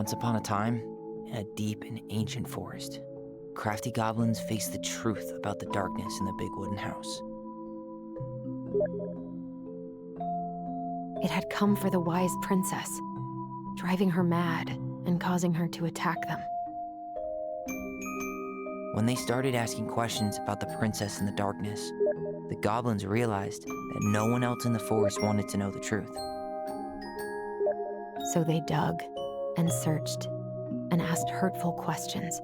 Once upon a time, in a deep and ancient forest, crafty goblins faced the truth about the darkness in the big wooden house. It had come for the wise princess, driving her mad and causing her to attack them. When they started asking questions about the princess in the darkness, the goblins realized that no one else in the forest wanted to know the truth. So they dug and searched and asked hurtful questions,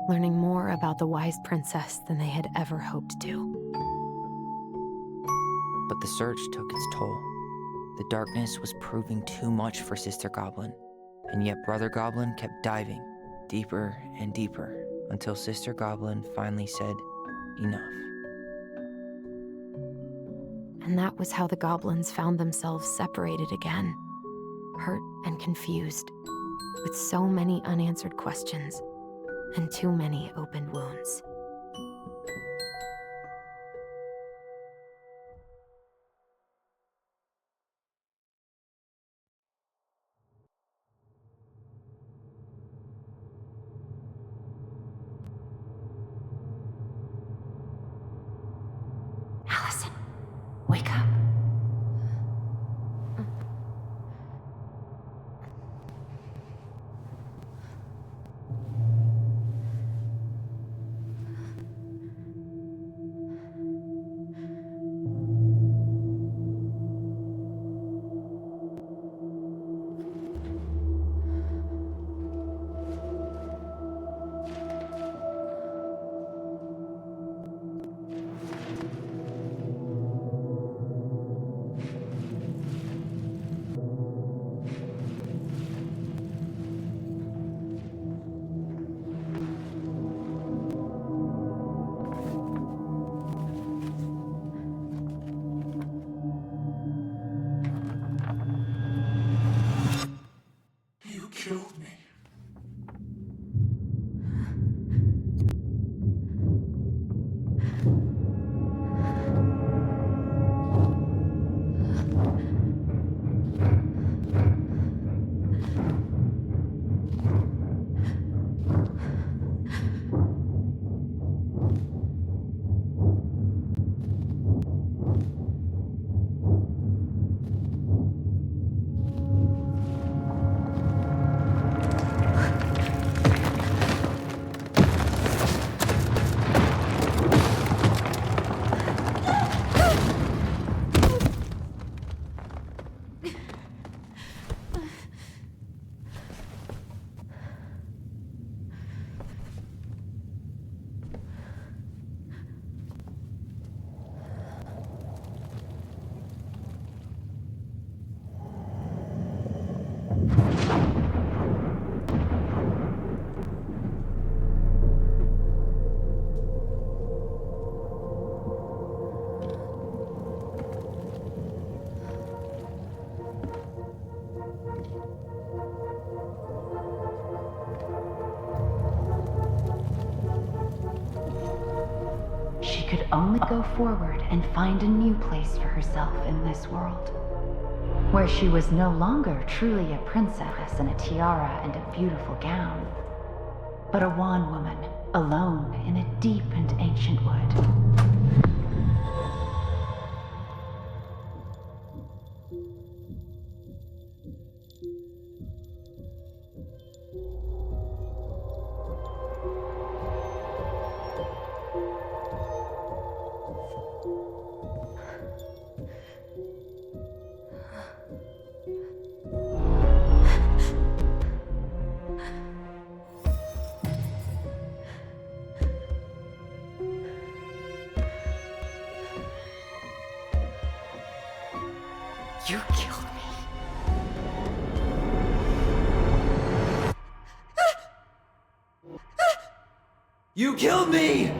learning more about the wise princess than they had ever hoped to. But the search took its toll. The darkness was proving too much for Sister Goblin, and yet Brother Goblin kept diving deeper and deeper until Sister Goblin finally said, "Enough." And that was how the goblins found themselves separated again, hurt and confused, with so many unanswered questions and too many open wounds. Allison, wake up. You killed me. She could only go forward and find a new place for herself in this world, where she was no longer truly a princess in a tiara and a beautiful gown, but a wan woman alone in a deep and ancient wood. You killed me. You killed me!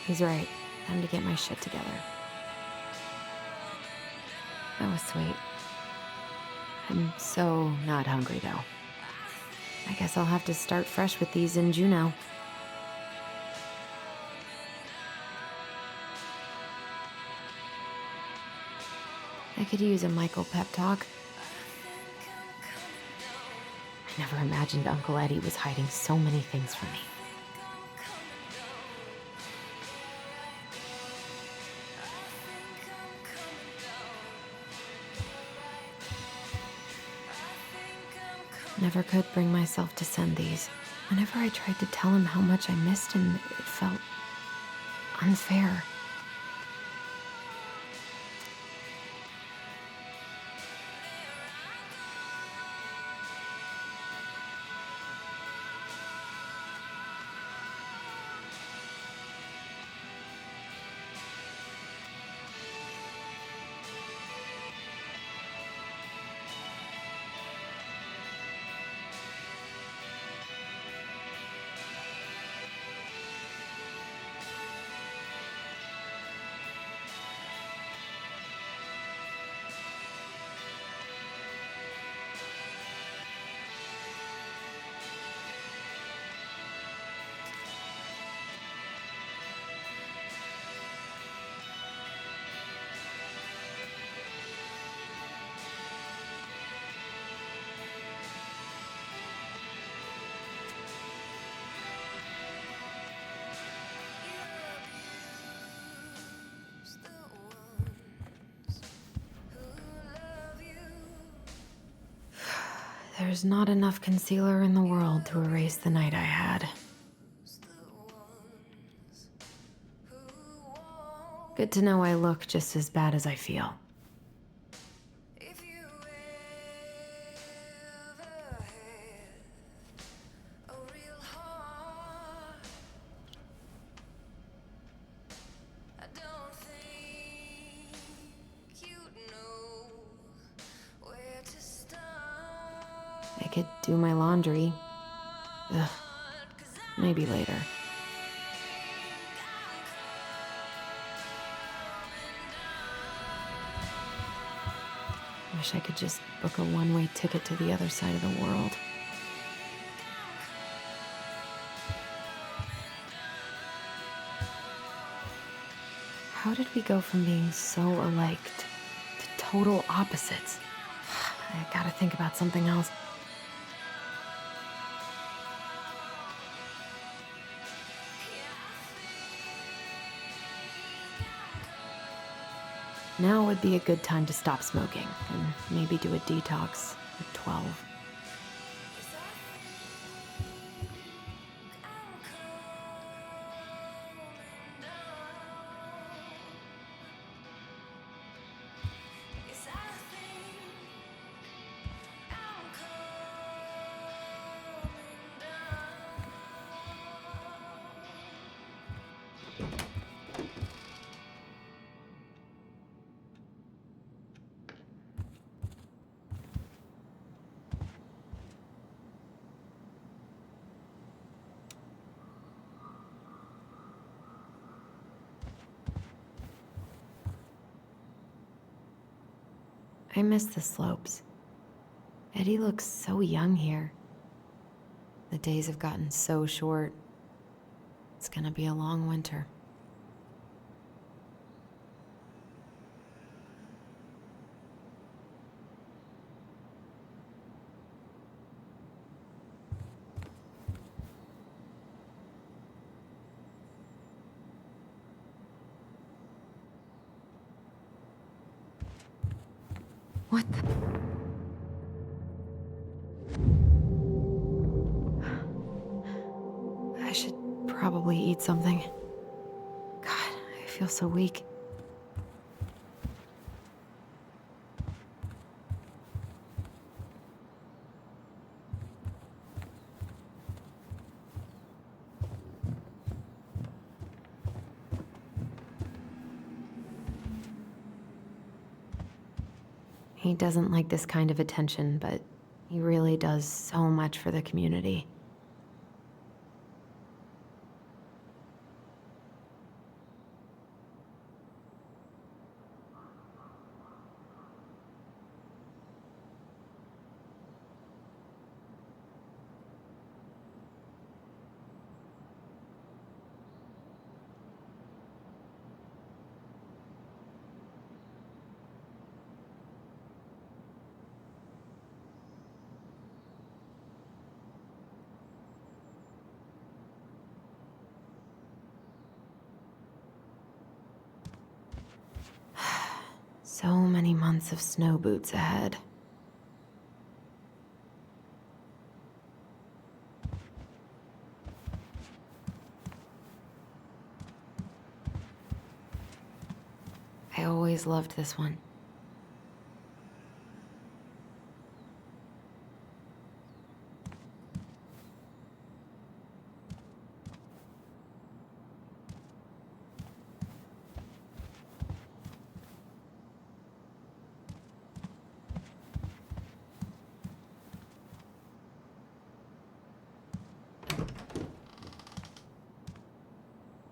He's right. Time to get my shit together. That was sweet. I'm so not hungry, though. I guess I'll have to start fresh with these in Juneau. I could use a Michael pep talk. I never imagined Uncle Eddie was hiding so many things from me. Never could bring myself to send these. Whenever I tried to tell him how much I missed him, it felt unfair. There's not enough concealer in the world to erase the night I had. Good to know I look just as bad as I feel. I could do my laundry. Ugh, maybe later. Wish I could just book a one-way ticket to the other side of the world. How did we go from being so alike to total opposites? I gotta think about something else. Now would be a good time to stop smoking and maybe do a detox at 12. I miss the slopes. Eddie looks so young here. The days have gotten so short. It's gonna be a long winter. What the? I should probably eat something. God, I feel so weak. He doesn't like this kind of attention, but he really does so much for the community. many months of snow boots ahead. I always loved this one.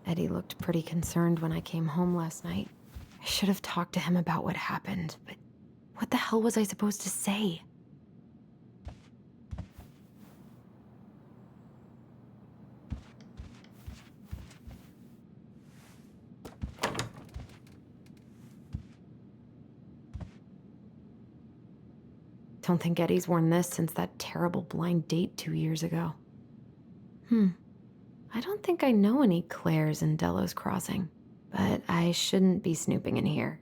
Eddie looked pretty concerned when I came home last night. I should have talked to him about what happened, but what the hell was I supposed to say? Don't think Eddie's worn this since that terrible blind date 2 years ago. I don't think I know any Claires in Delos Crossing, but I shouldn't be snooping in here.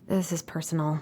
This is personal.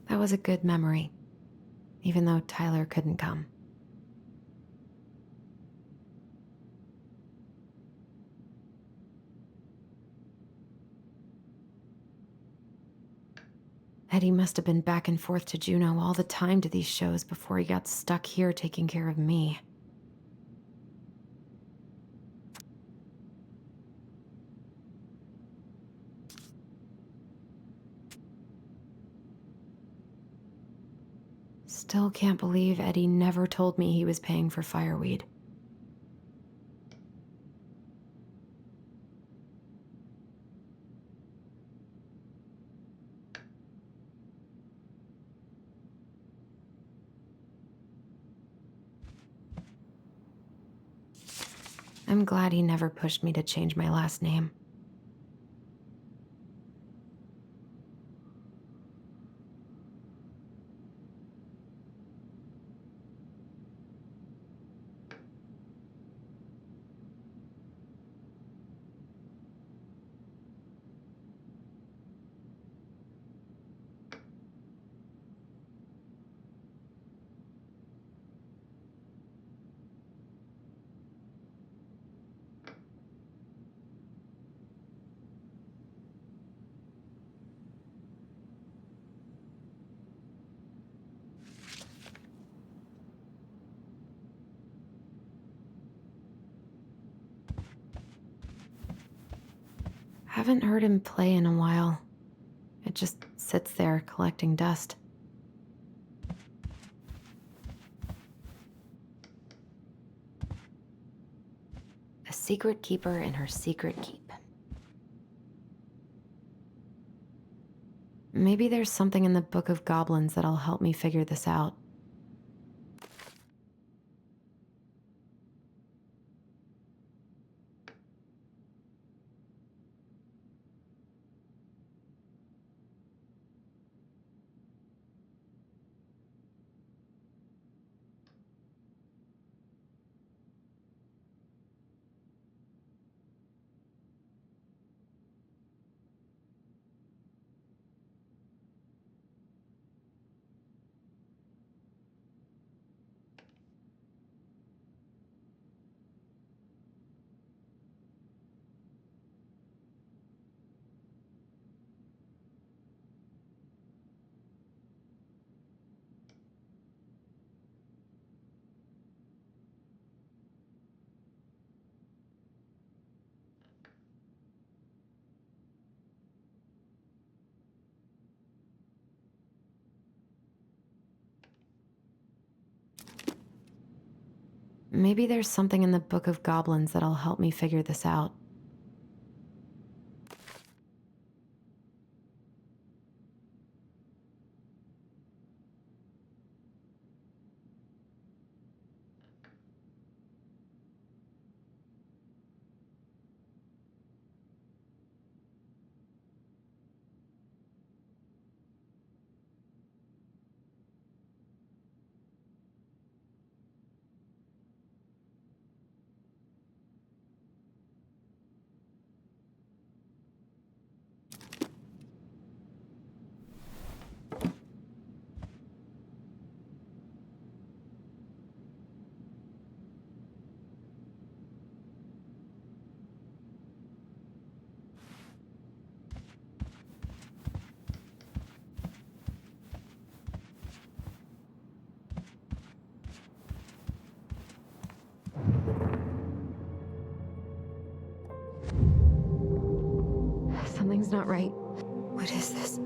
That was a good memory, even though Tyler couldn't come. Eddie must have been back and forth to Juneau all the time to these shows before he got stuck here taking care of me. Still can't believe Eddie never told me he was paying for fireweed. I'm glad he never pushed me to change my last name. haven't heard him play in a while. It just sits there collecting dust. A secret keeper in her secret keep. Maybe there's something in the Book of Goblins that'll help me figure this out. Maybe there's something in the Book of Goblins that'll help me figure this out. Something's not right. What is this?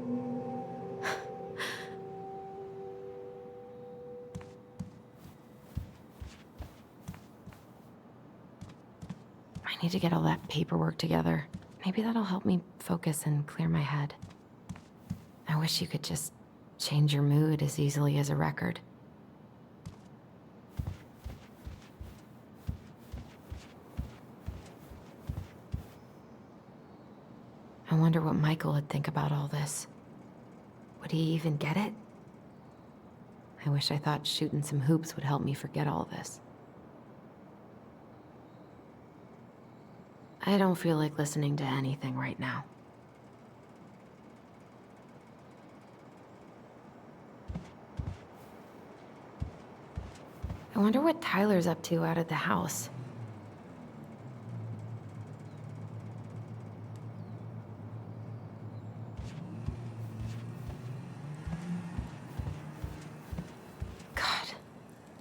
I need to get all that paperwork together. Maybe that'll help me focus and clear my head. I wish you could just change your mood as easily as a record. I wonder what Michael would think about all this. Would he even get it? I wish I thought shooting some hoops would help me forget all this. I don't feel like listening to anything right now. I wonder what Tyler's up to out at the house. God,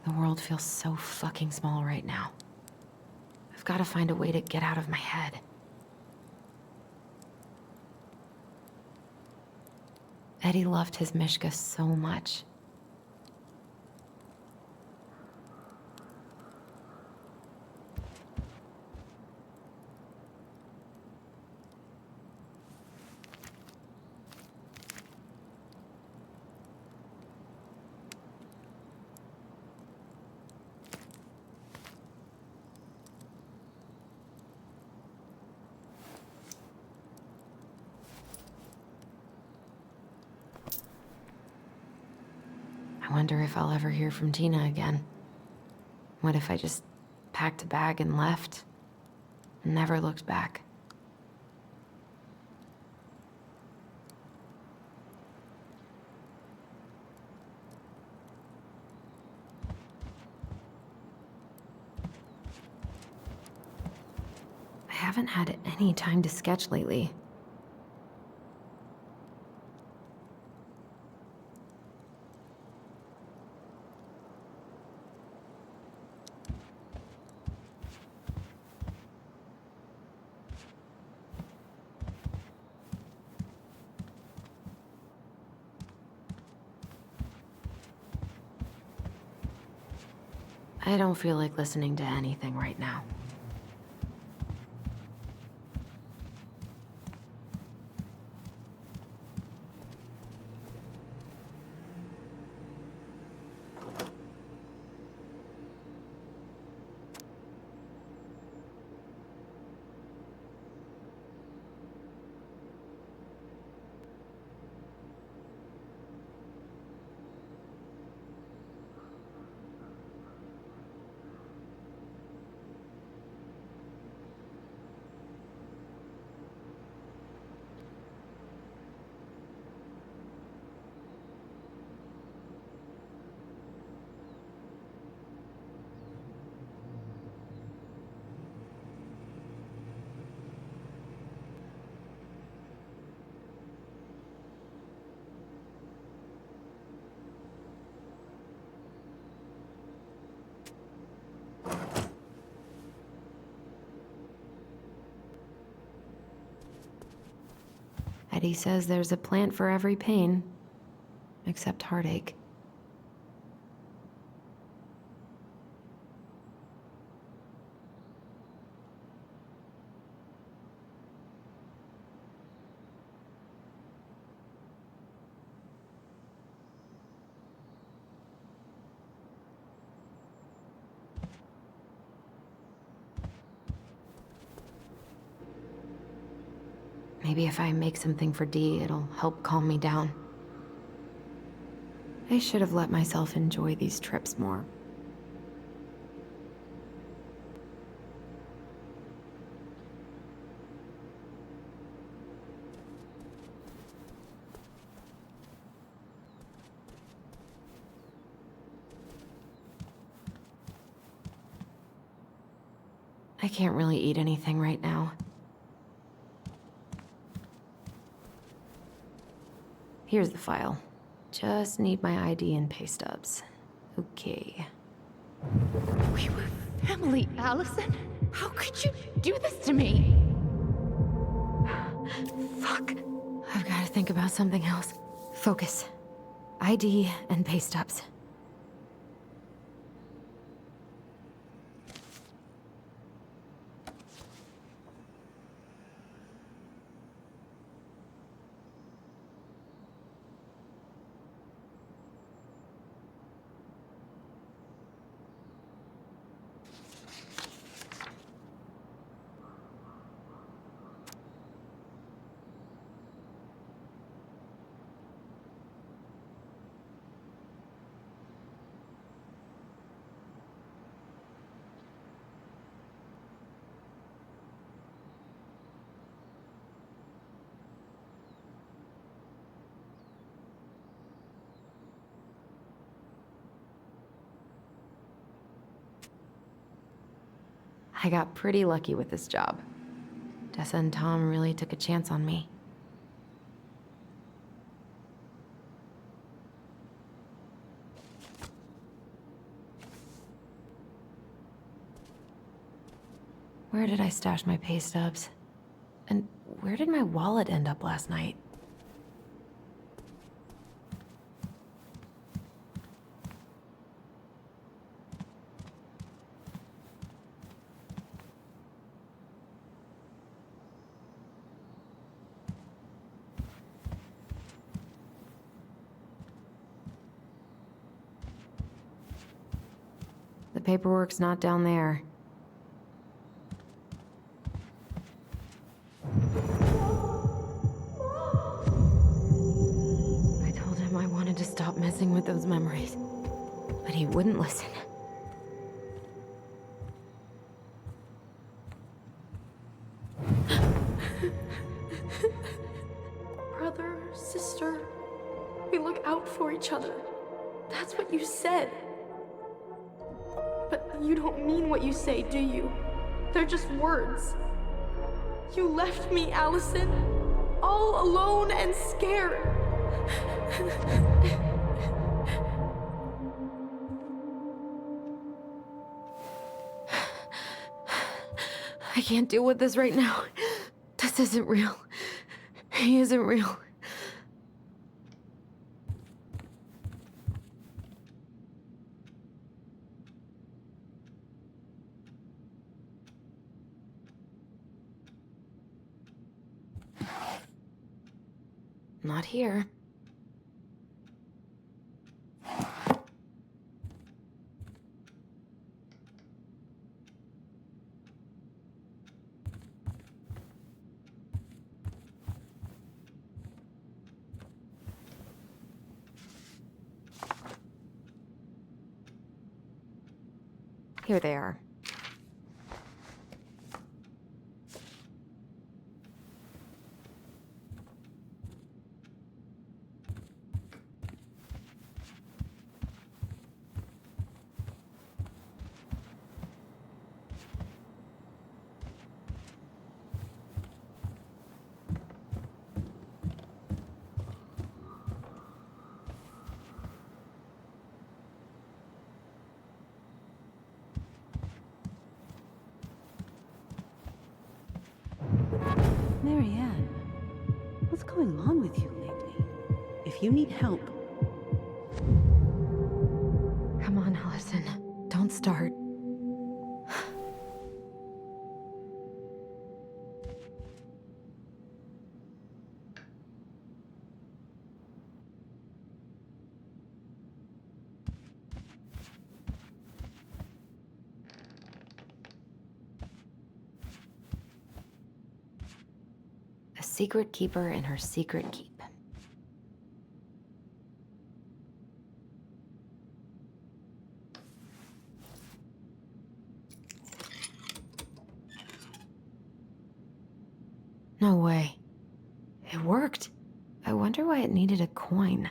the world feels so fucking small right now. I've got to find a way to get out of my head. Eddie loved his Mishka so much. I wonder if I'll ever hear from Tina again. What if I just packed a bag and left? And never looked back? I haven't had any time to sketch lately. I don't feel like listening to anything right now. Eddie says there's a plant for every pain, except heartache. Maybe if I make something for Dee, it'll help calm me down. I should have let myself enjoy these trips more. I can't really eat anything right now. Here's the file. Just need my ID and pay stubs. Okay. We were family, Allison. How could you do this to me? Fuck. I've got to think about something else. Focus. ID and pay stubs. I got pretty lucky with this job. Tessa and Tom really took a chance on me. Where did I stash my pay stubs? And where did my wallet end up last night? The paperwork's not down there. I told him I wanted to stop messing with those memories, but he wouldn't listen. Brother, sister, we look out for each other. That's what you said. But you don't mean what you say, do you? They're just words. You left me, Allison, all alone and scared. I can't deal with this right now. This isn't real. He isn't real. Not here. Here they are. Marianne, what's going on with you lately? If you need help, Come on, Allison. Don't start. A secret keeper in her secret keep. No way. It worked. I wonder why it needed a coin.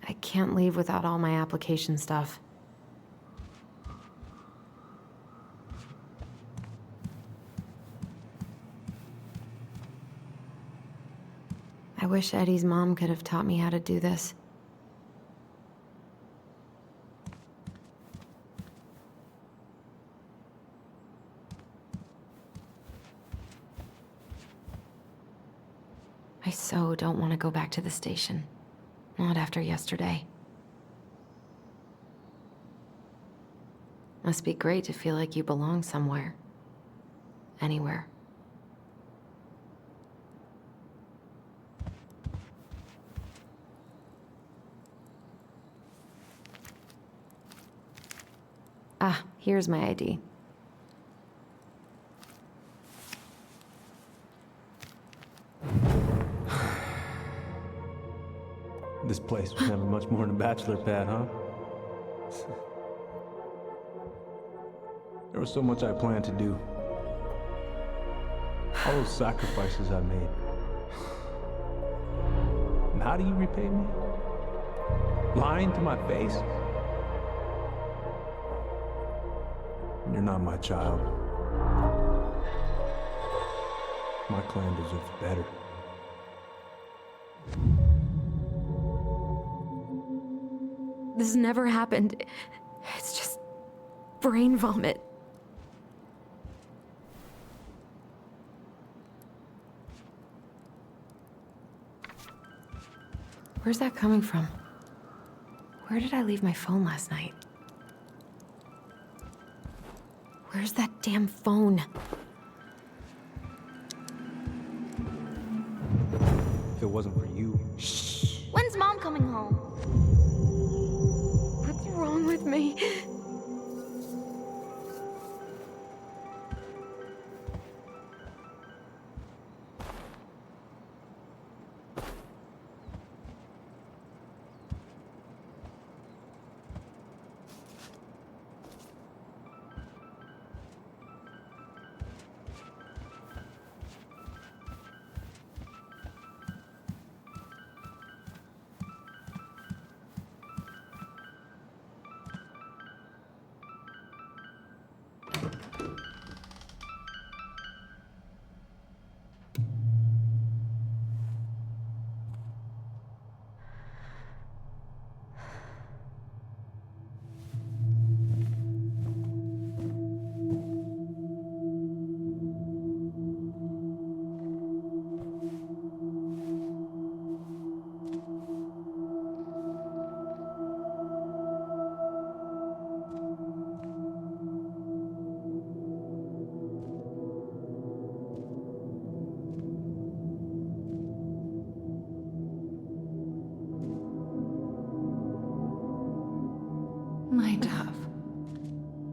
I can't leave without all my application stuff. I wish Eddie's mom could have taught me how to do this. I so don't want to go back to the station. Not after yesterday. Must be great to feel like you belong somewhere. Anywhere. Ah, here's my ID. This place was never much more than a bachelor pad, huh? There was so much I planned to do. All those sacrifices I made. And how do you repay me? Lying to my face? You're not my child. My clan deserves better. This never happened. It's just brain vomit. Where's that coming from? Where did I leave my phone last night? Where's that damn phone? If it wasn't for you, When's Mom coming home? What's wrong with me?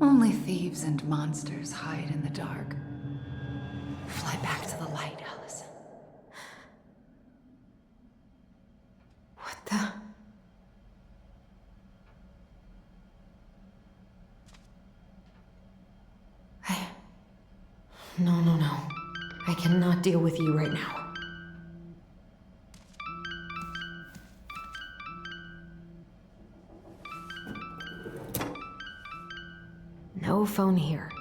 Only thieves and monsters hide in the dark. Fly back to the light, Allison. What the? No. I cannot deal with you right now. No phone here.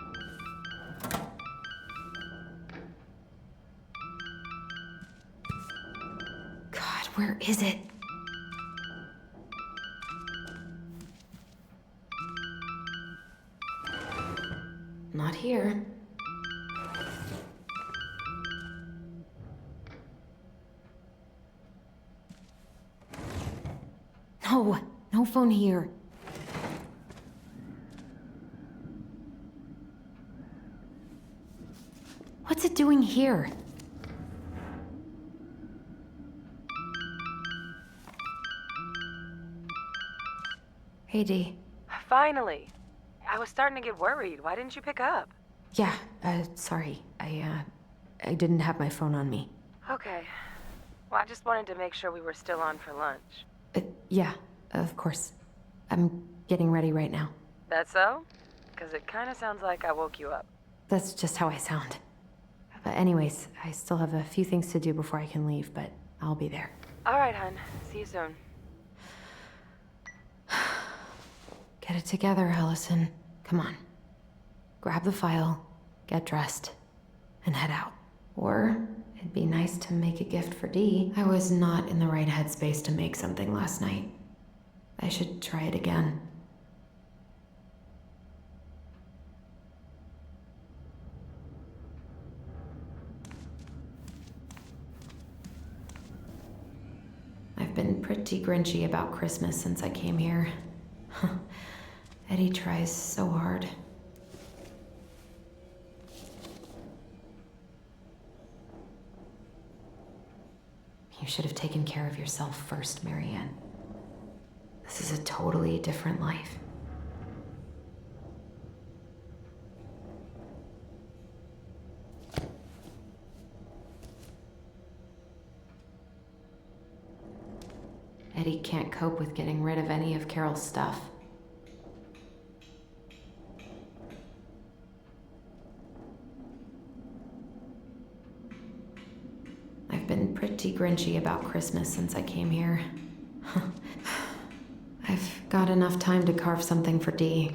God, where is it? Not here. No phone here. What's it doing here? Hey, Dee. Finally. I was starting to get worried. Why didn't you pick up? Yeah, sorry. I didn't have my phone on me. Okay. Well, I just wanted to make sure we were still on for lunch. Yeah, of course. I'm getting ready right now. That so? Because it kind of sounds like I woke you up. That's just how I sound. But anyways, I still have a few things to do before I can leave, but I'll be there. All right, hun. See you soon. Get it together, Allison. Come on. Grab the file, get dressed, and head out. Or it'd be nice to make a gift for Dee. I was not in the right headspace to make something last night. I should try it again. I've been pretty grinchy about Christmas since I came here. Eddie tries so hard. You should have taken care of yourself first, Marianne. This is a totally different life. Eddie can't cope with getting rid of any of Carol's stuff. I've been pretty grinchy about Christmas since I came here. I've got enough time to carve something for Dee.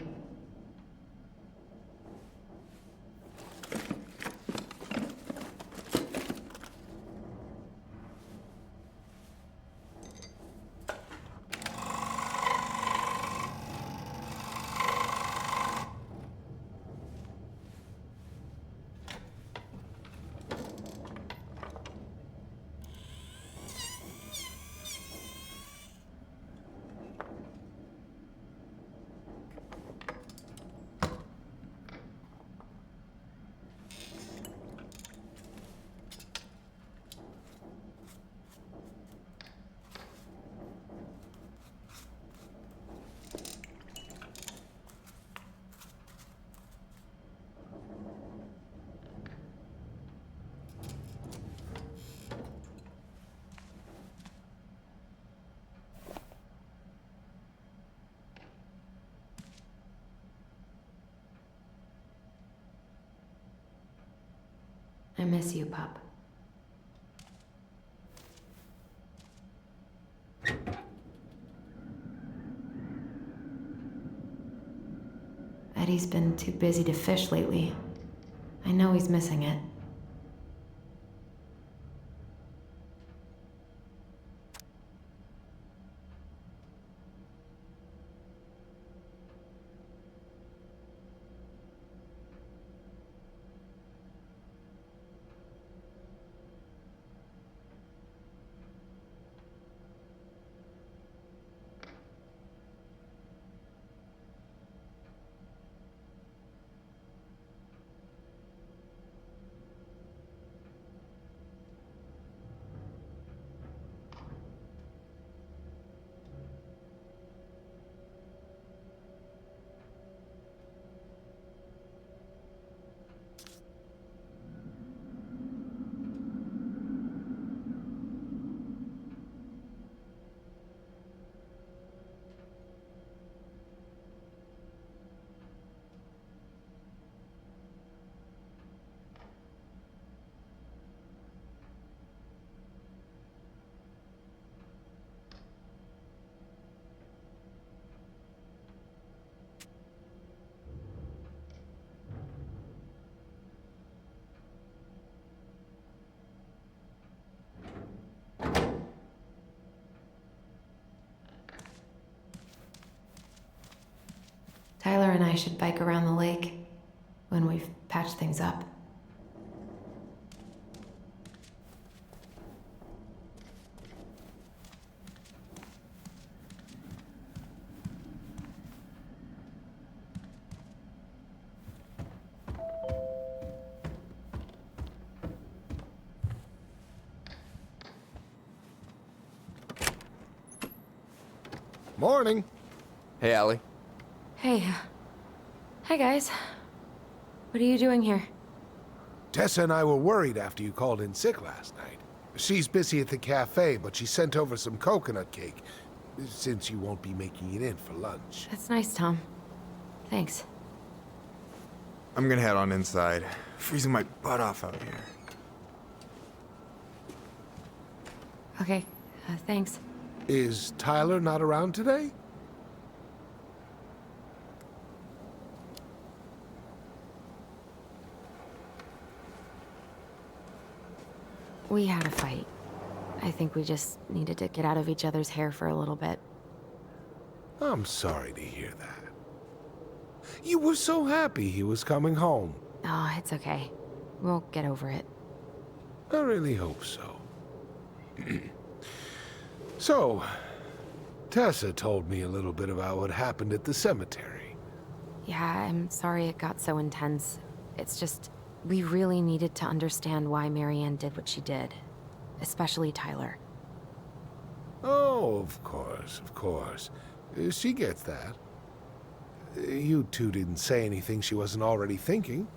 I miss you, pup. Eddie's been too busy to fish lately. I know he's missing it. and I should bike around the lake when we've patched things up. Morning. Hey, Allie. Hey. Hi, guys. What are you doing here? Tessa and I were worried after you called in sick last night. She's busy at the cafe, but she sent over some coconut cake, since you won't be making it in for lunch. That's nice, Tom. Thanks. I'm gonna head on inside. Freezing my butt off out here. Okay, thanks. Is Tyler not around today? We had a fight. I think we just needed to get out of each other's hair for a little bit. I'm sorry to hear that. You were so happy he was coming home. Oh, it's okay. We'll get over it. I really hope so. So, Tessa told me a little bit about what happened at the cemetery. Yeah, I'm sorry it got so intense. It's just, we really needed to understand why Marianne did what she did. Especially Tyler. Oh, of course, of course. She gets that. You two didn't say anything she wasn't already thinking.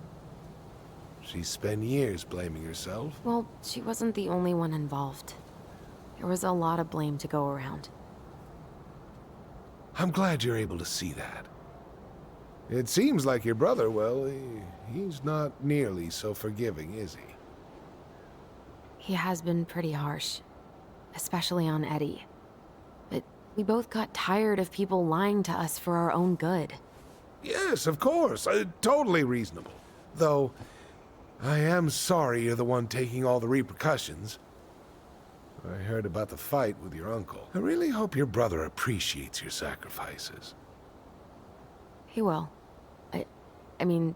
She spent years blaming herself. Well, she wasn't the only one involved. There was a lot of blame to go around. I'm glad you're able to see that. It seems like your brother, well, he's not nearly so forgiving, is he? He has been pretty harsh. Especially on Eddie. But we both got tired of people lying to us for our own good. Yes, of course. Totally reasonable. Though, I am sorry you're the one taking all the repercussions. I heard about the fight with your uncle. I really hope your brother appreciates your sacrifices. He will. I mean,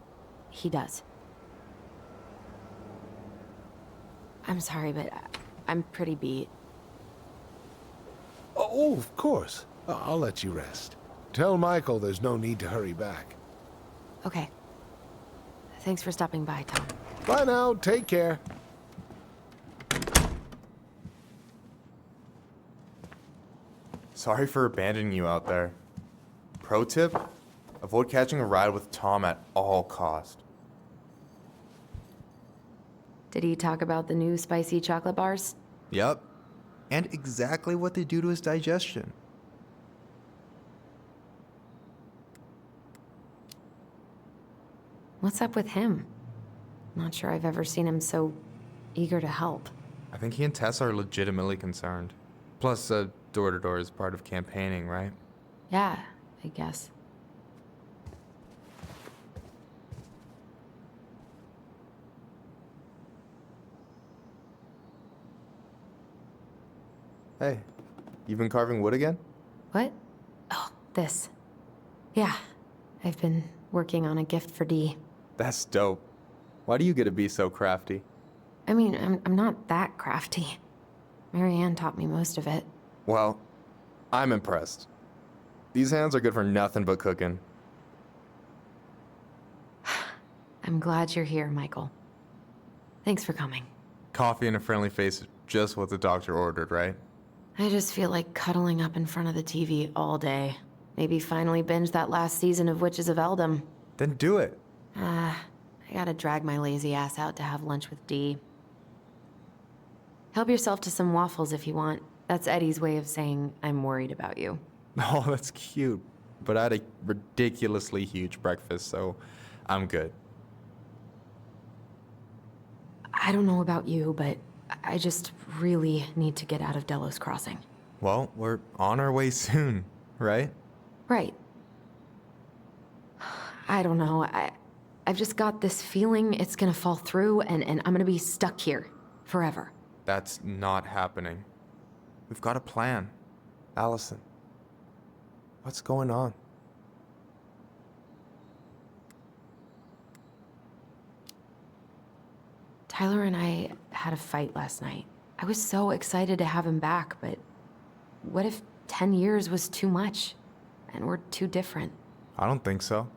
he does. I'm sorry, but I'm pretty beat. Oh, of course. I'll let you rest. Tell Michael there's no need to hurry back. Okay. Thanks for stopping by, Tom. Bye now. Take care. Sorry for abandoning you out there. Pro tip? Avoid catching a ride with Tom at all cost. Did he talk about the new spicy chocolate bars? Yep. And exactly what they do to his digestion. What's up with him? Not sure I've ever seen him so eager to help. I think he and Tess are legitimately concerned. Plus, door-to-door is part of campaigning, right? Yeah, I guess. Hey, you've been carving wood again? What? Oh, this. Yeah, I've been working on a gift for Dee. That's dope. Why do you get to be so crafty? I mean, I'm not that crafty. Marianne taught me most of it. Well, I'm impressed. These hands are good for nothing but cooking. I'm glad you're here, Michael. Thanks for coming. Coffee and a friendly face is just what the doctor ordered, right? I just feel like cuddling up in front of the TV all day. Maybe finally binge that last season of Witches of Eldom. Then do it. I gotta drag my lazy ass out to have lunch with Dee. Help yourself to some waffles if you want. That's Eddie's way of saying, I'm worried about you. Oh, that's cute. But I had a ridiculously huge breakfast, so I'm good. I don't know about you, but I just really need to get out of Delos Crossing. Well, we're on our way soon, right? Right. I don't know. I've just got this feeling it's gonna fall through and I'm gonna be stuck here forever. That's not happening. We've got a plan. Allison, what's going on? Tyler and I had a fight last night. I was so excited to have him back, but what if 10 years was too much and we're too different? I don't think so.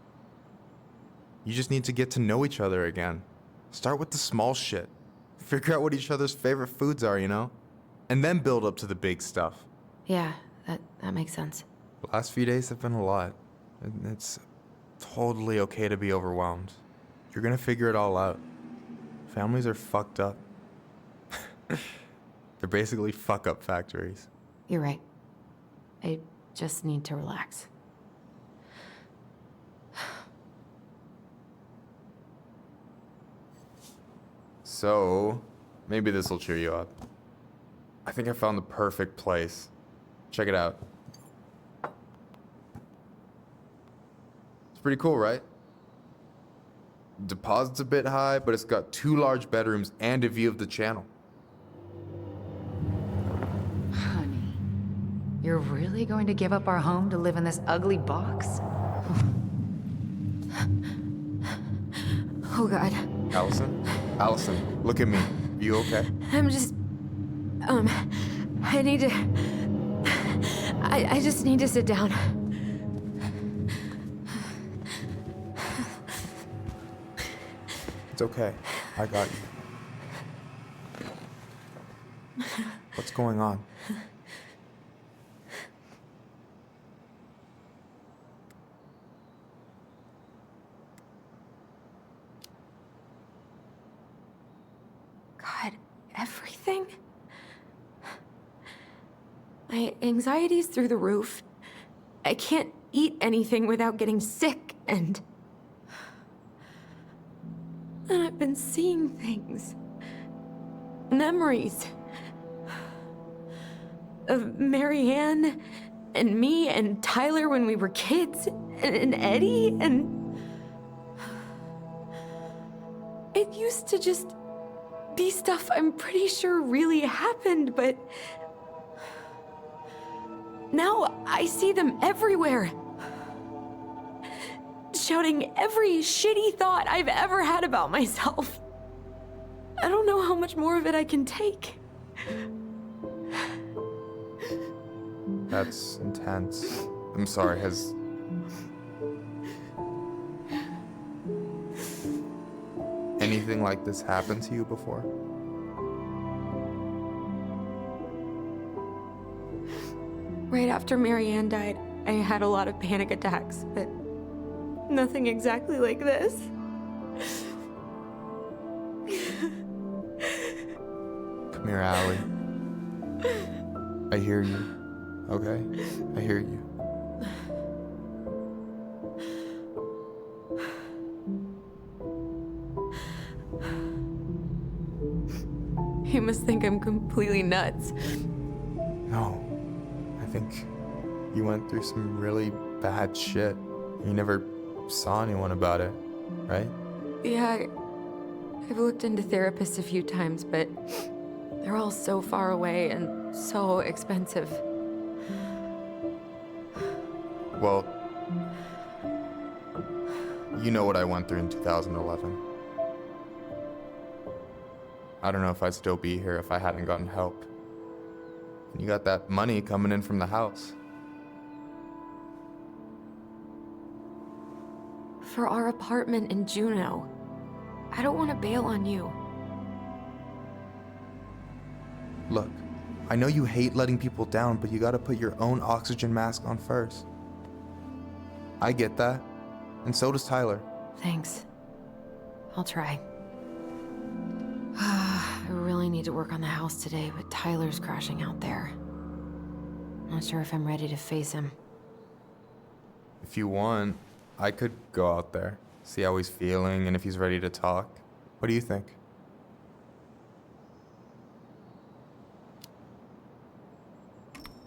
You just need to get to know each other again. Start with the small shit. Figure out what each other's favorite foods are, you know? And then build up to the big stuff. Yeah, that makes sense. The last few days have been a lot. And it's totally okay to be overwhelmed. You're gonna figure it all out. Families are fucked up. They're basically fuck-up factories. You're right. I just need to relax. So, maybe this will cheer you up. I think I found the perfect place. Check it out. It's pretty cool, right? Deposit's a bit high, but it's got 2 large bedrooms and a view of the channel. Honey, you're really going to give up our home to live in this ugly box? Oh, God. Allison? Allison, look at me. You okay? I'm just... I need to... I just need to sit down. It's okay. I got you. What's going on? God, everything? My anxiety's through the roof. I can't eat anything without getting sick, and I've been seeing things. Memories. Of Marianne, and me, and Tyler when we were kids, and Eddie, and... It used to just be stuff I'm pretty sure really happened, but... Now I see them everywhere. Shouting every shitty thought I've ever had about myself. I don't know how much more of it I can take. That's intense. I'm sorry, has... anything like this happened to you before? Right after Marianne died, I had a lot of panic attacks, but nothing exactly like this. Come here, Allie. I hear you. Okay? I hear you. You must think I'm completely nuts. No. I think you went through some really bad shit. You never saw anyone about it, right? Yeah, I've looked into therapists a few times, but they're all so far away and so expensive. Well, you know what I went through in 2011. I don't know if I'd still be here if I hadn't gotten help. And you got that money coming in from the house. For our apartment in Juneau. I don't want to bail on you. Look, I know you hate letting people down, but you gotta put your own oxygen mask on first. I get that, and so does Tyler. Thanks. I'll try. I really need to work on the house today, but Tyler's crashing out there. Not sure if I'm ready to face him. If you want, I could go out there, see how he's feeling, and if he's ready to talk. What do you think?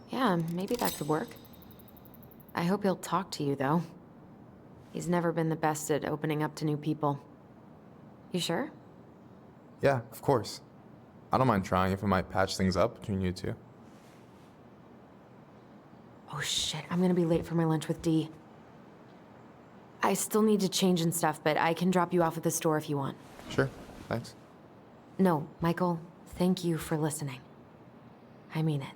Yeah, maybe that could work. I hope he'll talk to you, though. He's never been the best at opening up to new people. You sure? Yeah, of course. I don't mind trying if it might patch things up between you two. Oh shit, I'm gonna be late for my lunch with Dee. I still need to change and stuff, but I can drop you off at the store if you want. Sure, thanks. No, Michael, thank you for listening. I mean it.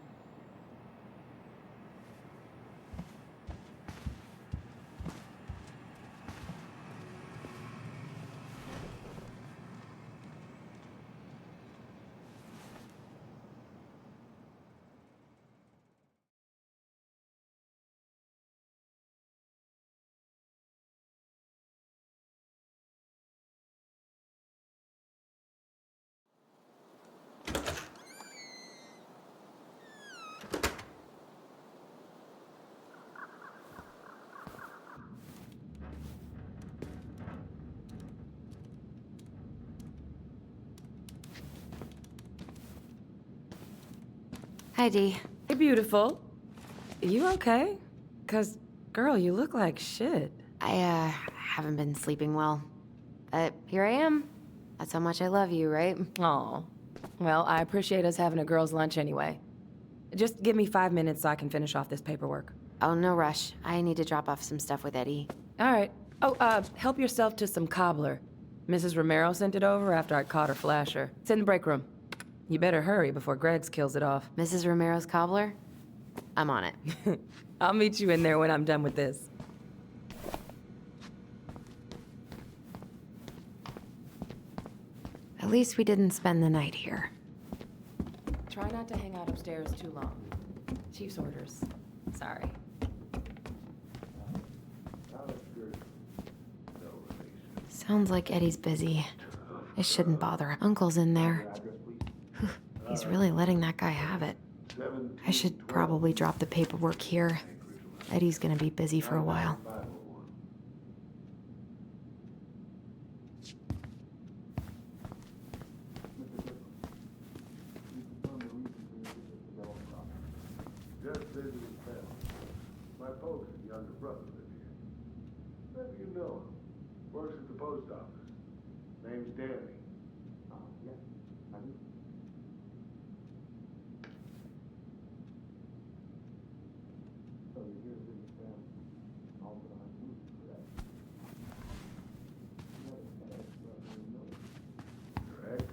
Hi, Dee. Hey, beautiful. You okay? 'Cause, girl, you look like shit. I haven't been sleeping well. But here I am. That's how much I love you, right? Aw. Well, I appreciate us having a girls' lunch anyway. Just give me 5 minutes so I can finish off this paperwork. Oh, no rush. I need to drop off some stuff with Eddie. All right. Oh, help yourself to some cobbler. Mrs. Romero sent it over after I caught her flasher. It's in the break room. You better hurry before Greggs kills it off. Mrs. Romero's cobbler? I'm on it. I'll meet you in there when I'm done with this. At least we didn't spend the night here. Try not to hang out upstairs too long. Chief's orders. Sorry. Sounds like Eddie's busy. I shouldn't bother him. Uncle's in there. Whew, he's really letting that guy have it. I should probably drop the paperwork here. Eddie's gonna be busy for a while. Just visiting family. My folks and younger brother live here. Maybe you know him. Works at the post office. Name's Danny. Yeah. So you're here visiting family. All but I'm moving for that. Correct.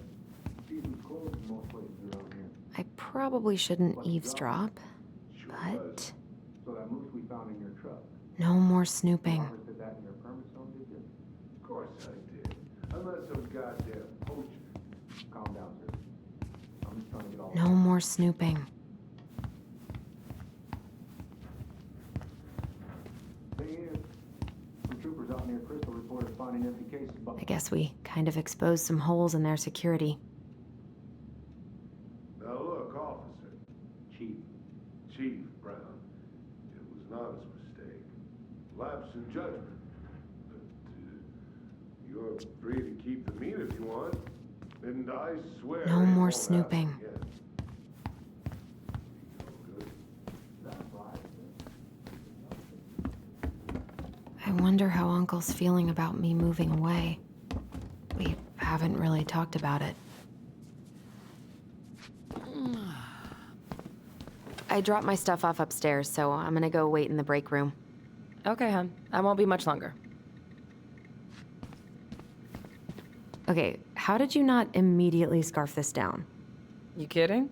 Season's closed in most places around here. I probably shouldn't eavesdrop, but So that moose we found in your truck. no more snooping. Did that in your permit zone, did you? Of course I did. I'm not some goddamn poacher. Calm down, sir. I'm just trying to get all. No more snooping. Thing is, some troopers out near Crystal reported finding empty cases. I guess we kind of exposed some holes in their security. Now look, officer. Chief Brown. It was an honest mistake. Lapse in judgment. But you're free to keep the meat if you want. And I swear. No it more won't snooping. happen again. Good. That's right. I wonder how Uncle's feeling about me moving away. We haven't really talked about it. I dropped my stuff off upstairs, so I'm gonna go wait in the break room. Okay, hon. I won't be much longer. Okay, how did you not immediately scarf this down? You kidding?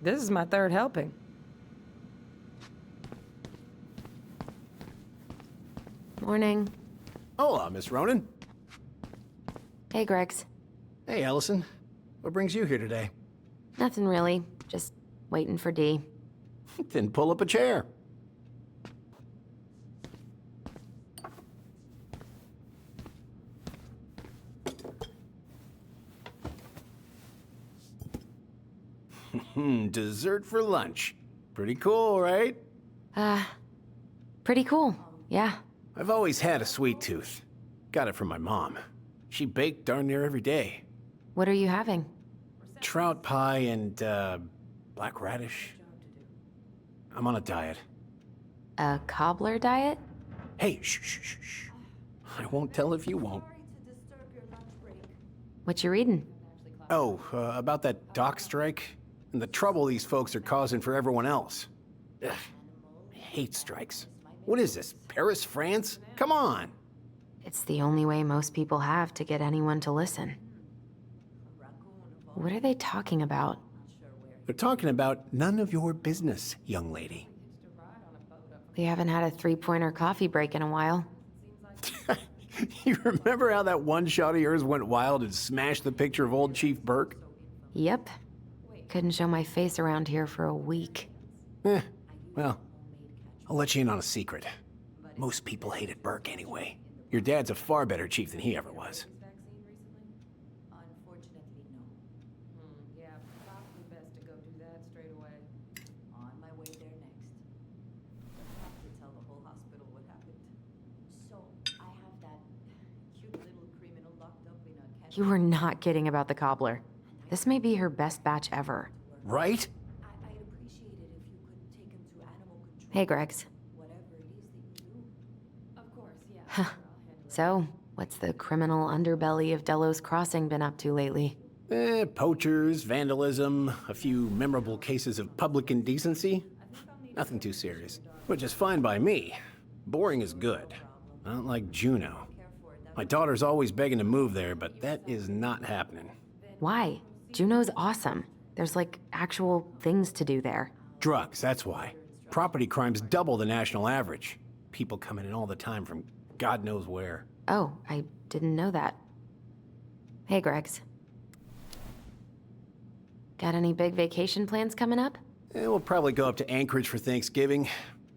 This is my third helping. Morning. Hola, Miss Ronan. Hey, Greggs. Hey, Allison. What brings you here today? Nothing really. Just waiting for Dee. Then pull up a chair. Dessert for lunch. Pretty cool, right? Pretty cool. Yeah. I've always had a sweet tooth. Got it from my mom. She baked darn near every day. What are you having? Trout pie and, black radish. I'm on a diet. A cobbler diet? Hey, shh, shh, shh, shh. I won't tell if you won't. What you reading? Oh, about that dock strike and the trouble these folks are causing for everyone else. Ugh, I hate strikes. What is this, Paris, France? Come on. It's the only way most people have to get anyone to listen. What are they talking about? They're talking about none of your business, young lady. We haven't had a three-pointer coffee break in a while. You remember how that one shot of yours went wild and smashed the picture of old Chief Burke? Yep. Couldn't show my face around here for a week. Well, I'll let you in on a secret. Most people hated Burke anyway. Your dad's a far better chief than he ever was. Unfortunately, no. Yeah, probably best to go do that straight away. On my way there next. I have to tell the whole hospital what happened. So, I have that cute little criminal locked up in a cabin. You were not kidding about the cobbler. This may be her best batch ever. Right? I'd appreciate it if you could take him to animal control. Hey, Gregs. Whatever it is that you do. Of course, yeah. Huh. So, what's the criminal underbelly of Delos Crossing been up to lately? Poachers, vandalism, a few memorable cases of public indecency. Nothing too serious. Which is fine by me. Boring is good. Not like Juneau. My daughter's always begging to move there, but that is not happening. Why? Juneau's awesome. There's like actual things to do there. Drugs, that's why. Property crime's double the national average. People coming in all the time from God knows where. Oh, I didn't know that. Hey, Gregs. Got any big vacation plans coming up? We'll probably go up to Anchorage for Thanksgiving.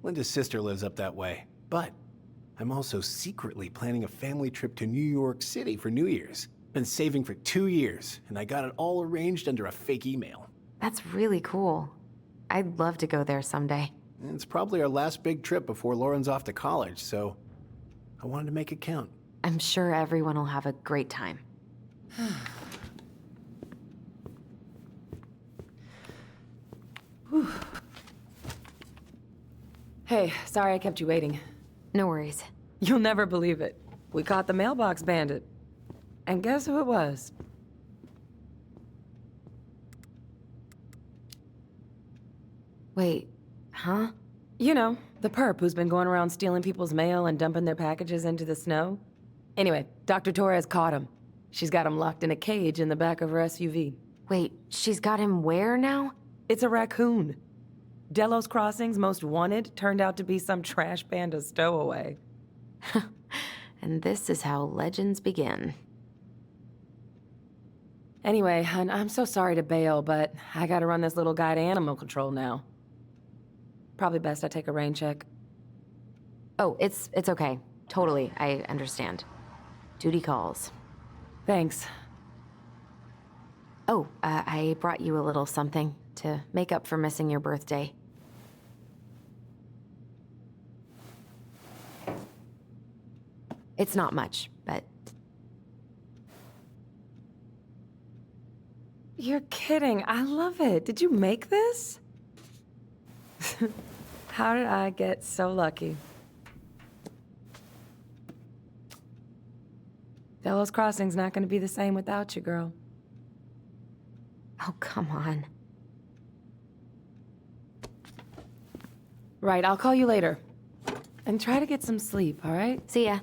Linda's sister lives up that way. But I'm also secretly planning a family trip to New York City for New Year's. Been saving for 2 years, and I got it all arranged under a fake email. That's really cool. I'd love to go there someday. It's probably our last big trip before Lauren's off to college, so I wanted to make it count. I'm sure everyone will have a great time. Hey, sorry I kept you waiting. No worries. You'll never believe it. We caught the mailbox bandit. And guess who it was? Wait, huh? You know, the perp who's been going around stealing people's mail and dumping their packages into the snow. Anyway, Dr. Torres caught him. She's got him locked in a cage in the back of her SUV. Wait, she's got him where now? It's a raccoon. Delos Crossing's most wanted turned out to be some trash panda stowaway. And this is how legends begin. Anyway, I'm so sorry to bail, but I gotta run this little guy to animal control now. Probably best I take a rain check. Oh, it's okay. Totally, I understand. Duty calls. Thanks. Oh, I brought you a little something to make up for missing your birthday. It's not much, but... You're kidding. I love it. Did you make this? How did I get so lucky? Delos Crossing's not gonna be the same without you, girl. Oh, come on. Right, I'll call you later. And try to get some sleep, all right? See ya.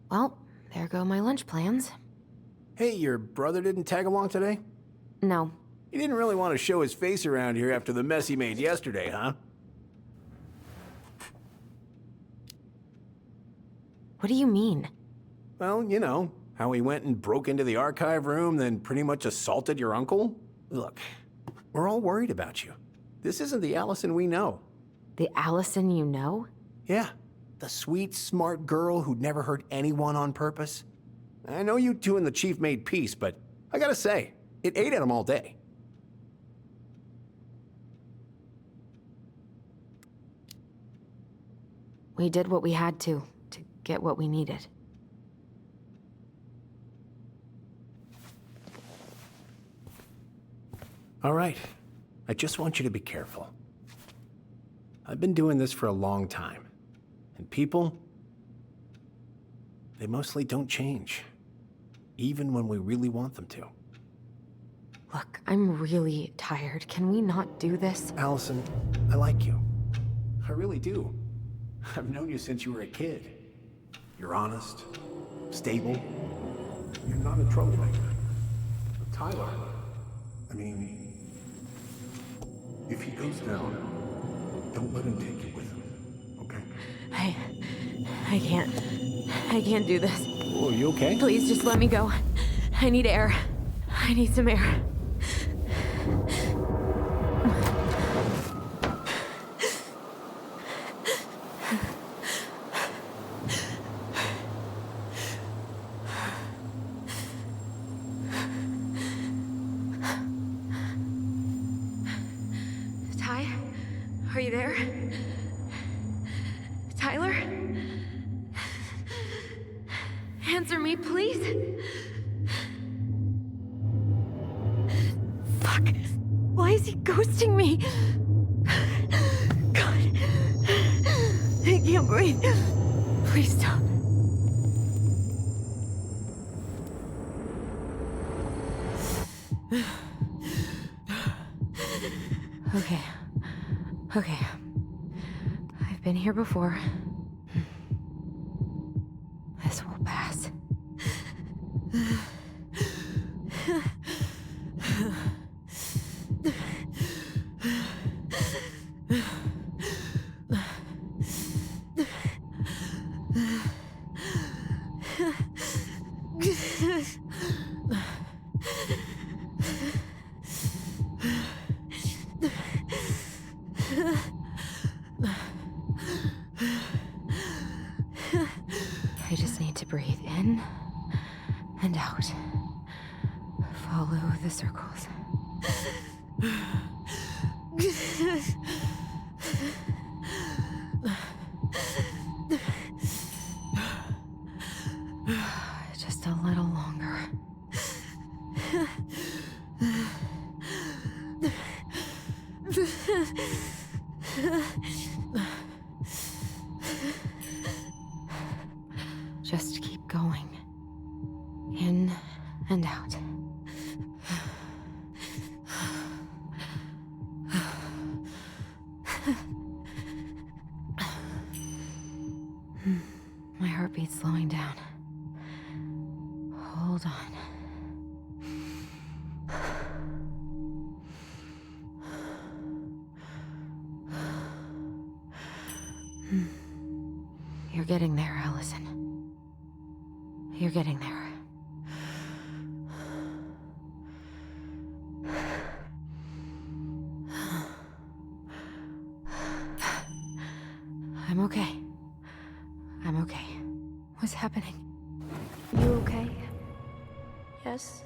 Well, there go my lunch plans. Hey, your brother didn't tag along today? No. He didn't really want to show his face around here after the mess he made yesterday, huh? What do you mean? Well, you know, how he went and broke into the archive room, then pretty much assaulted your uncle? Look, we're all worried about you. This isn't the Allison we know. The Allison you know? Yeah, the sweet, smart girl who'd never hurt anyone on purpose. I know you two and the chief made peace, but I gotta say, it ate at him all day. We did what we had to get what we needed. All right, I just want you to be careful. I've been doing this for a long time, and people, they mostly don't change, even when we really want them to. Look, I'm really tired. Can we not do this? Allison, I like you. I really do. I've known you since you were a kid. You're honest, stable. You're not a troublemaker. But Tyler, I mean, if he goes down, don't let him take you with him, okay? I can't. I can't do this. Oh, you okay? Please just let me go. I need air. I need some air. Ty? Are you there? Tyler? Answer me, please. Fuck. Why is he ghosting me? God. I can't breathe. Please stop. Okay. Okay. I've been here before. This will pass. I just need to breathe in and out. Follow the circles. Just a little longer. Just keep going. In and out. My heartbeat's slowing down. Hold on. You're getting there, Allison. You're getting there. I'm okay. I'm okay. What's happening? You okay? Yes?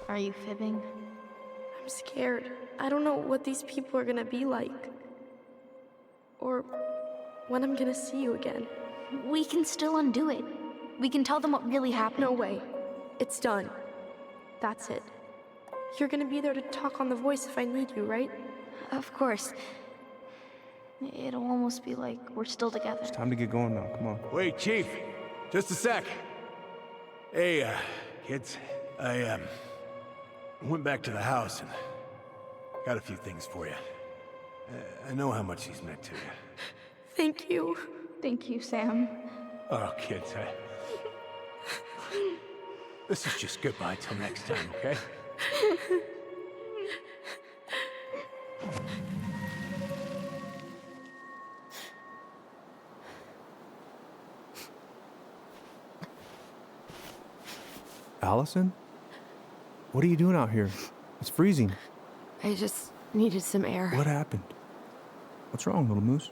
Are you fibbing? I'm scared. I don't know what these people are gonna be like. Or when I'm gonna see you again. We can still undo it. We can tell them what really happened. No way. It's done. That's it. You're gonna be there to talk on the voice if I need you, right? Of course. It'll almost be like we're still together. It's time to get going now. Come on. Wait, Chief. Just a sec. Hey, kids. I went back to the house and got a few things for you. I know how much he's meant to you. Thank you. Thank you, Sam. Oh, kids, this is just goodbye till next time, okay? Allison? What are you doing out here? It's freezing. I just needed some air. What happened? What's wrong, little moose?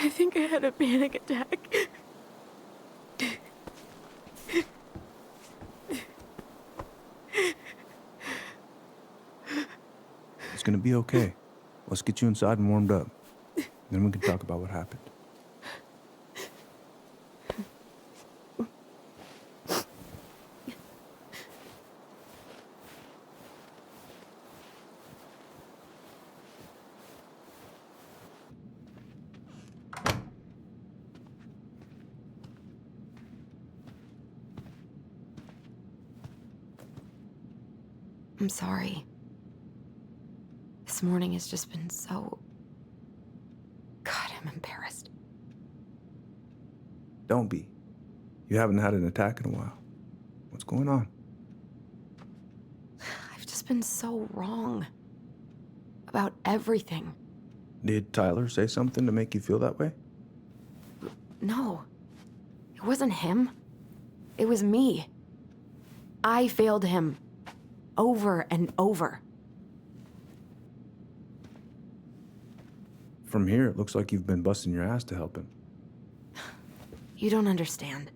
I think I had a panic attack. It's gonna be okay. Let's get you inside and warmed up. Then we can talk about what happened. I'm sorry. This This morning has just been so... God, I'm embarrassed. Don't be. You haven't had an attack in a while. What's going on? I've just been so wrong. About everything. Did Tyler say something to make you feel that way? No. It wasn't him. It was me. I failed him. Over and over. From here, it looks like you've been busting your ass to help him. You don't understand.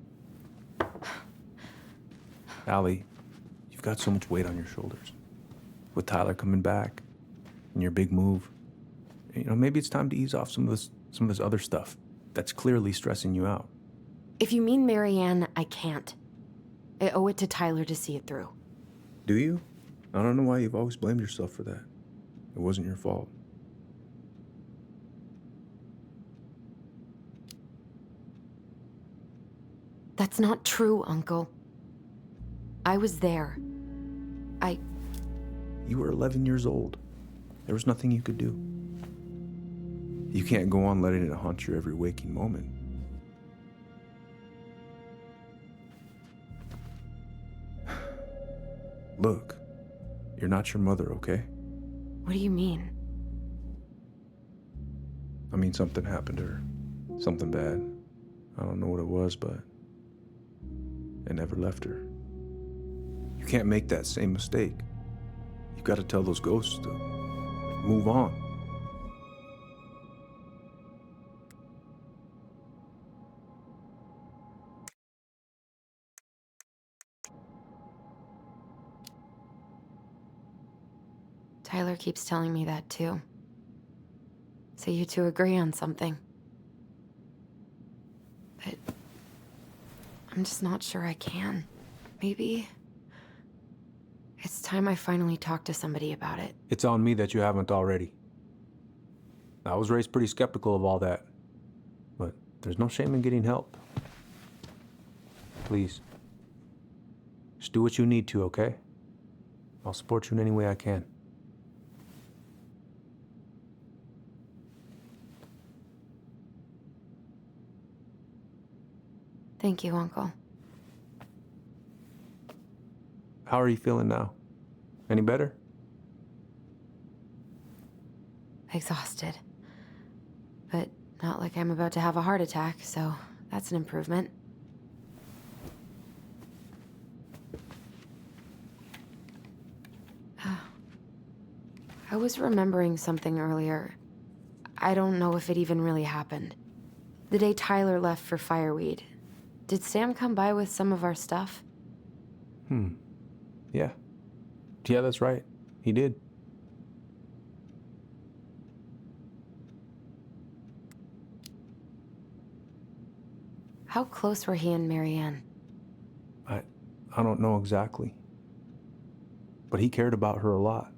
Allie, you've got so much weight on your shoulders. With Tyler coming back, and your big move, maybe it's time to ease off some of this other stuff that's clearly stressing you out. If you mean Marianne, I can't. I owe it to Tyler to see it through. Do you? I don't know why you've always blamed yourself for that. It wasn't your fault. That's not true, Uncle. I was there. You were 11 years old. There was nothing you could do. You can't go on letting it haunt your every waking moment. Look, you're not your mother, okay? What do you mean? I mean, something happened to her. Something bad. I don't know what it was, but it never left her. You can't make that same mistake. You've got to tell those ghosts to move on. Tyler keeps telling me that too. So you two agree on something. But I'm just not sure I can. Maybe it's time I finally talk to somebody about it. It's on me that you haven't already. I was raised pretty skeptical of all that, but there's no shame in getting help. Please, just do what you need to, okay? I'll support you in any way I can. Thank you, Uncle. How are you feeling now? Any better? Exhausted. But not like I'm about to have a heart attack, so that's an improvement. I was remembering something earlier. I don't know if it even really happened. The day Tyler left for Fireweed, did Sam come by with some of our stuff? Yeah. Yeah, that's right. He did. How close were he and Marianne? I don't know exactly. But he cared about her a lot.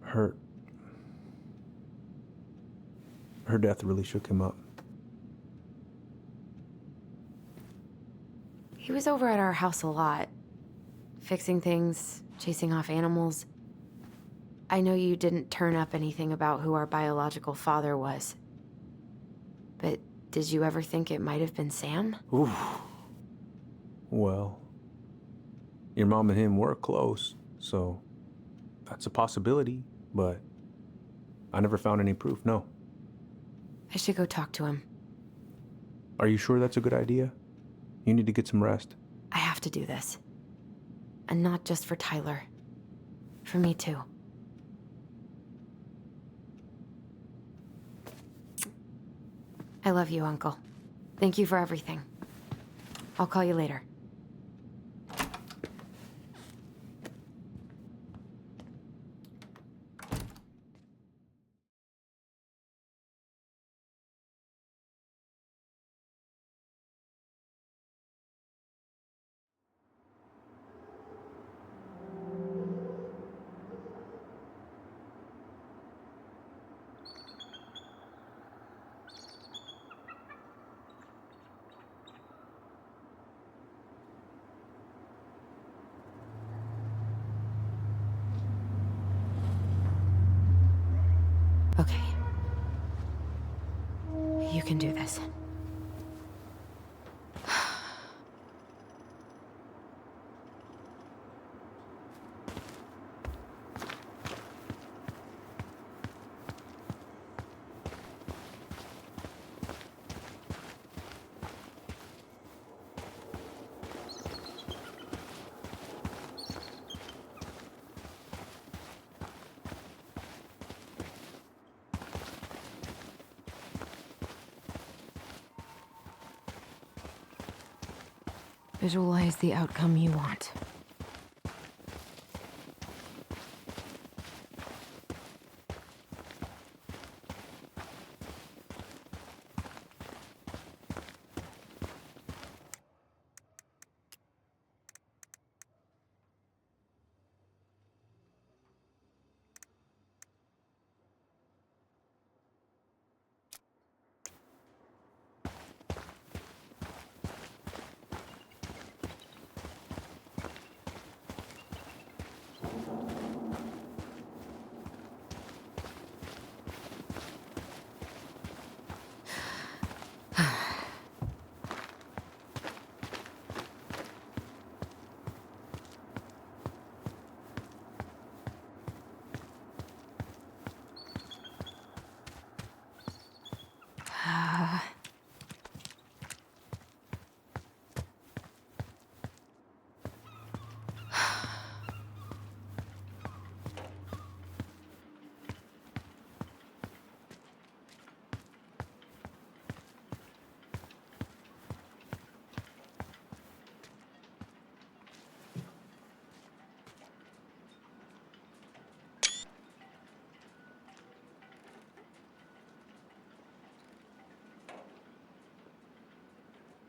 Her death really shook him up. He was over at our house a lot. Fixing things, chasing off animals. I know you didn't turn up anything about who our biological father was. But did you ever think it might have been Sam? Oof. Well, your mom and him were close, so that's a possibility, but I never found any proof, no. I should go talk to him. Are you sure that's a good idea? You need to get some rest. I have to do this. And not just for Tyler. For me too. I love you, Uncle. Thank you for everything. I'll call you later. Okay. You can do this. Visualize the outcome you want.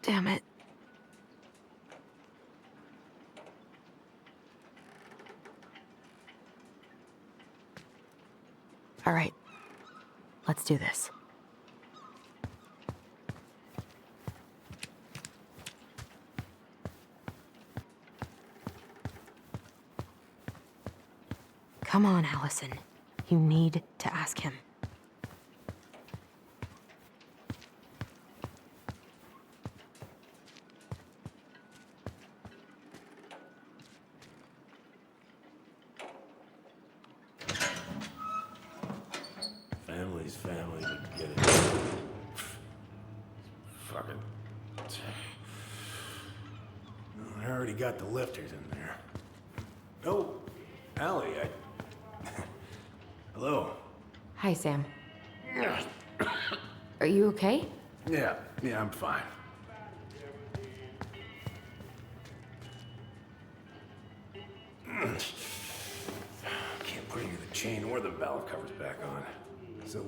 Damn it. All right. Let's do this. Come on, Allison. You need to ask him. Family's family, but get it. Fucking. I already got the lifters in there. Oh, Allie, Hello. Hi, Sam. Are you okay? Yeah, I'm fine. Can't put either the chain or the valve covers back on. So,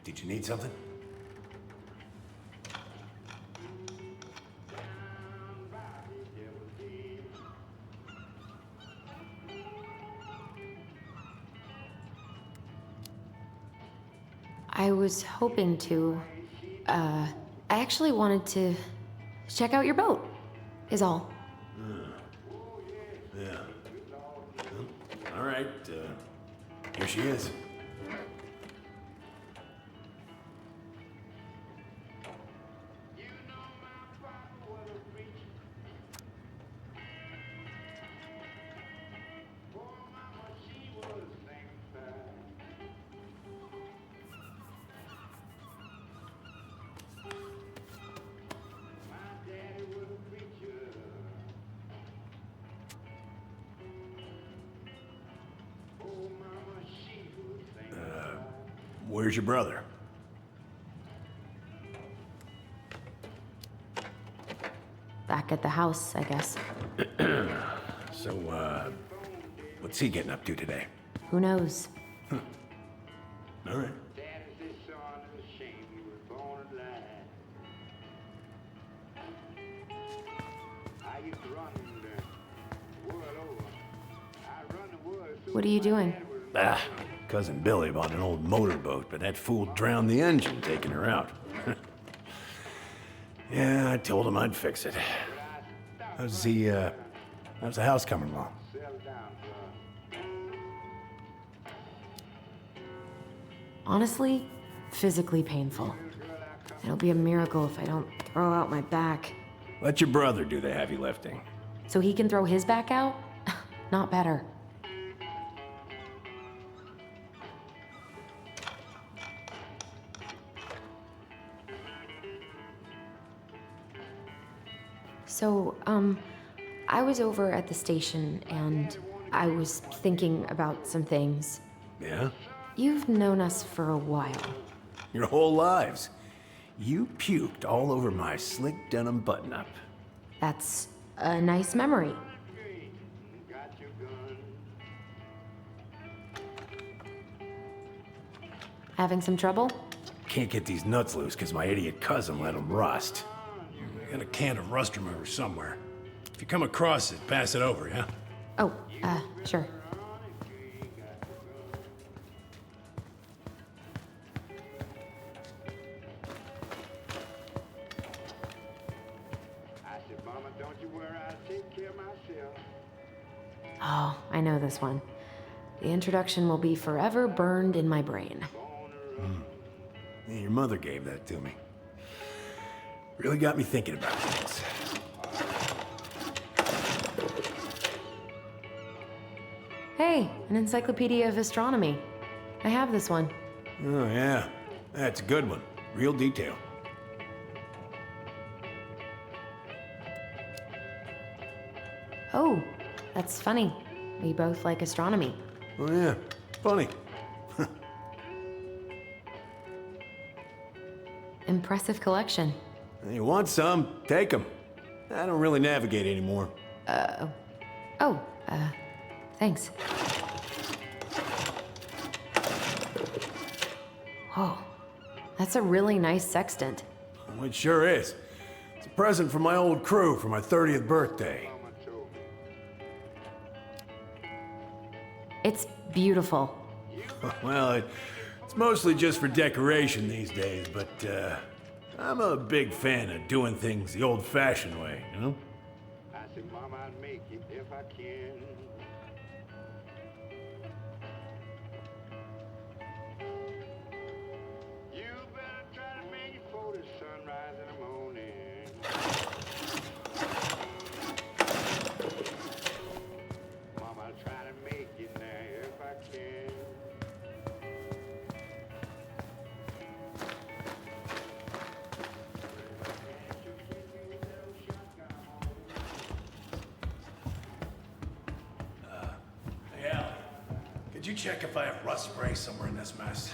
did you need something? I was hoping to. I actually wanted to check out your boat, is all. Yeah. Well, all right, here she is. Where's your brother? Back at the house, I guess. So, what's he getting up to today? Who knows? All right. What are you doing? Cousin Billy bought an old motorboat, but that fool drowned the engine taking her out. Yeah, I told him I'd fix it. How's the house coming along? Honestly, physically painful. It'll be a miracle if I don't throw out my back. Let your brother do the heavy lifting. So he can throw his back out? Not better. So, I was over at the station and I was thinking about some things. Yeah? You've known us for a while. Your whole lives. You puked all over my slick denim button-up. That's a nice memory. Having some trouble? Can't get these nuts loose because my idiot cousin let them rust. I got a can of rust remover somewhere. If you come across it, pass it over, yeah? Oh, sure. Oh, I know this one. The introduction will be forever burned in my brain. Yeah, your mother gave that to me. Really got me thinking about things. Hey, an encyclopedia of astronomy. I have this one. Oh, yeah. That's a good one. Real detail. Oh, that's funny. We both like astronomy. Oh, yeah. Funny. Impressive collection. You want some? Take them. I don't really navigate anymore. Thanks. Whoa, that's a really nice sextant. Oh, it sure is. It's a present from my old crew for my 30th birthday. It's beautiful. Well, it's mostly just for decoration these days, but I'm a big fan of doing things the old-fashioned way, you know? I said, Mama, I'd make it if I can. You better try to make it for the sunrise in the morning. Mama, I'll try to make it now if I can. Hey, Al, could you check if I have rust spray somewhere in this mess?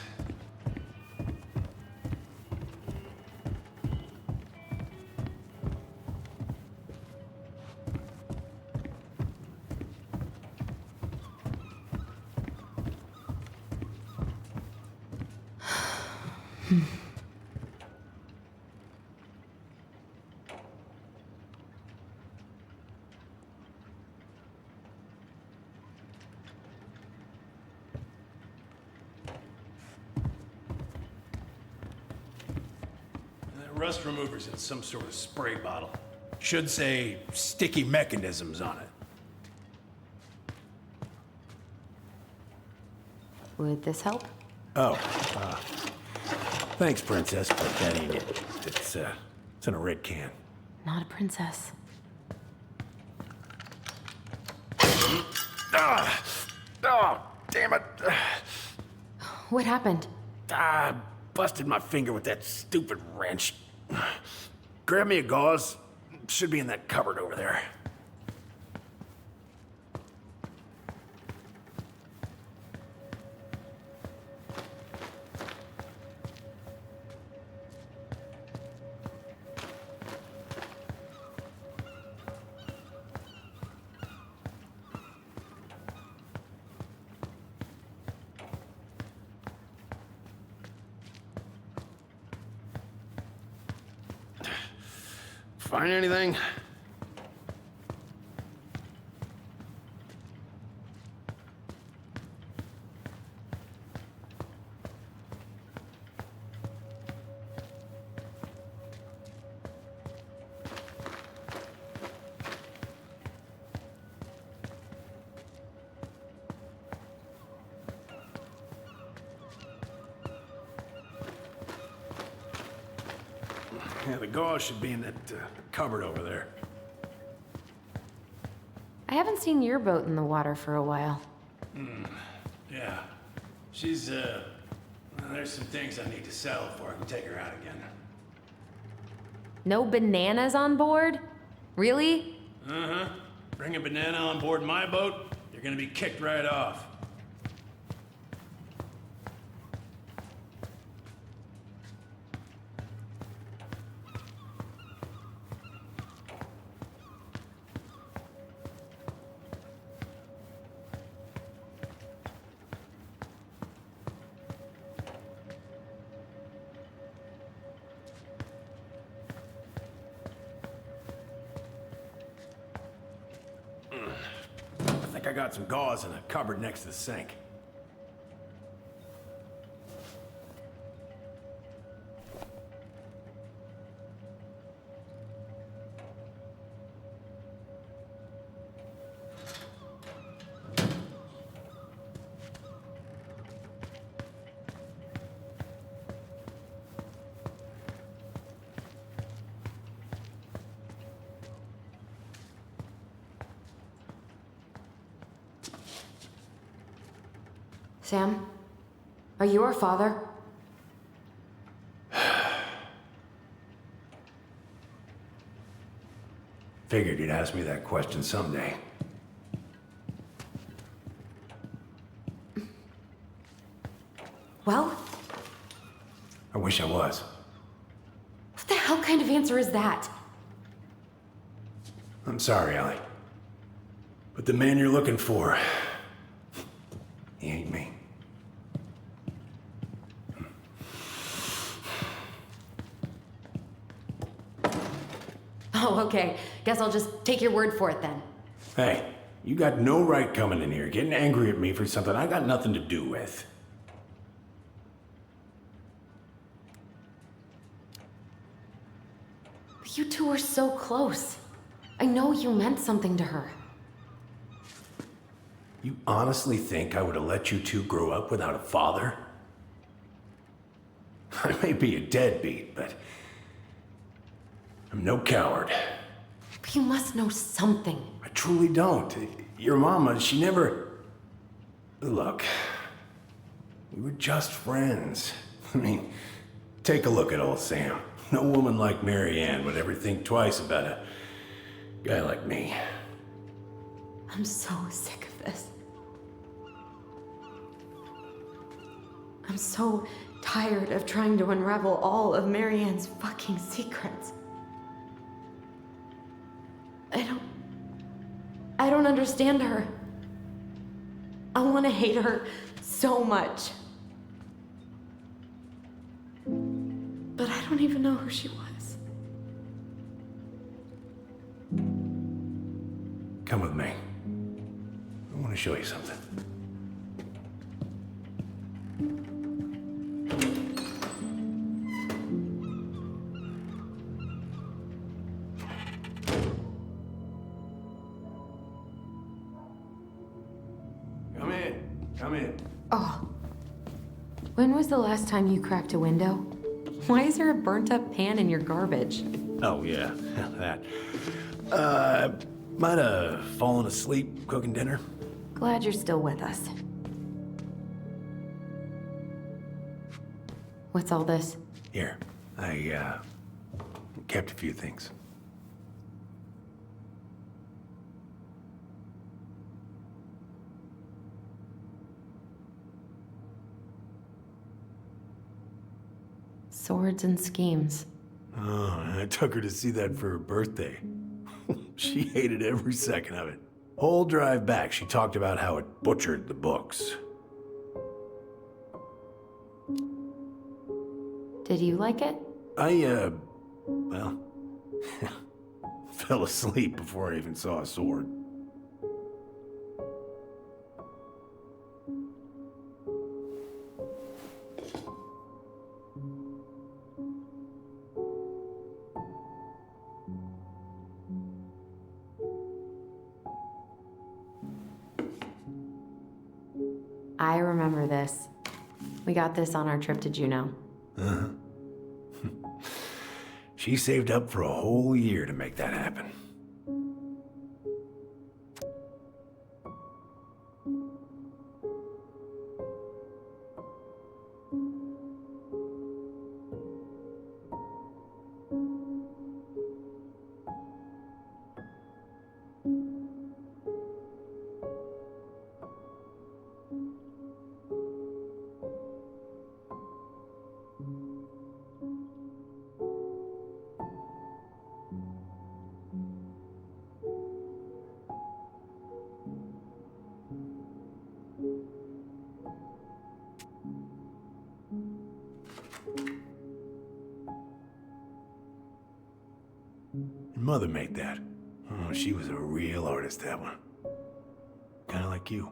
Rust remover's in some sort of spray bottle. Should say sticky mechanisms on it. Would this help? Oh, thanks, Princess, but that ain't it. It's in a red can. Not a princess. Oh, damn it. What happened? Busted my finger with that stupid wrench. Grab me a gauze. Should be in that cupboard over there. Find anything? Yeah, the gauze should be in that cupboard over there. I haven't seen your boat in the water for a while. Yeah. She's, there's some things I need to sell before I can take her out again. No bananas on board? Really? Uh-huh. Bring a banana on board my boat, you're gonna be kicked right off. I think I got some gauze in a cupboard next to the sink. Sam? Are you our father? Figured you'd ask me that question someday. Well, I wish I was. what the hell kind of answer is that? I'm sorry, Ellie. But the man you're looking for, he ain't me. Oh, okay. Guess I'll just take your word for it then. Hey, you got no right coming in here, getting angry at me for something I got nothing to do with. But you two were so close. I know you meant something to her. You honestly think I would have let you two grow up without a father? I may be a deadbeat, but I'm no coward. But you must know something. I truly don't. Your mama, she never... Look, we were just friends. I mean, take a look at old Sam. No woman like Mary Ann would ever think twice about a guy like me. I'm so sick of this. I'm so tired of trying to unravel all of Mary Ann's fucking secrets. I don't understand her. I want to hate her so much. But I don't even know who she was. Come with me. I want to show you something. Come in. Come in. Oh. When was the last time you cracked a window? Why is there a burnt up pan in your garbage? Oh, yeah. That. Might have fallen asleep cooking dinner. Glad you're still with us. What's all this? Here. I kept a few things. Swords and schemes. Oh, I took her to see that for her birthday. She hated every second of it. Whole drive back, she talked about how it butchered the books. Did you like it? Well, fell asleep before I even saw a sword. I remember this. We got this on our trip to Juneau. Uh-huh. She saved up for a whole year to make that happen. Your mother made that. Oh, she was a real artist, that one. Kinda like you.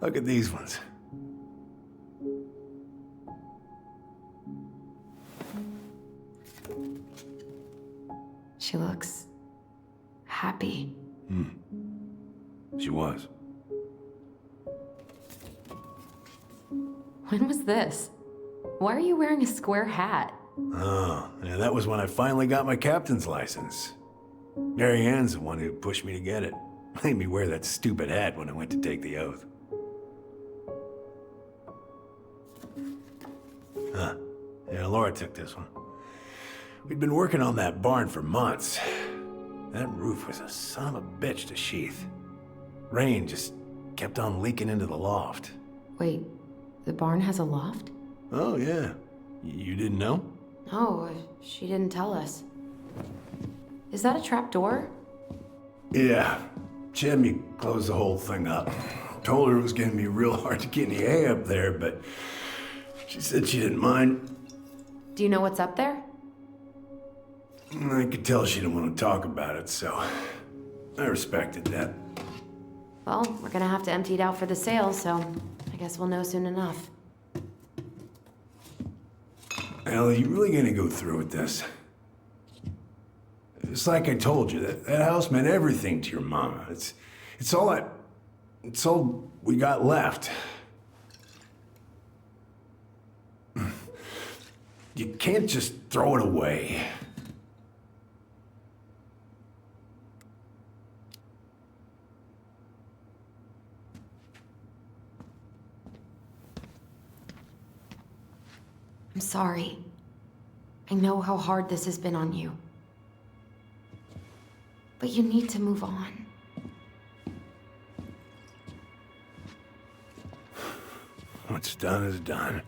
Look at these ones. She looks happy. She was. When was this? Why are you wearing a square hat? Oh, yeah, that was when I finally got my captain's license. Mary Ann's the one who pushed me to get it. Made me wear that stupid hat when I went to take the oath. Huh. Yeah, Laura took this one. We'd been working on that barn for months. That roof was a son of a bitch to sheath. Rain just kept on leaking into the loft. Wait, the barn has a loft? Oh, yeah. You didn't know? No, she didn't tell us. Is that a trap door? Yeah. She had me close the whole thing up. Told her it was gonna be real hard to get any hay up there, but she said she didn't mind. Do you know what's up there? I could tell she didn't want to talk about it, so I respected that. Well, we're gonna have to empty it out for the sale, so I guess we'll know soon enough. Ellie, you really gonna go through with this? It's like I told you, that house meant everything to your mama. It's all we got left. You can't just throw it away. I'm sorry. I know how hard this has been on you. But you need to move on. What's done is done.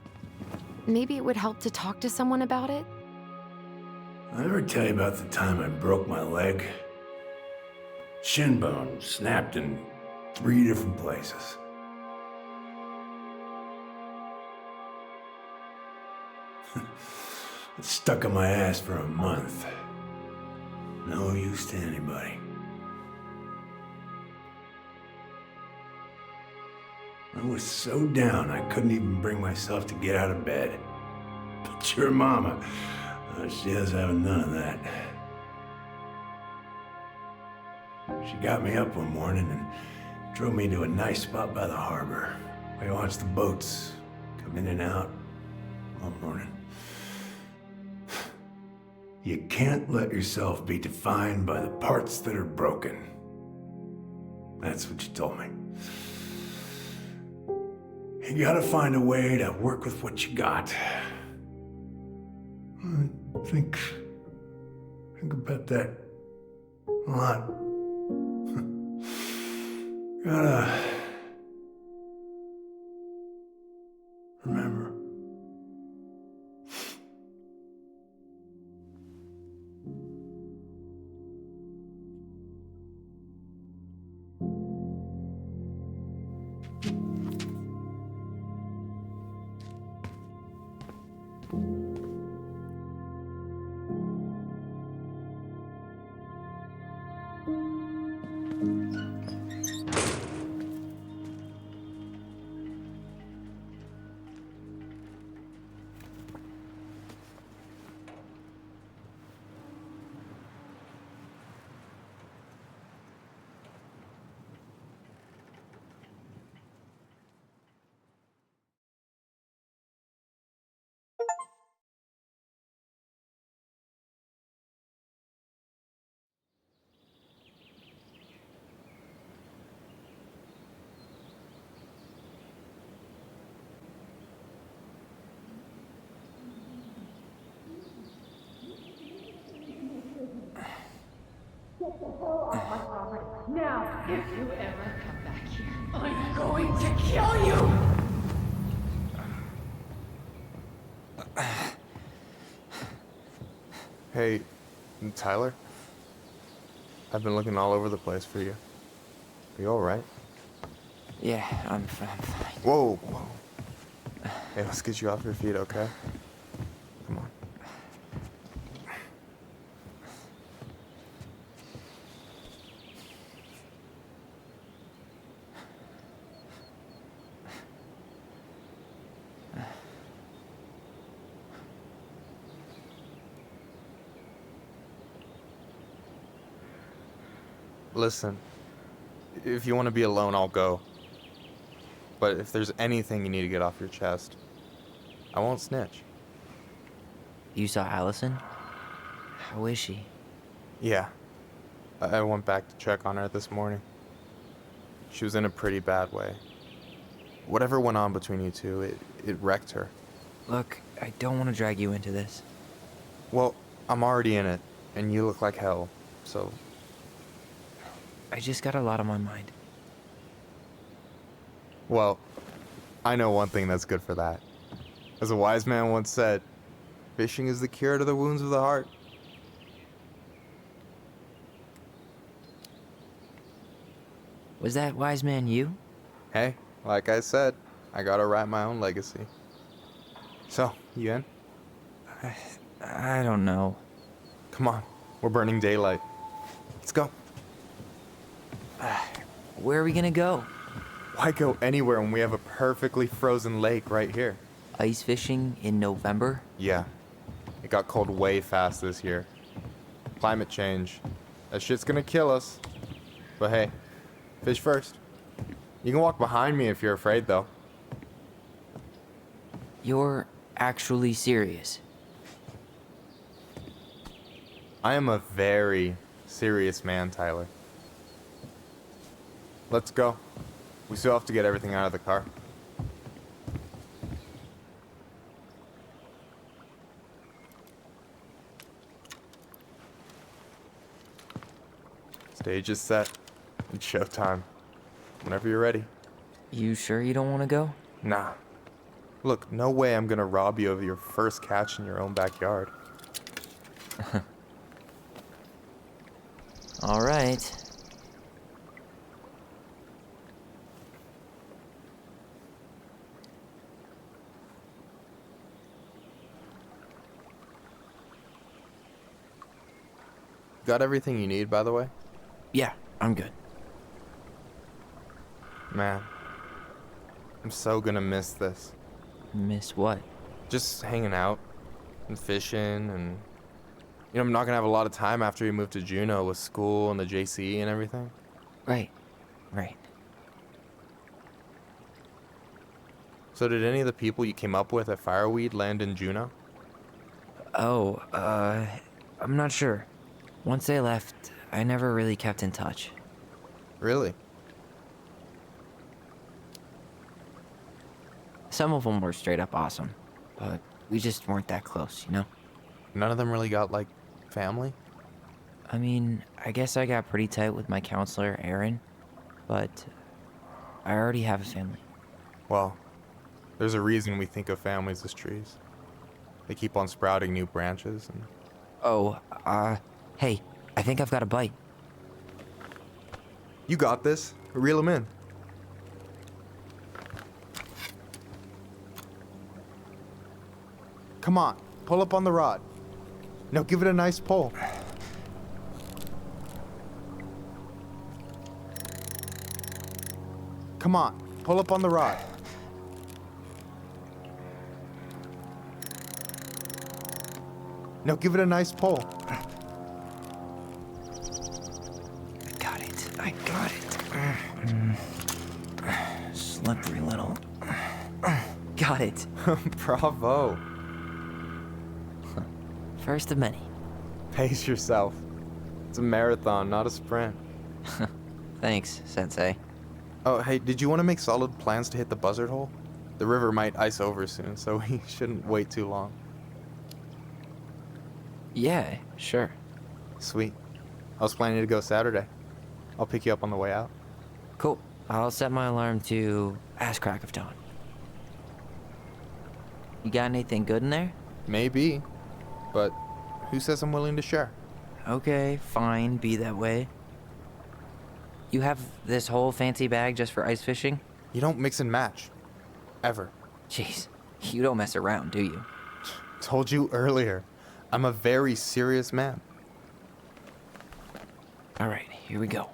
Maybe it would help to talk to someone about it? I ever tell you about the time I broke my leg? Shin bone snapped in 3 different places. It stuck in my ass for a month. No use to anybody. I was so down I couldn't even bring myself to get out of bed. But your mama, she doesn't have none of that. She got me up one morning and drove me to a nice spot by the harbor, where I watched the boats come in and out all morning. You can't let yourself be defined by the parts that are broken. That's what you told me. You gotta find a way to work with what you got. Think about that a lot. Gotta remember. Now, if you ever come back here, I'm going to kill you! Hey, Tyler? I've been looking all over the place for you. Are you alright? Yeah, I'm fine. Whoa, whoa. Hey, let's get you off your feet, okay? Come on. Listen, if you want to be alone, I'll go. But if there's anything you need to get off your chest, I won't snitch. You saw Allison? How is she? Yeah. I went back to check on her this morning. She was in a pretty bad way. Whatever went on between you two, it wrecked her. Look, I don't want to drag you into this. Well, I'm already in it, and you look like hell, so... I just got a lot on my mind. Well, I know one thing that's good for that. As a wise man once said, fishing is the cure to the wounds of the heart. Was that wise man you? Hey, like I said, I gotta write my own legacy. So, you in? I don't know. Come on, we're burning daylight. Let's go. Where are we gonna go? Why go anywhere when we have a perfectly frozen lake right here? Ice fishing in November? Yeah. It got cold way fast this year. Climate change. That shit's gonna kill us. But hey, fish first. You can walk behind me if you're afraid, though. You're actually serious? I am a very serious man, Tyler. Let's go. We still have to get everything out of the car. Stage is set. It's showtime. Whenever you're ready. You sure you don't want to go? Nah. Look, no way I'm gonna rob you of your first catch in your own backyard. All right. Got everything you need, by the way? Yeah, I'm good. Man, I'm so gonna miss this. Miss what? Just hanging out and fishing and... You know, I'm not gonna have a lot of time after we move to Juneau with school and the JC and everything. Right. So did any of the people you came up with at Fireweed land in Juneau? Oh, I'm not sure. Once they left, I never really kept in touch. Really? Some of them were straight up awesome, but we just weren't that close, you know? None of them really got, like, family? I mean, I guess I got pretty tight with my counselor, Aaron, but I already have a family. Well, there's a reason we think of families as trees. They keep on sprouting new branches and... Oh, hey, I think I've got a bite. You got this. Reel them in. Come on, pull up on the rod. Now give it a nice pull. Come on, pull up on the rod. Now give it a nice pull. I got it. Slippery little. Got it. Bravo. First of many. Pace yourself. It's a marathon, not a sprint. Thanks, Sensei. Oh, hey, did you want to make solid plans to hit the buzzard hole? The river might ice over soon, so we shouldn't wait too long. Yeah, sure. Sweet. I was planning to go Saturday. I'll pick you up on the way out. Cool. I'll set my alarm to ass crack of dawn. You got anything good in there? Maybe, but who says I'm willing to share? Okay, fine, be that way. You have this whole fancy bag just for ice fishing? You don't mix and match. Ever. Jeez, you don't mess around, do you? Told you earlier. I'm a very serious man. All right, here we go.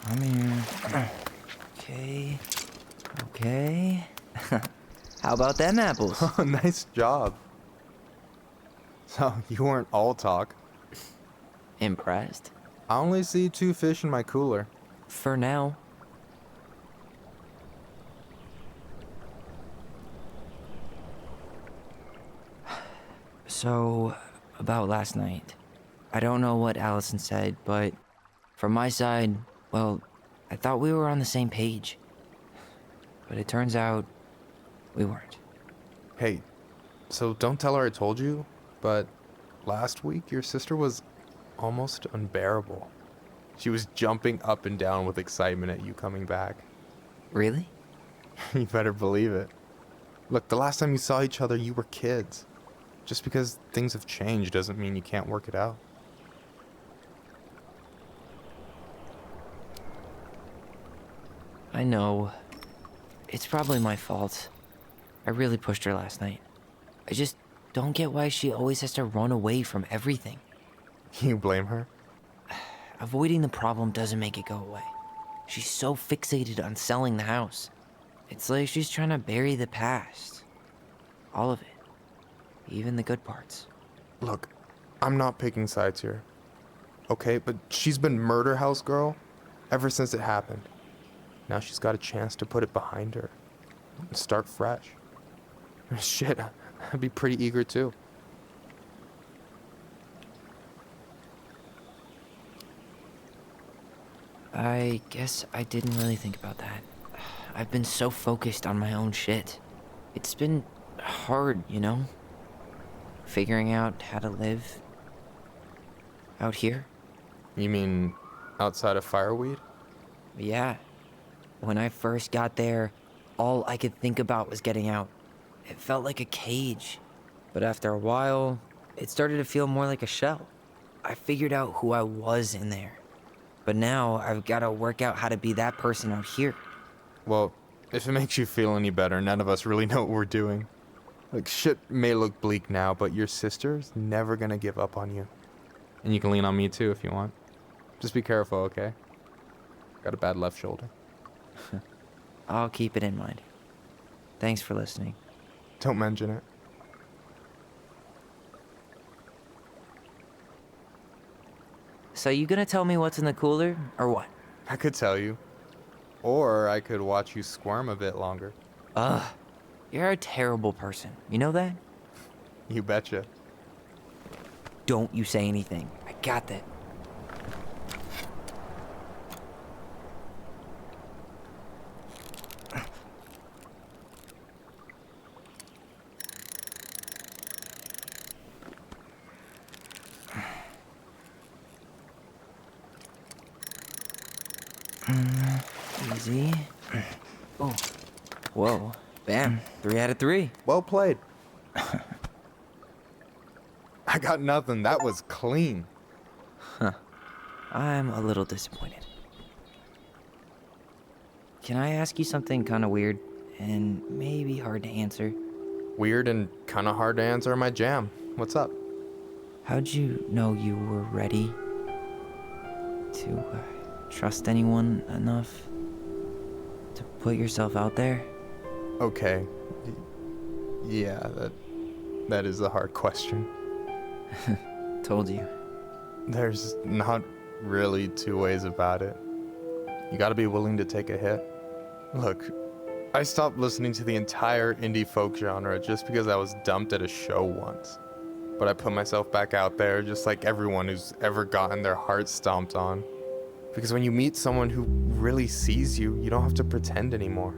I'm here. Okay. Okay. How about them apples? Nice job. So, you weren't all talk. Impressed? I only see 2 fish in my cooler. For now. So, about last night. I don't know what Allison said, but from my side, well, I thought we were on the same page. But it turns out we weren't. Hey, so don't tell her I told you, but last week your sister was almost unbearable. She was jumping up and down with excitement at you coming back. Really? You better believe it. Look, the last time you saw each other, you were kids. Just because things have changed doesn't mean you can't work it out. I know. It's probably my fault. I really pushed her last night. I just don't get why she always has to run away from everything. You blame her? Avoiding the problem doesn't make it go away. She's so fixated on selling the house. It's like she's trying to bury the past. All of it. Even the good parts. Look, I'm not picking sides here. Okay, but she's been murder house girl ever since it happened. Now she's got a chance to put it behind her and start fresh. Shit, I'd be pretty eager too. I guess I didn't really think about that. I've been so focused on my own shit. It's been hard, you know? Figuring out how to live out here. You mean outside of fireweed? Yeah. When I first got there, all I could think about was getting out. It felt like a cage. But after a while, it started to feel more like a shell. I figured out who I was in there. But now I've got to work out how to be that person out here. Well, if it makes you feel any better, none of us really know what we're doing. Like, shit may look bleak now, but your sister's never gonna give up on you. And you can lean on me too if you want. Just be careful, okay? Got a bad left shoulder. I'll keep it in mind. Thanks for listening. Don't mention it. So you gonna tell me what's in the cooler, or what? I could tell you. Or I could watch you squirm a bit longer. Ugh, you're a terrible person. You know that? You betcha. Don't you say anything. I got that. Easy. Oh. Whoa. Bam. 3 out of 3. Well played. I got nothing. That was clean. Huh. I'm a little disappointed. Can I ask you something kind of weird and maybe hard to answer? Weird and kind of hard to answer my jam. What's up? How'd you know you were ready to trust anyone enough to put yourself out there? Okay. Yeah, that is a hard question. Told you. There's not really two ways about it. You gotta be willing to take a hit. Look, I stopped listening to the entire indie folk genre just because I was dumped at a show once. But I put myself back out there just like everyone who's ever gotten their heart stomped on. Because when you meet someone who really sees you, you don't have to pretend anymore.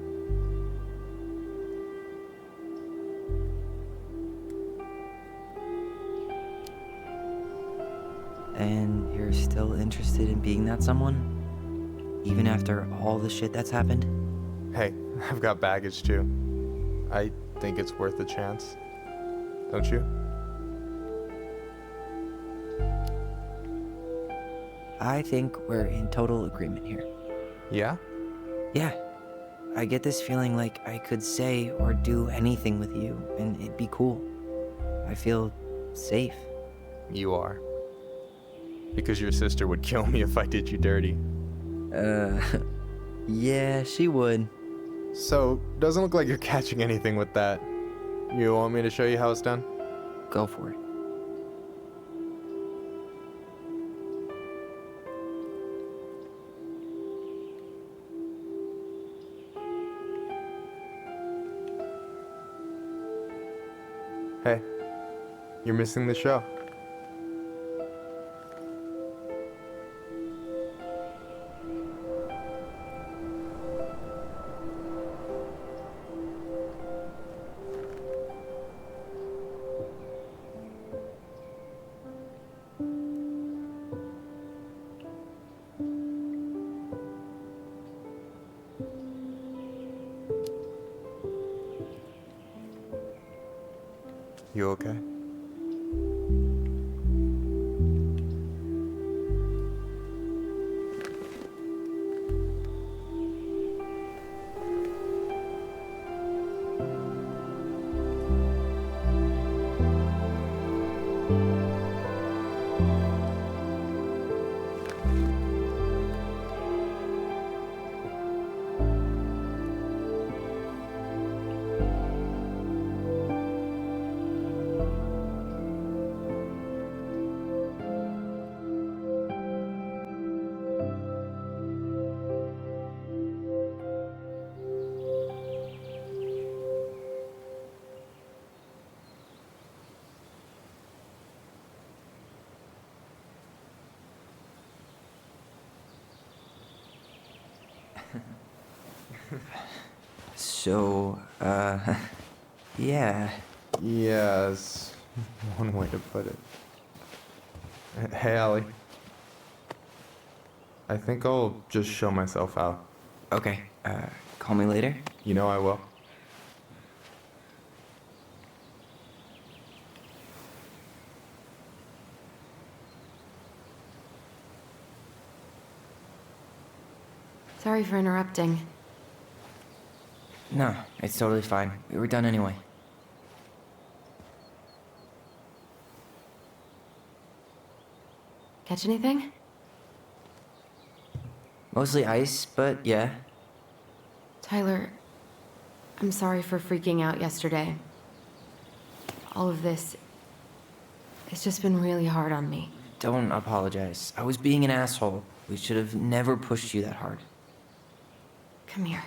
And you're still interested in being that someone? Even after all the shit that's happened? Hey, I've got baggage too. I think it's worth a chance. Don't you? I think we're in total agreement here. Yeah? Yeah. I get this feeling like I could say or do anything with you, and it'd be cool. I feel safe. You are. Because your sister would kill me if I did you dirty. Yeah, she would. So, doesn't look like you're catching anything with that. You want me to show you how it's done? Go for it. Hey, you're missing the show. You okay? So, yeah. Yes, one way to put it. Hey, Allie. I think I'll just show myself out. Okay, call me later? You know I will. Sorry for interrupting. No, it's totally fine. We were done anyway. Catch anything? Mostly ice, but yeah. Tyler, I'm sorry for freaking out yesterday. All of this, it's just been really hard on me. Don't apologize. I was being an asshole. We should have never pushed you that hard. Come here.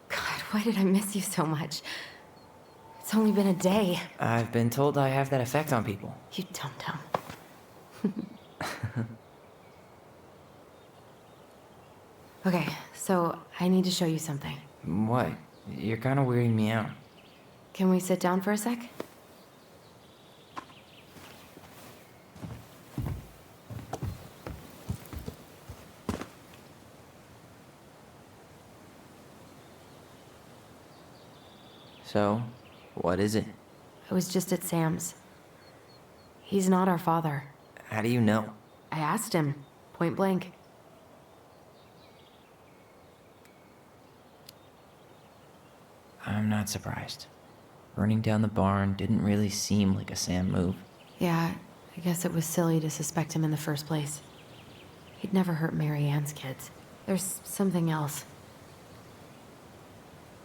God, why did I miss you so much? It's only been a day. I've been told I have that effect on people. You dum-dum. Okay, so I need to show you something. What? You're kind of weirding me out. Can we sit down for a sec? So, what is it? I was just at Sam's. He's not our father. How do you know? I asked him, point blank. I'm not surprised. Burning down the barn didn't really seem like a Sam move. Yeah, I guess it was silly to suspect him in the first place. He'd never hurt Mary Ann's kids. There's something else.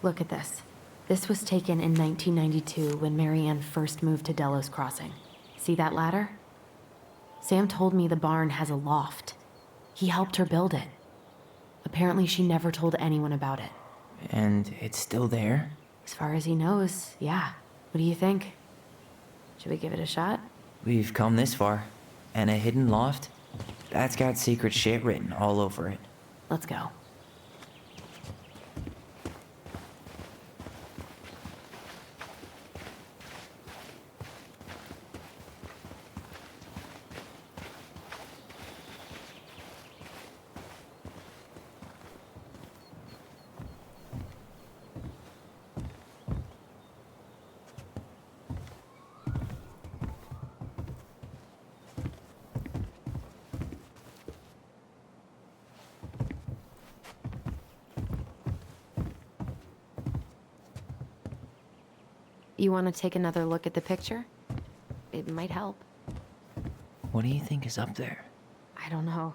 Look at this. This was taken in 1992 when Mary Ann first moved to Delos Crossing. See that ladder? Sam told me the barn has a loft. He helped her build it. Apparently she never told anyone about it. And it's still there? As far as he knows, yeah. What do you think? Should we give it a shot? We've come this far. And a hidden loft? That's got secret shit written all over it. Let's go. You want to take another look at the picture? It might help. What do you think is up there? I don't know.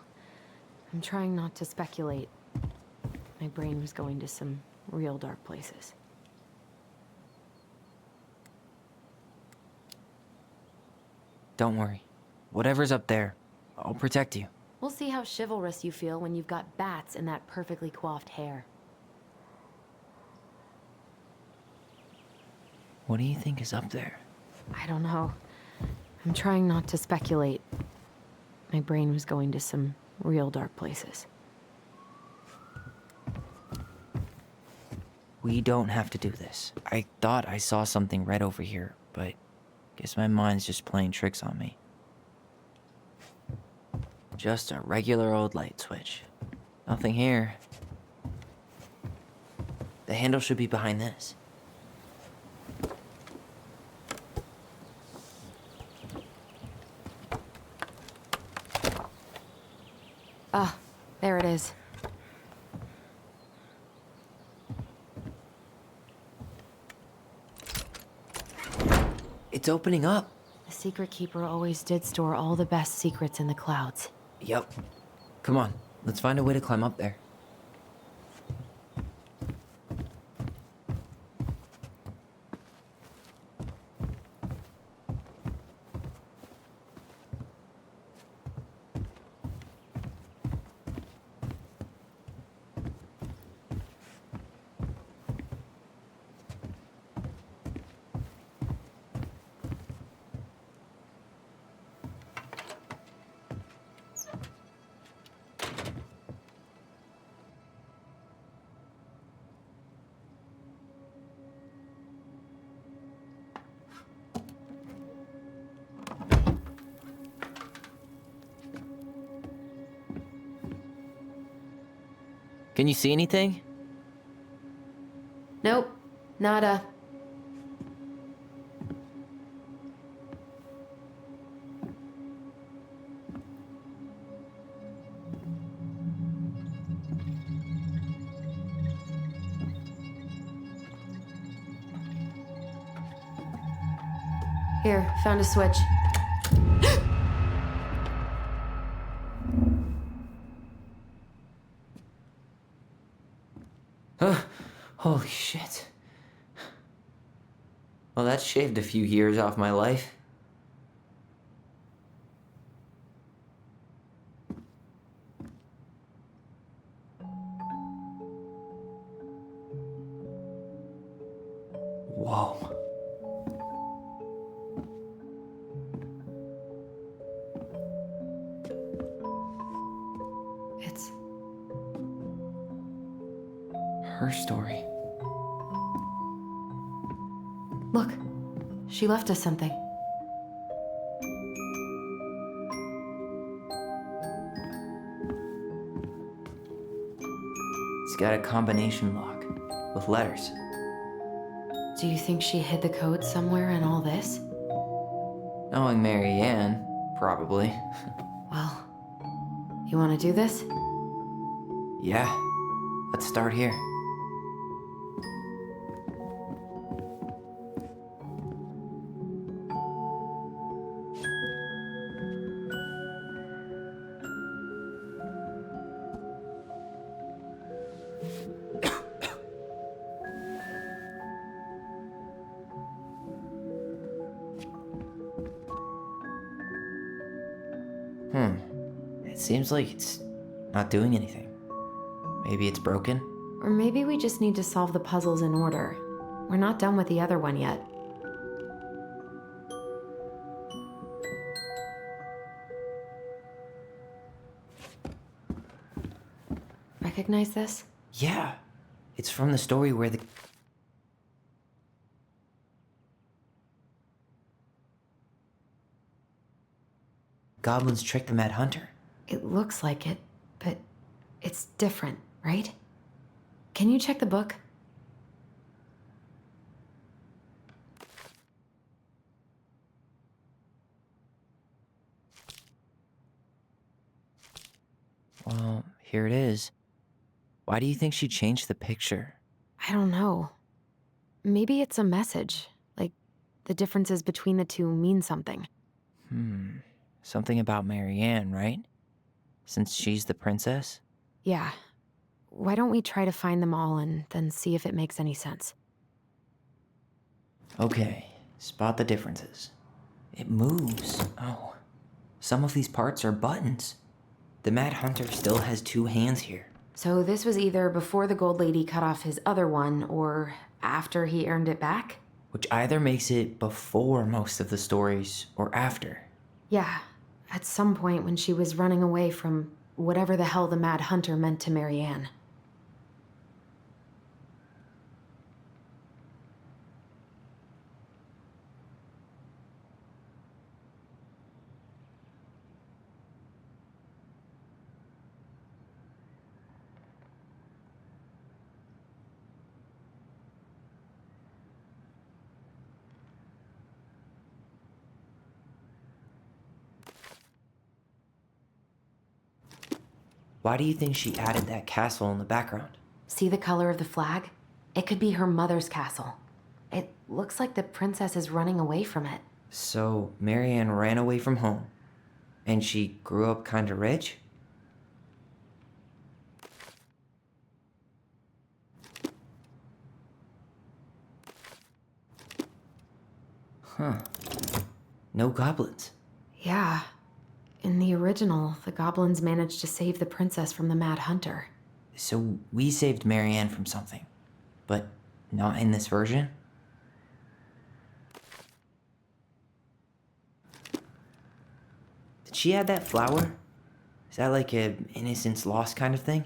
I'm trying not to speculate. My brain was going to some real dark places. Don't worry. Whatever's up there, I'll protect you. We'll see how chivalrous you feel when you've got bats in that perfectly coiffed hair. What do you think is up there? I don't know. I'm trying not to speculate. My brain was going to some real dark places. We don't have to do this. I thought I saw something red over here, but guess my mind's just playing tricks on me. Just a regular old light switch. Nothing here. The handle should be behind this. Ah, there it is. It's opening up. The secret keeper always did store all the best secrets in the clouds. Yep. Come on, let's find a way to climb up there. Can you see anything? Nope, nada. Here, found a switch. Holy shit. Well, that shaved a few years off my life. Whoa. It's Her story. Look, she left us something. It's got a combination lock with letters. Do you think she hid the code somewhere in all this? Knowing Mary Ann, probably. Well, you want to do this? Yeah, let's start here. It seems like it's not doing anything. Maybe it's broken? Or maybe we just need to solve the puzzles in order. We're not done with the other one yet. Recognize this? Yeah. It's from the story where the goblins tricked the Mad Hunter. It looks like it, but it's different, right? Can you check the book? Well, here it is. Why do you think she changed the picture? I don't know. Maybe it's a message. Like, the differences between the two mean something. Something about Mary Ann, right? Since she's the princess? Yeah. Why don't we try to find them all and then see if it makes any sense? Okay, spot the differences. It moves. Oh, some of these parts are buttons. The Mad Hunter still has two hands here. So this was either before the Gold Lady cut off his other one, or after he earned it back? Which either makes it before most of the stories, or after. Yeah, at some point when she was running away from whatever the hell the Mad Hunter meant to Mary Ann. Why do you think she added that castle in the background? See the color of the flag? It could be her mother's castle. It looks like the princess is running away from it. So, Mary Ann ran away from home, and she grew up kinda rich? Huh. No goblins. Yeah. In the original, the goblins managed to save the princess from the Mad Hunter. So we saved Mary Ann from something, but not in this version? Did she add that flower? Is that like a innocence lost kind of thing?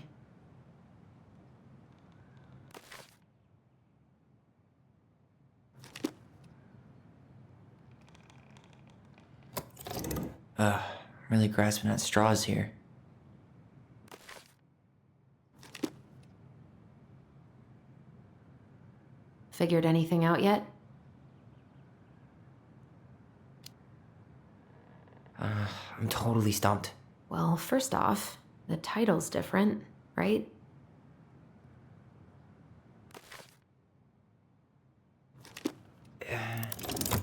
I'm really grasping at straws here. Figured anything out yet? I'm totally stumped. Well, first off, the title's different, right?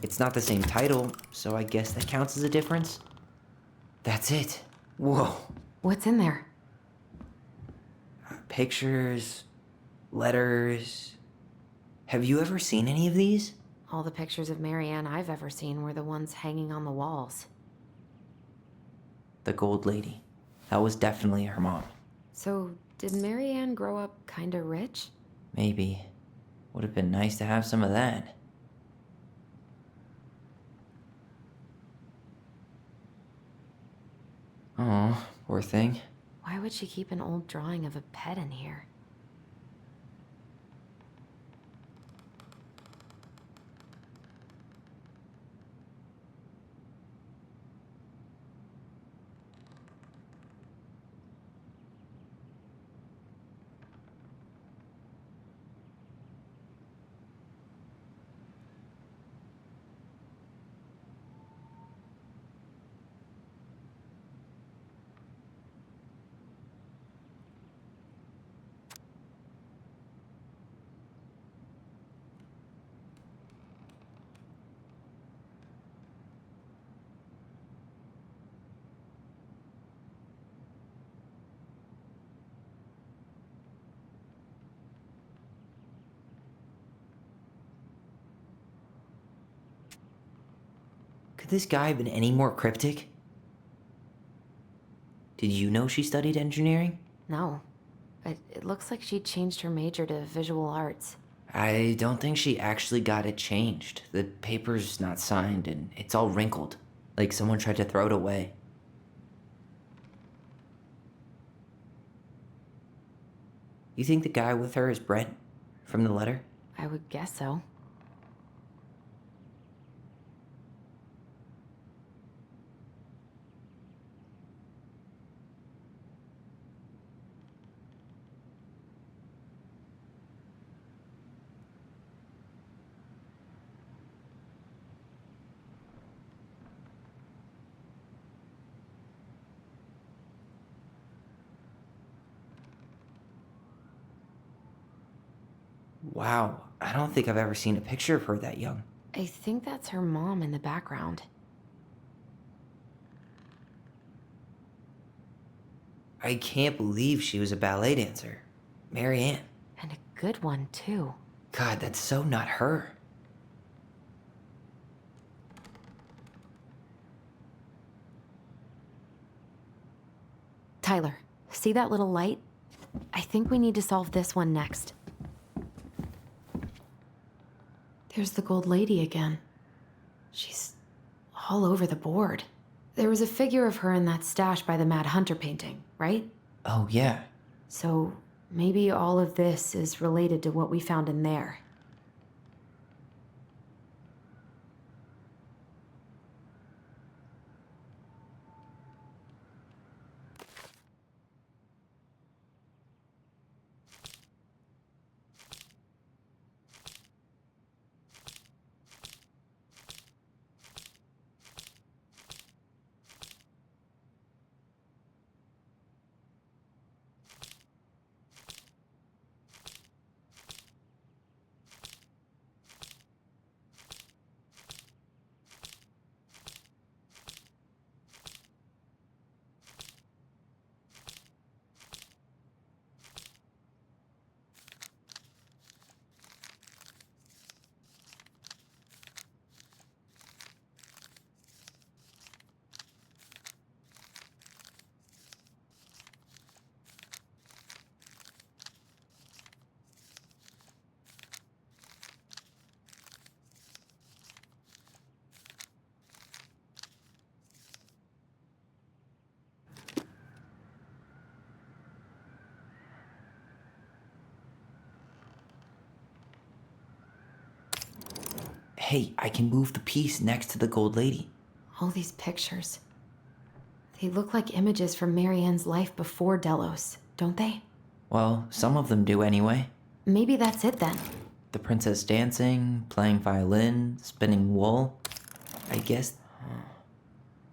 It's not the same title, so I guess that counts as a difference. That's it. Whoa. What's in there? Pictures, letters. Have you ever seen any of these? All the pictures of Marianne I've ever seen were the ones hanging on the walls. The Gold Lady. That was definitely her mom. So, did Marianne grow up kinda rich? Maybe. Would have been nice to have some of that. Oh, poor thing. Why would she keep an old drawing of a pet in here? Could this guy have been any more cryptic? Did you know she studied engineering? No. It looks like she changed her major to visual arts. I don't think she actually got it changed. The paper's not signed and it's all wrinkled. Like someone tried to throw it away. You think the guy with her is Brett? From the letter? I would guess so. Wow, I don't think I've ever seen a picture of her that young. I think that's her mom in the background. I can't believe she was a ballet dancer. Marianne. And a good one, too. God, that's so not her. Tyler, see that little light? I think we need to solve this one next. There's the Gold Lady again. She's all over the board. There was a figure of her in that stash by the Mad Hunter painting, right? Oh, yeah. So maybe all of this is related to what we found in there. Hey, I can move the piece next to the Gold Lady. All these pictures. They look like images from Marianne's life before Delos, don't they? Well, some of them do anyway. Maybe that's it then. The princess dancing, playing violin, spinning wool. I guess...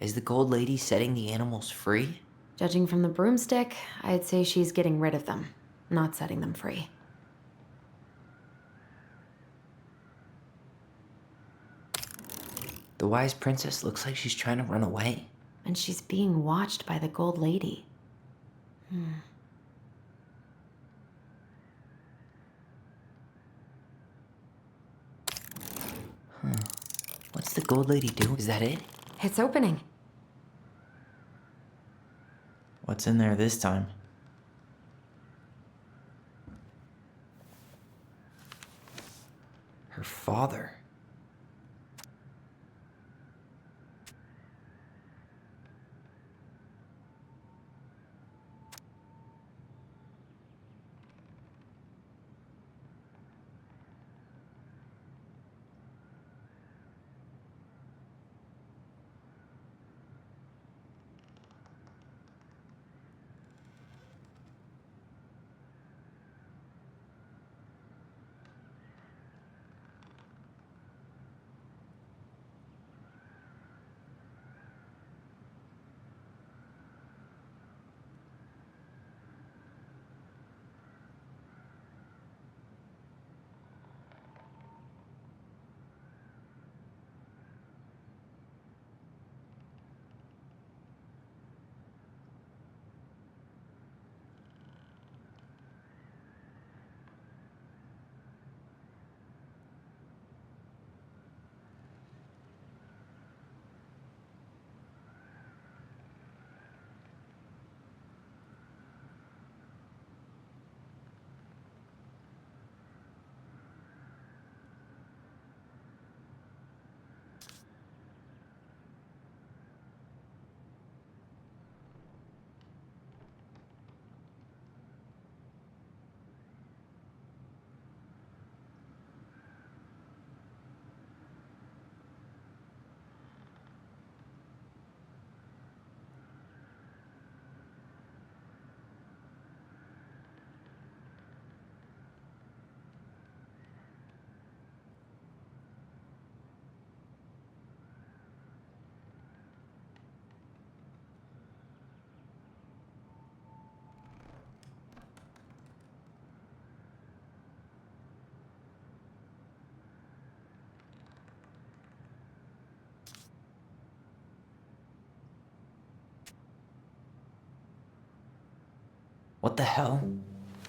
Is the Gold Lady setting the animals free? Judging from the broomstick, I'd say she's getting rid of them, not setting them free. The wise princess looks like she's trying to run away. And she's being watched by the Gold Lady. What's the gold lady do? Is that it? It's opening. What's in there this time? Her father. What the hell?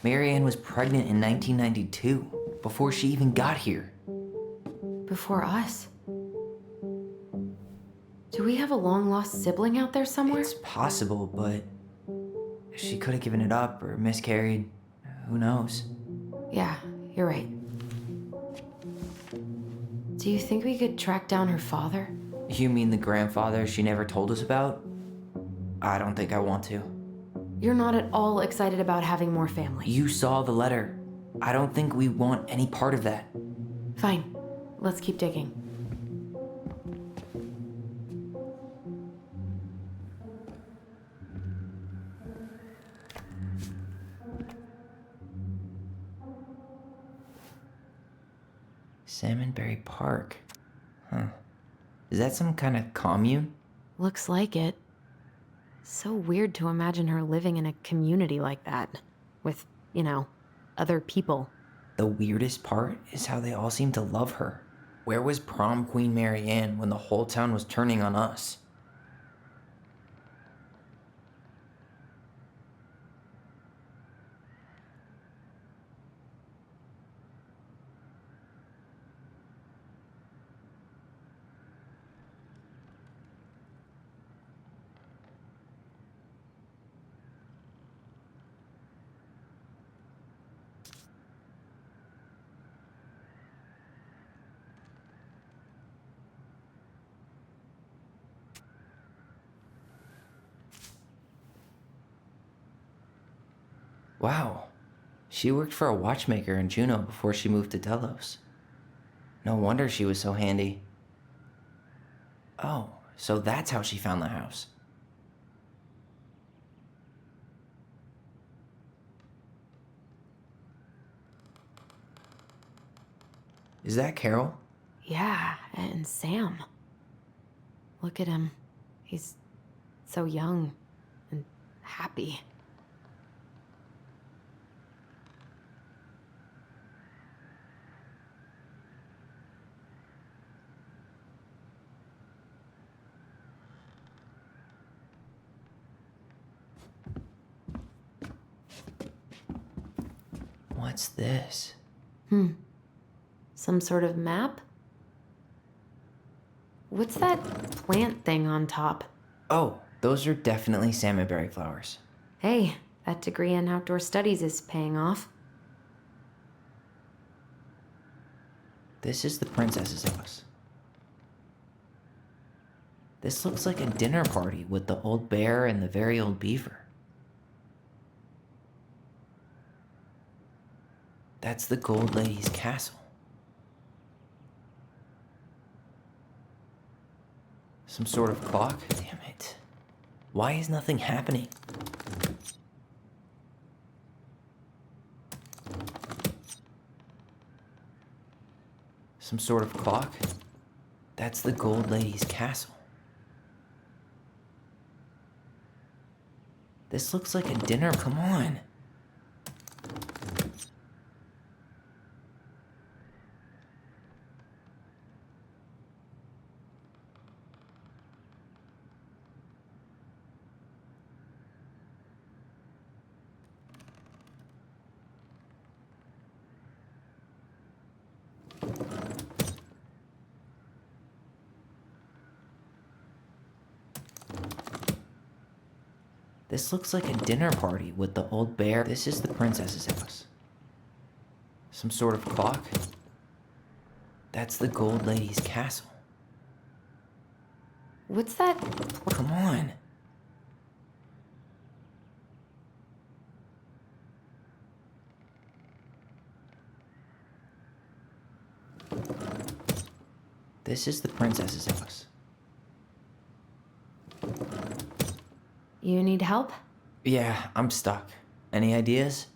Marianne was pregnant in 1992, before she even got here. Before us? Do we have a long-lost sibling out there somewhere? It's possible, but she could have given it up or miscarried. Who knows? Yeah, you're right. Do you think we could track down her father? You mean the grandfather she never told us about? I don't think I want to. You're not at all excited about having more family. You saw the letter. I don't think we want any part of that. Fine. Let's keep digging. Salmonberry Park. Huh. Is that some kind of commune? Looks like it. So weird to imagine her living in a community like that. With, other people. The weirdest part is how they all seem to love her. Where was prom queen Marianne when the whole town was turning on us? Wow, she worked for a watchmaker in Juneau before she moved to Delos. No wonder she was so handy. Oh, so that's how she found the house. Is that Carol? Yeah, and Sam. Look at him. He's so young and happy. What's this? Some sort of map? What's that plant thing on top? Oh, those are definitely salmonberry flowers. Hey, that degree in outdoor studies is paying off. This is the princess's house. This looks like a dinner party with the old bear and the very old beaver. That's the Gold Lady's castle. Some sort of clock? Damn it. Why is nothing happening? Some sort of clock? That's the Gold Lady's castle. This looks like a dinner. Come on. This looks like a dinner party with the old bear. This is the princess's house. Some sort of clock? That's the Gold Lady's castle. What's that? Come on. This is the princess's house. You need help? Yeah, I'm stuck. Any ideas?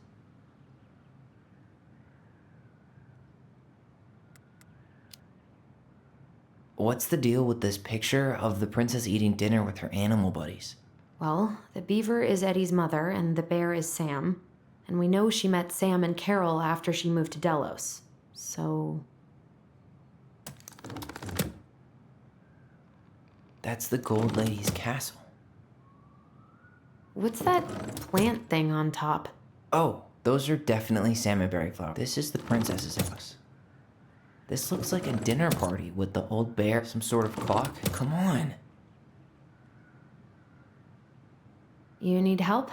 What's the deal with this picture of the princess eating dinner with her animal buddies? Well, the beaver is Eddie's mother and the bear is Sam. And we know she met Sam and Carol after she moved to Delos. So... That's the Gold Lady's castle. What's that plant thing on top? Oh, those are definitely salmonberry flowers. This is the princess's house. This looks like a dinner party with the old bear. Some sort of clock? Come on. You need help?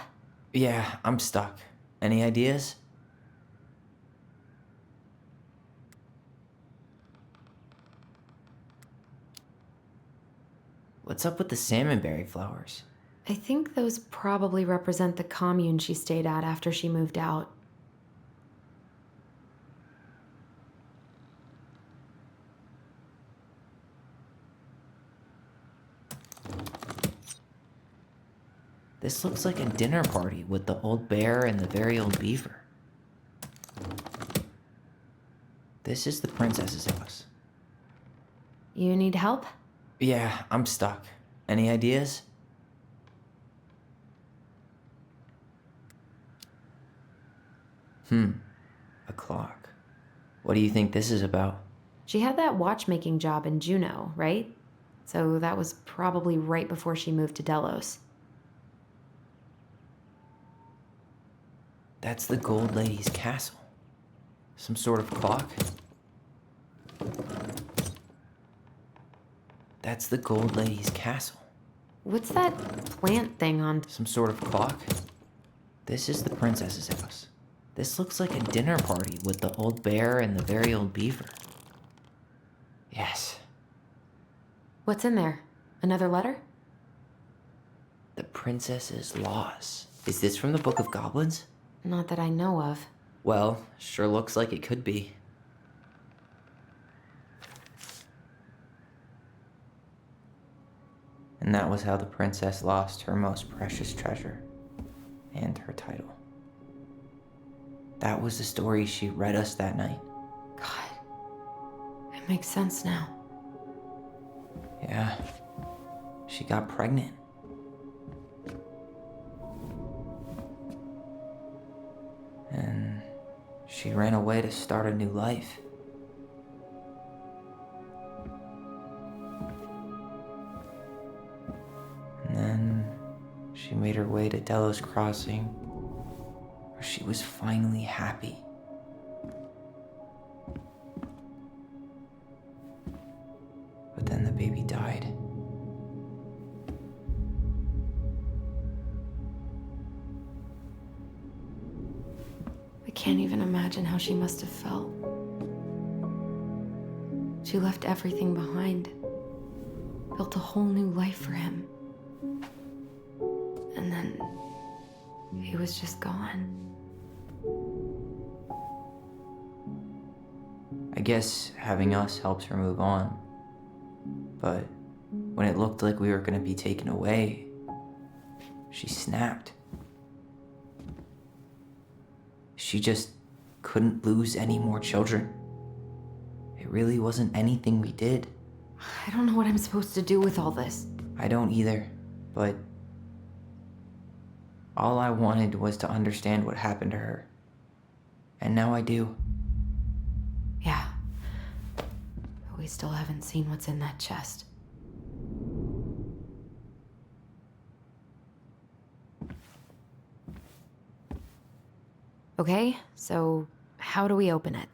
Yeah, I'm stuck. Any ideas? What's up with the salmonberry flowers? I think those probably represent the commune she stayed at after she moved out. This looks like a dinner party with the old bear and the very old beaver. This is the princess's house. You need help? Yeah, I'm stuck. Any ideas? A clock. What do you think this is about? She had that watchmaking job in Juneau, right? So that was probably right before she moved to Delos. That's the Gold Lady's castle. Some sort of clock? That's the Gold Lady's castle. What's that plant thing on... Some sort of clock? This is the princess's house. This looks like a dinner party with the old bear and the very old beaver. Yes. What's in there? Another letter? The princess's loss. Is this from the Book of Goblins? Not that I know of. Well, sure looks like it could be. And that was how the princess lost her most precious treasure and her title. That was the story she read us that night. God, it makes sense now. Yeah, she got pregnant. And she ran away to start a new life. And then she made her way to Delos Crossing, where she was finally happy. But then the baby died. I can't even imagine how she must have felt. She left everything behind, built a whole new life for him. And then he was just gone. I guess having us helps her move on. But when it looked like we were gonna be taken away, she snapped. She just couldn't lose any more children. It really wasn't anything we did. I don't know what I'm supposed to do with all this. I don't either, but all I wanted was to understand what happened to her. And now I do. Yeah. But we still haven't seen what's in that chest. Okay, so how do we open it?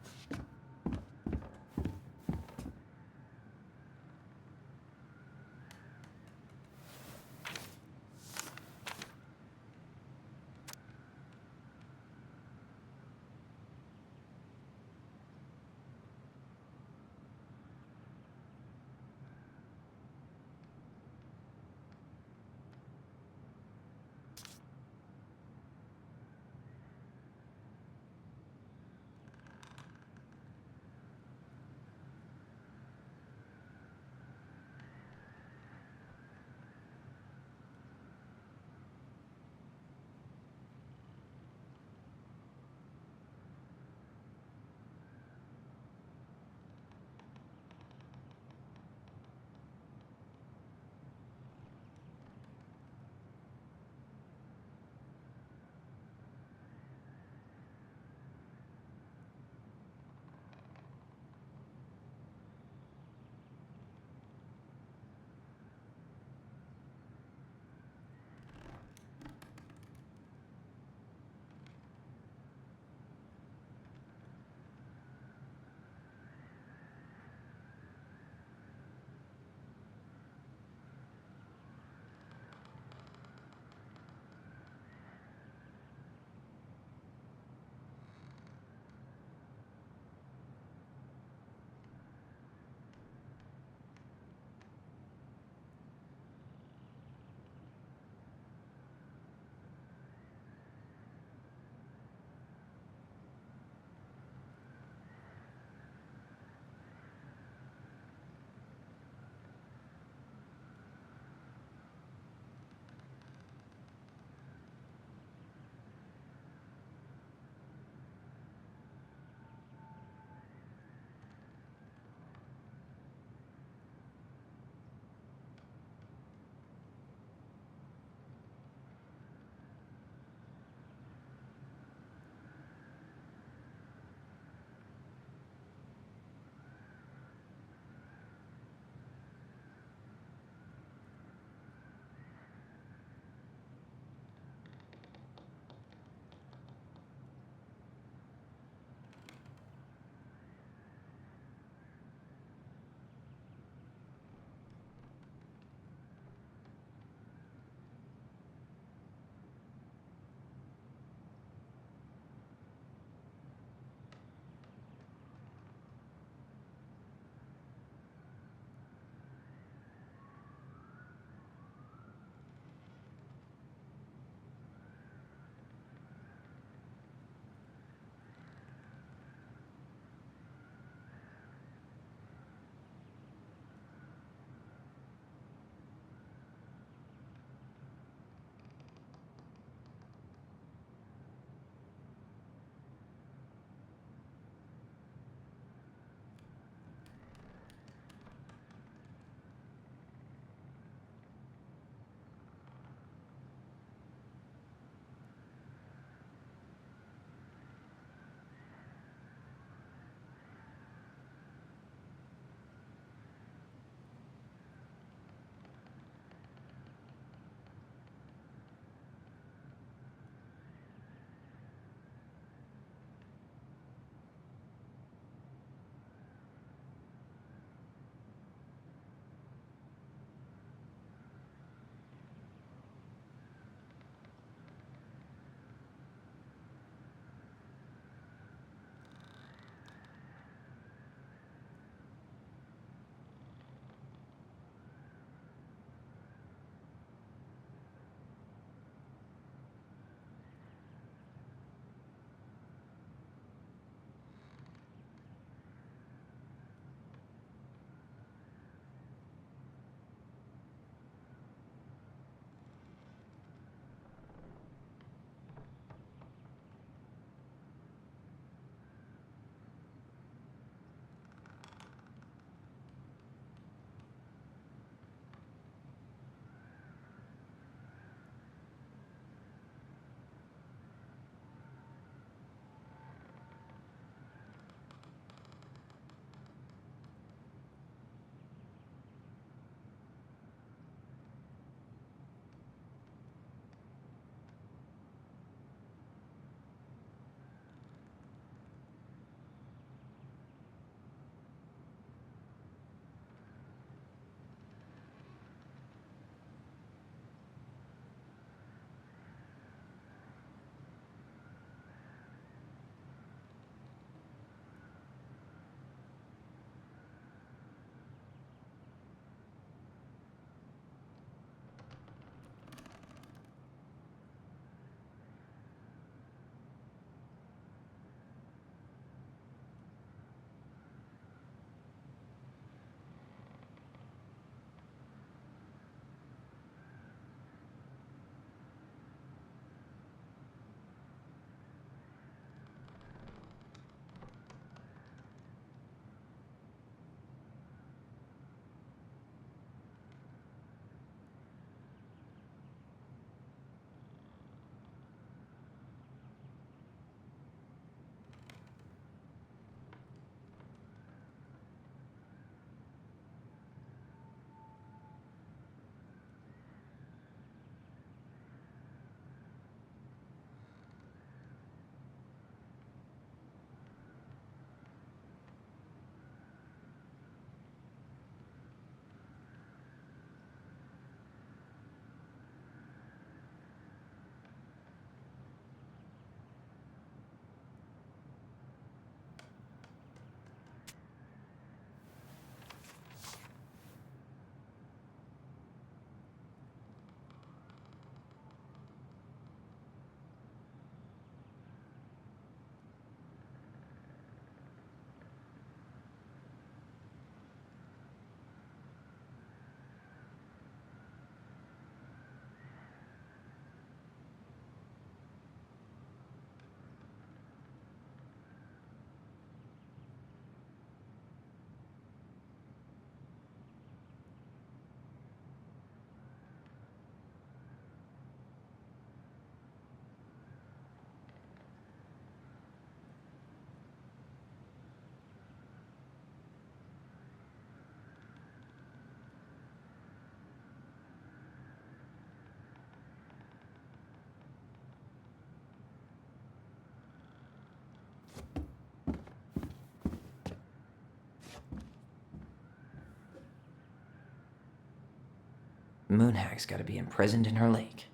Moonhag's gotta be imprisoned in her lake.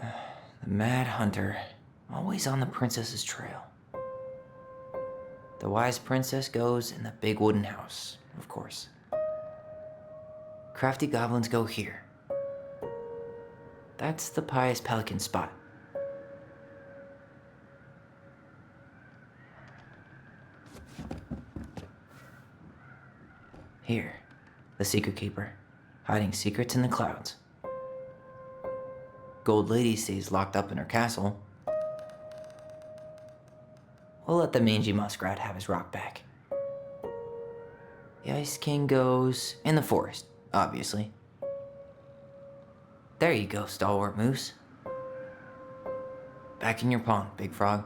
The Mad Hunter, always on the princess's trail. The wise princess goes in the big wooden house, of course. Crafty goblins go here. That's the pious pelican spot. Here, the secret keeper, hiding secrets in the clouds. Gold Lady stays locked up in her castle. We'll let the mangy muskrat have his rock back. The Ice King goes in the forest, obviously. There you go, stalwart moose. Back in your pond, big frog.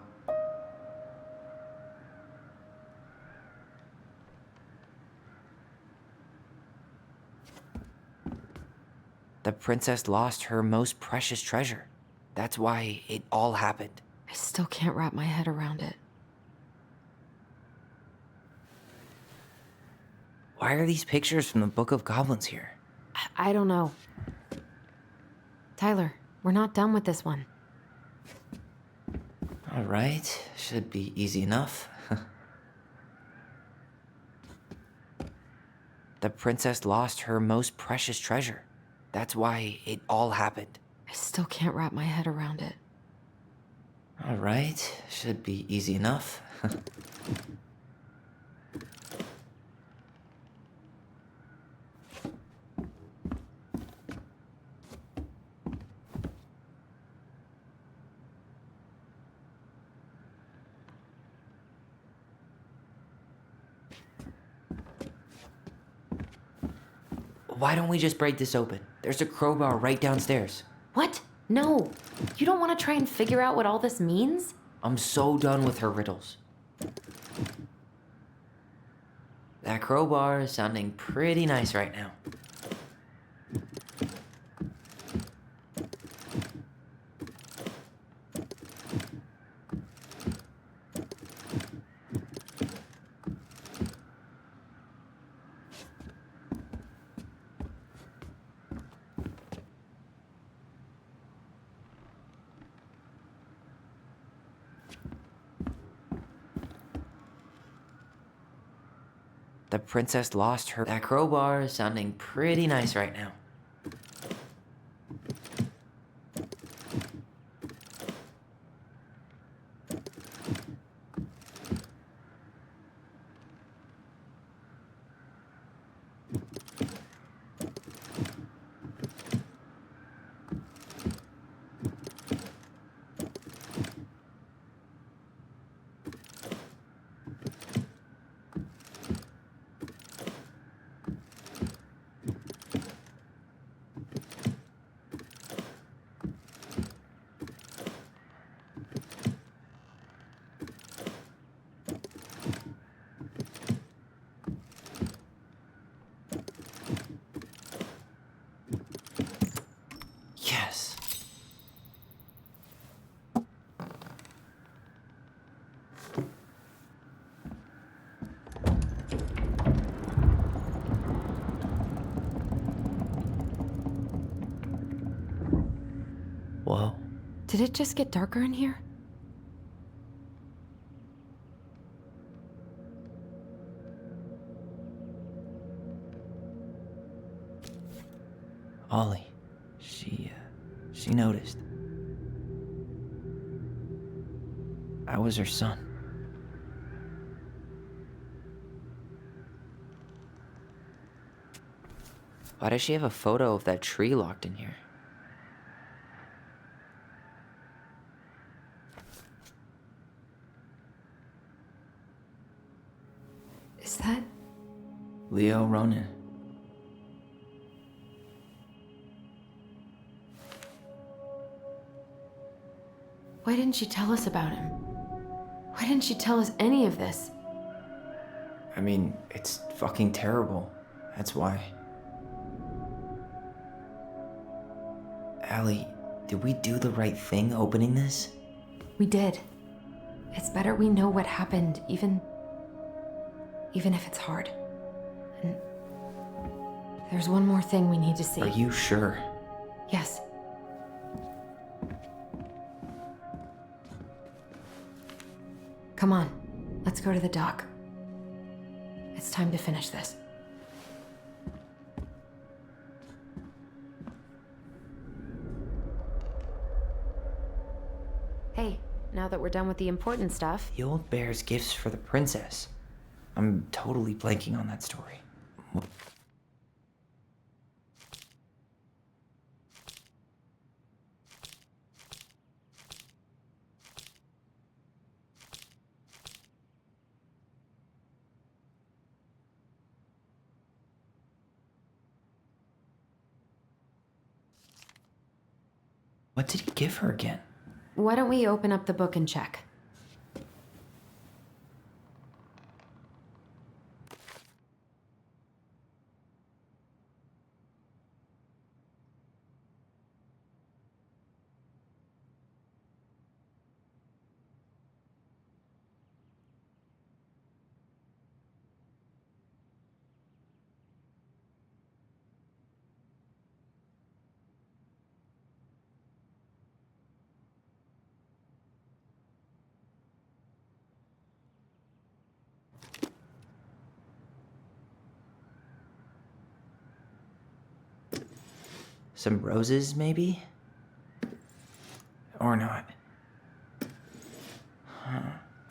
The princess lost her most precious treasure. That's why it all happened. I still can't wrap my head around it. Why are these pictures from the Book of Goblins here? I don't know. Tyler, we're not done with this one. All right, should be easy enough. The princess lost her most precious treasure. That's why it all happened. I still can't wrap my head around it. All right, should be easy enough. Why don't we just break this open? There's a crowbar right downstairs. What? No. You don't want to try and figure out what all this means? I'm so done with her riddles. That crowbar is sounding pretty nice right now. The princess lost her. That crowbar is sounding pretty nice right now. Yes. Whoa. Did it just get darker in here? Ollie. She noticed. I was her son. Why does she have a photo of that tree locked in here? Is that... Leo Ronan. Why didn't she tell us about him? Why didn't she tell us any of this? I mean, it's fucking terrible. That's why. Allie, did we do the right thing opening this? We did. It's better we know what happened, even if it's hard. And There's one more thing we need to see. Are you sure? Yes. Come on, let's go to the dock. It's time to finish this. Hey, now that we're done with the important stuff... The old bear's gifts for the princess. I'm totally blanking on that story. What did he give her again? Why don't we open up the book and check? Some roses, maybe? Or not. Huh.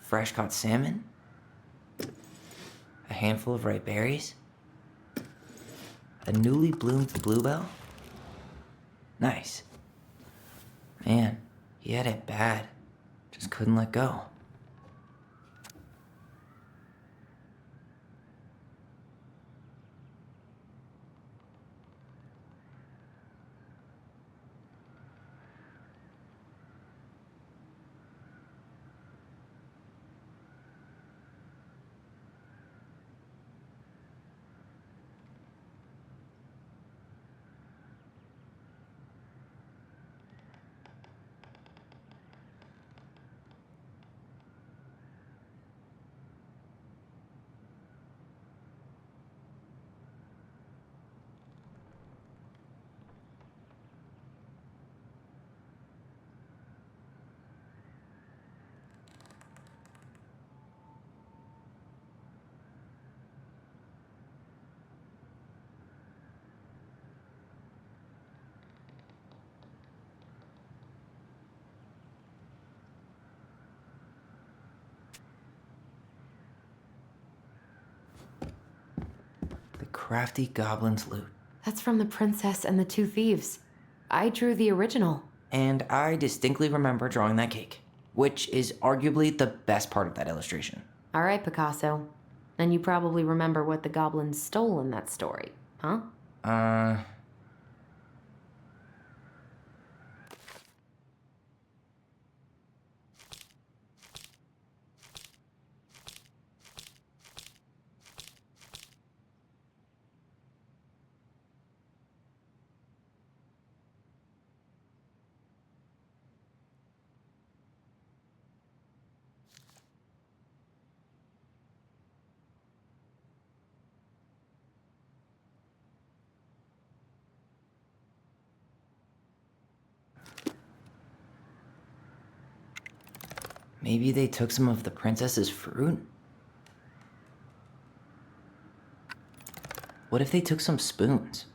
Fresh caught salmon? A handful of ripe berries? A newly bloomed bluebell? Nice. Man, he had it bad. Just couldn't let go. Crafty goblin's loot. That's from The Princess and the Two Thieves. I drew the original. And I distinctly remember drawing that cake, which is arguably the best part of that illustration. All right, Picasso. Then you probably remember what the goblins stole in that story, huh? Maybe they took some of the princess's fruit? What if they took some spoons?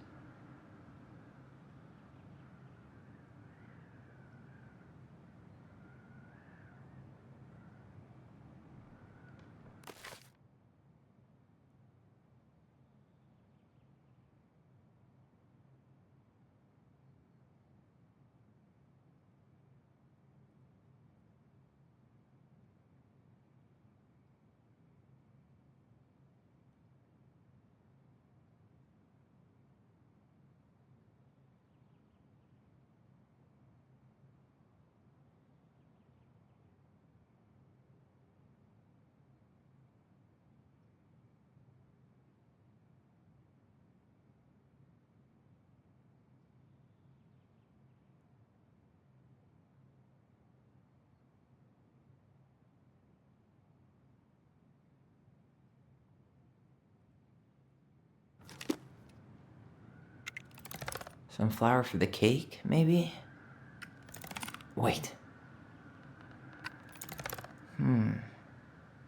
Some flour for the cake, maybe? Wait.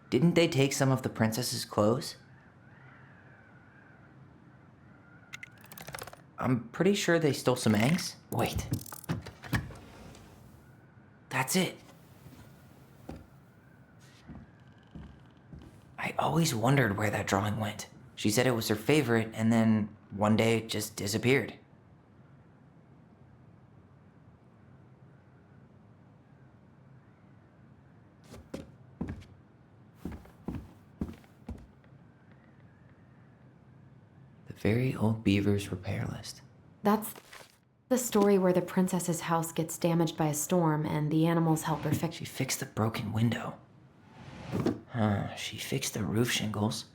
Didn't they take some of the princess's clothes? I'm pretty sure they stole some eggs. Wait. That's it. I always wondered where that drawing went. She said it was her favorite, and then one day it just disappeared. The Very Old Beaver's Repair List. That's the story where the princess's house gets damaged by a storm and the animals help her fix. She fixed the broken window. She fixed the roof shingles.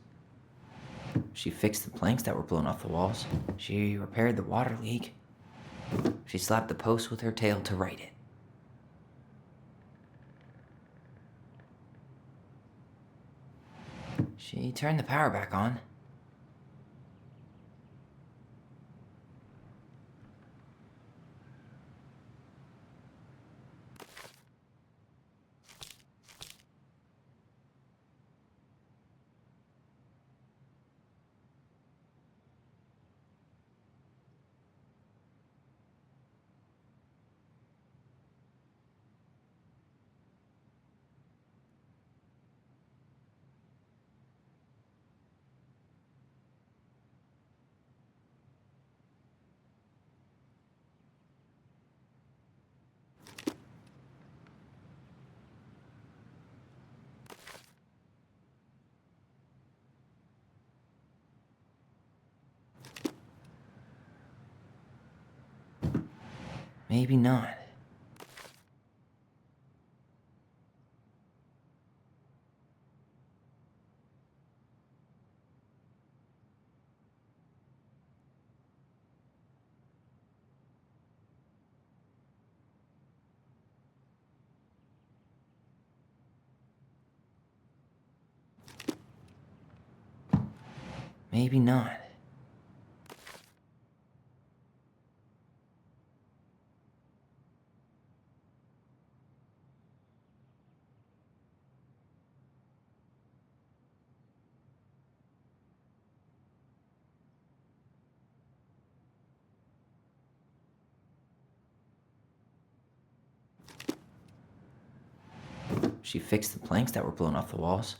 She fixed the planks that were blown off the walls. She repaired the water leak. She slapped the post with her tail to right it. She turned the power back on. Maybe not. Maybe not. She fixed the planks that were blown off the walls.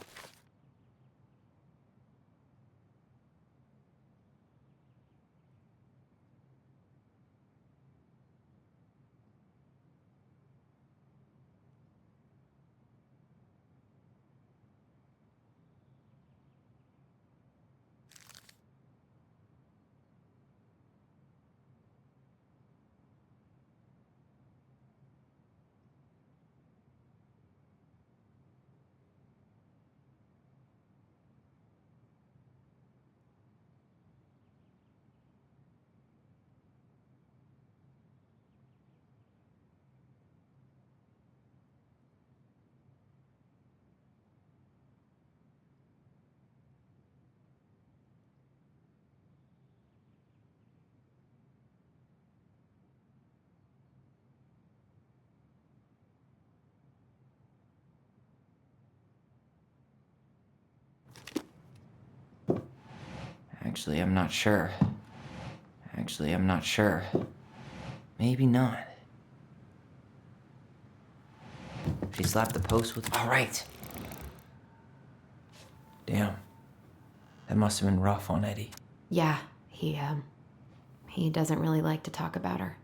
Actually, I'm not sure. Maybe not. She slapped the post with... All right. Damn. That must have been rough on Eddie. Yeah, he doesn't really like to talk about her.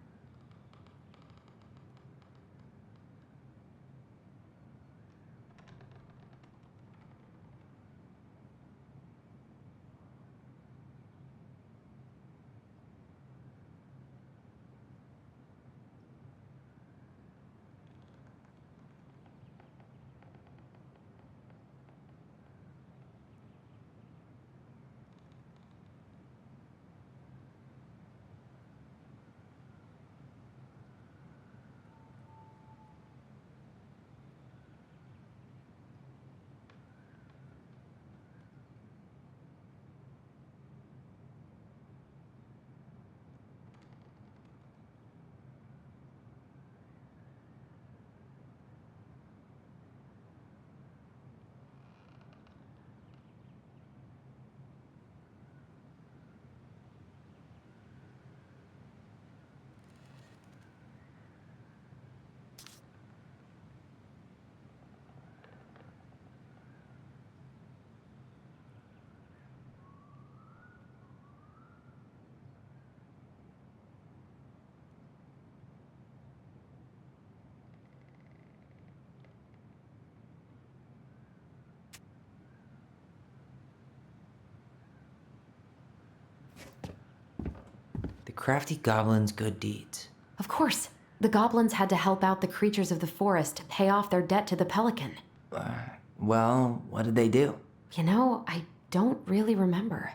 crafty goblins' good deeds. Of course. The goblins had to help out the creatures of the forest to pay off their debt to the pelican. Well, what did they do? You know, I don't really remember.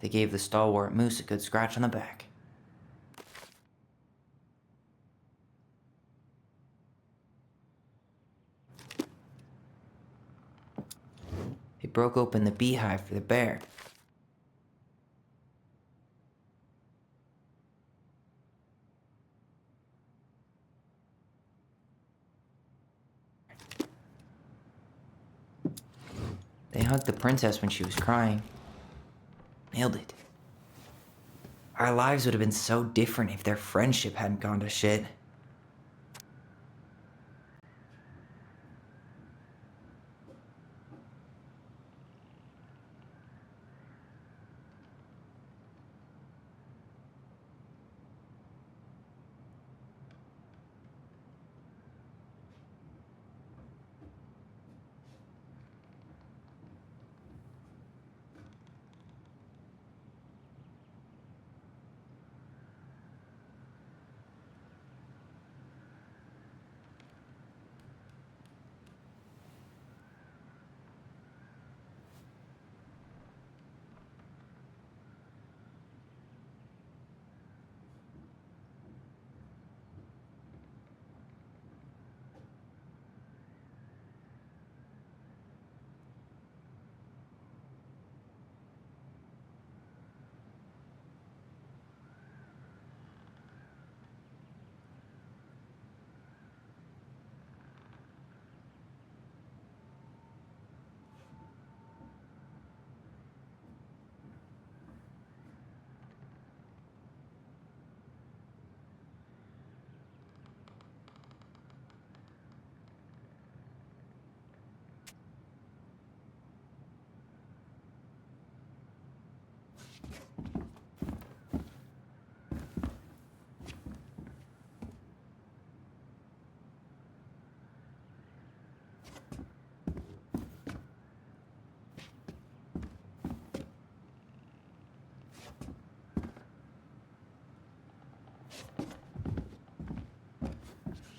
They gave the stalwart moose a good scratch on the back. They broke open the beehive for the bear. They hugged the princess when she was crying. Nailed it. Our lives would have been so different if their friendship hadn't gone to shit.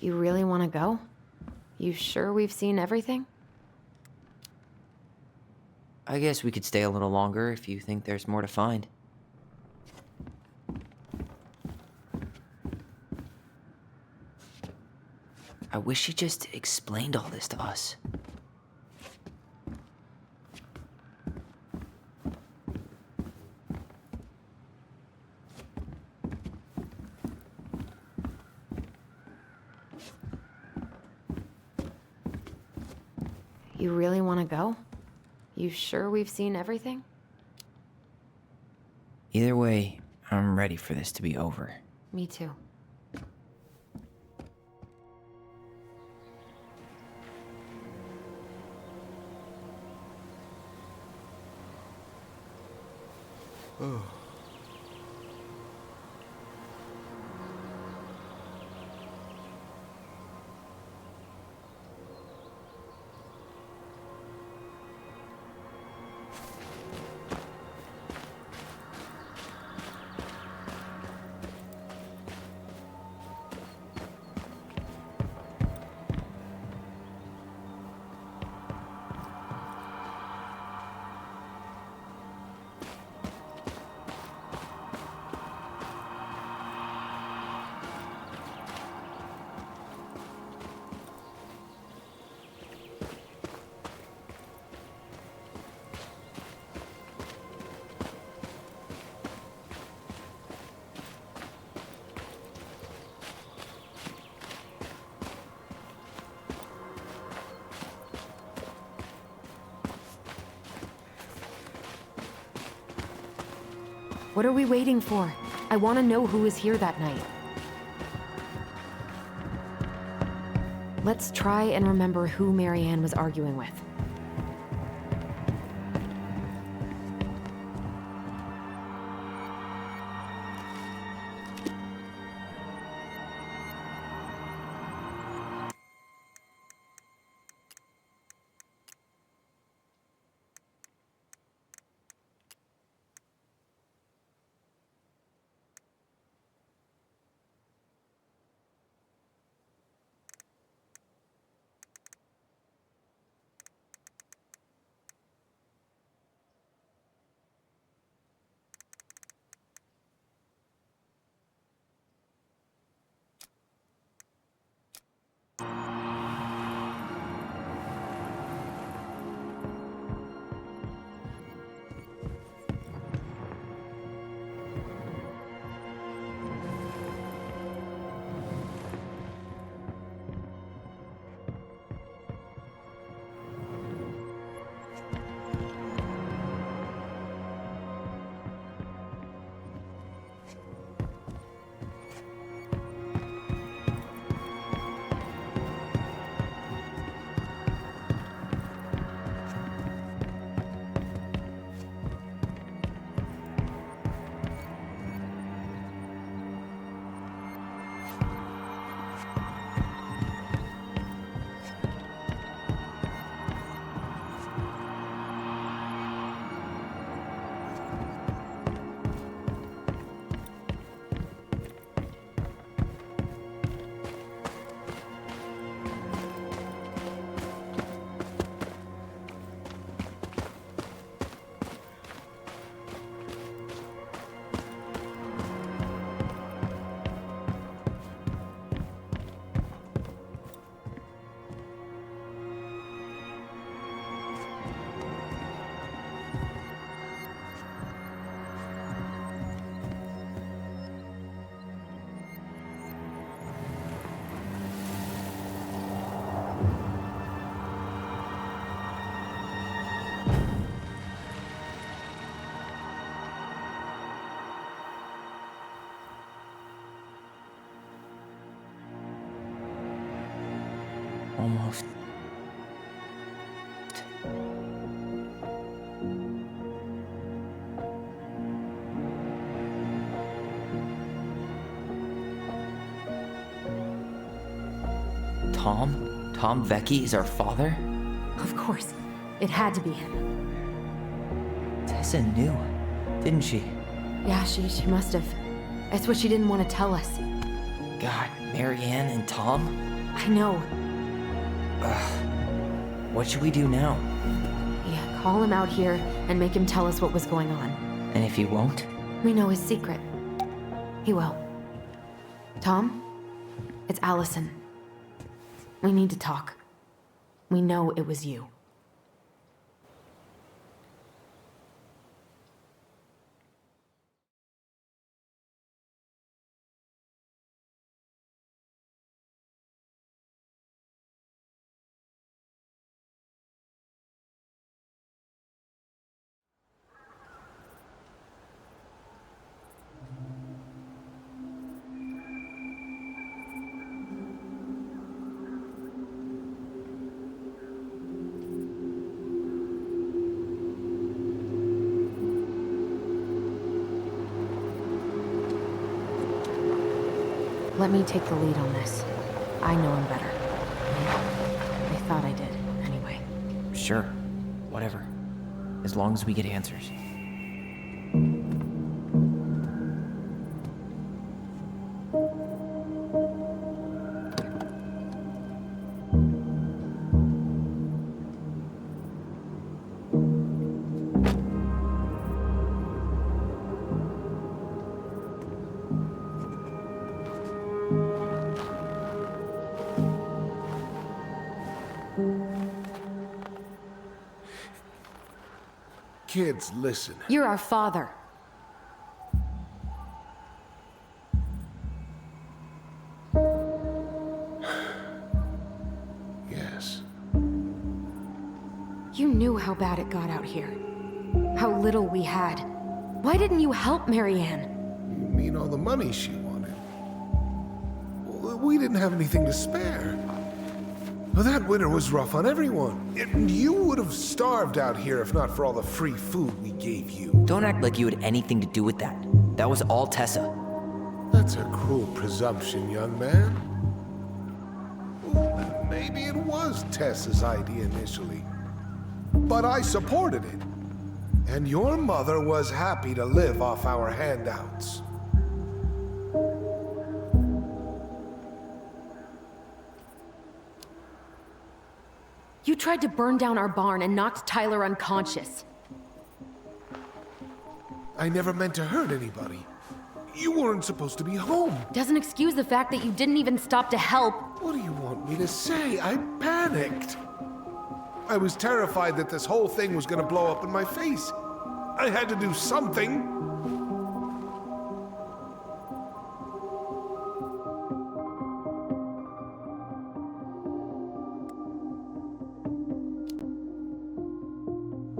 You really want to go? You sure we've seen everything? I guess we could stay a little longer if you think there's more to find. I wish she just explained all this to us. You really want to go? You sure we've seen everything? Either way, I'm ready for this to be over. Me too. What are we waiting for? I want to know who was here that night. Let's try and remember who Marianne was arguing with. Almost. Tom? Tom Vecchi is our father? Of course. It had to be him. Tessa knew, didn't she? Yeah, she must have. That's what she didn't want to tell us. God, Marianne and Tom? I know. What should we do now? Yeah, call him out here and make him tell us what was going on. And if he won't? We know his secret. He will. Tom? It's Allison. We need to talk. We know it was you. Let me take the lead on this. I know him better. I thought I did, anyway. Sure, whatever. As long as we get answers. Kids, listen. You're our father. Yes. You knew how bad it got out here. How little we had. Why didn't you help Marianne? You mean all the money she wanted? We didn't have anything to spare. Well, that winter was rough on everyone. You would have starved out here if not for all the free food we gave you. Don't act like you had anything to do with that. That was all Tessa. That's a cruel presumption, young man. Well, maybe it was Tessa's idea initially. But I supported it. And your mother was happy to live off our handouts. You tried to burn down our barn and knocked Tyler unconscious. I never meant to hurt anybody. You weren't supposed to be home. Doesn't excuse the fact that you didn't even stop to help. What do you want me to say? I panicked. I was terrified that this whole thing was gonna blow up in my face. I had to do something.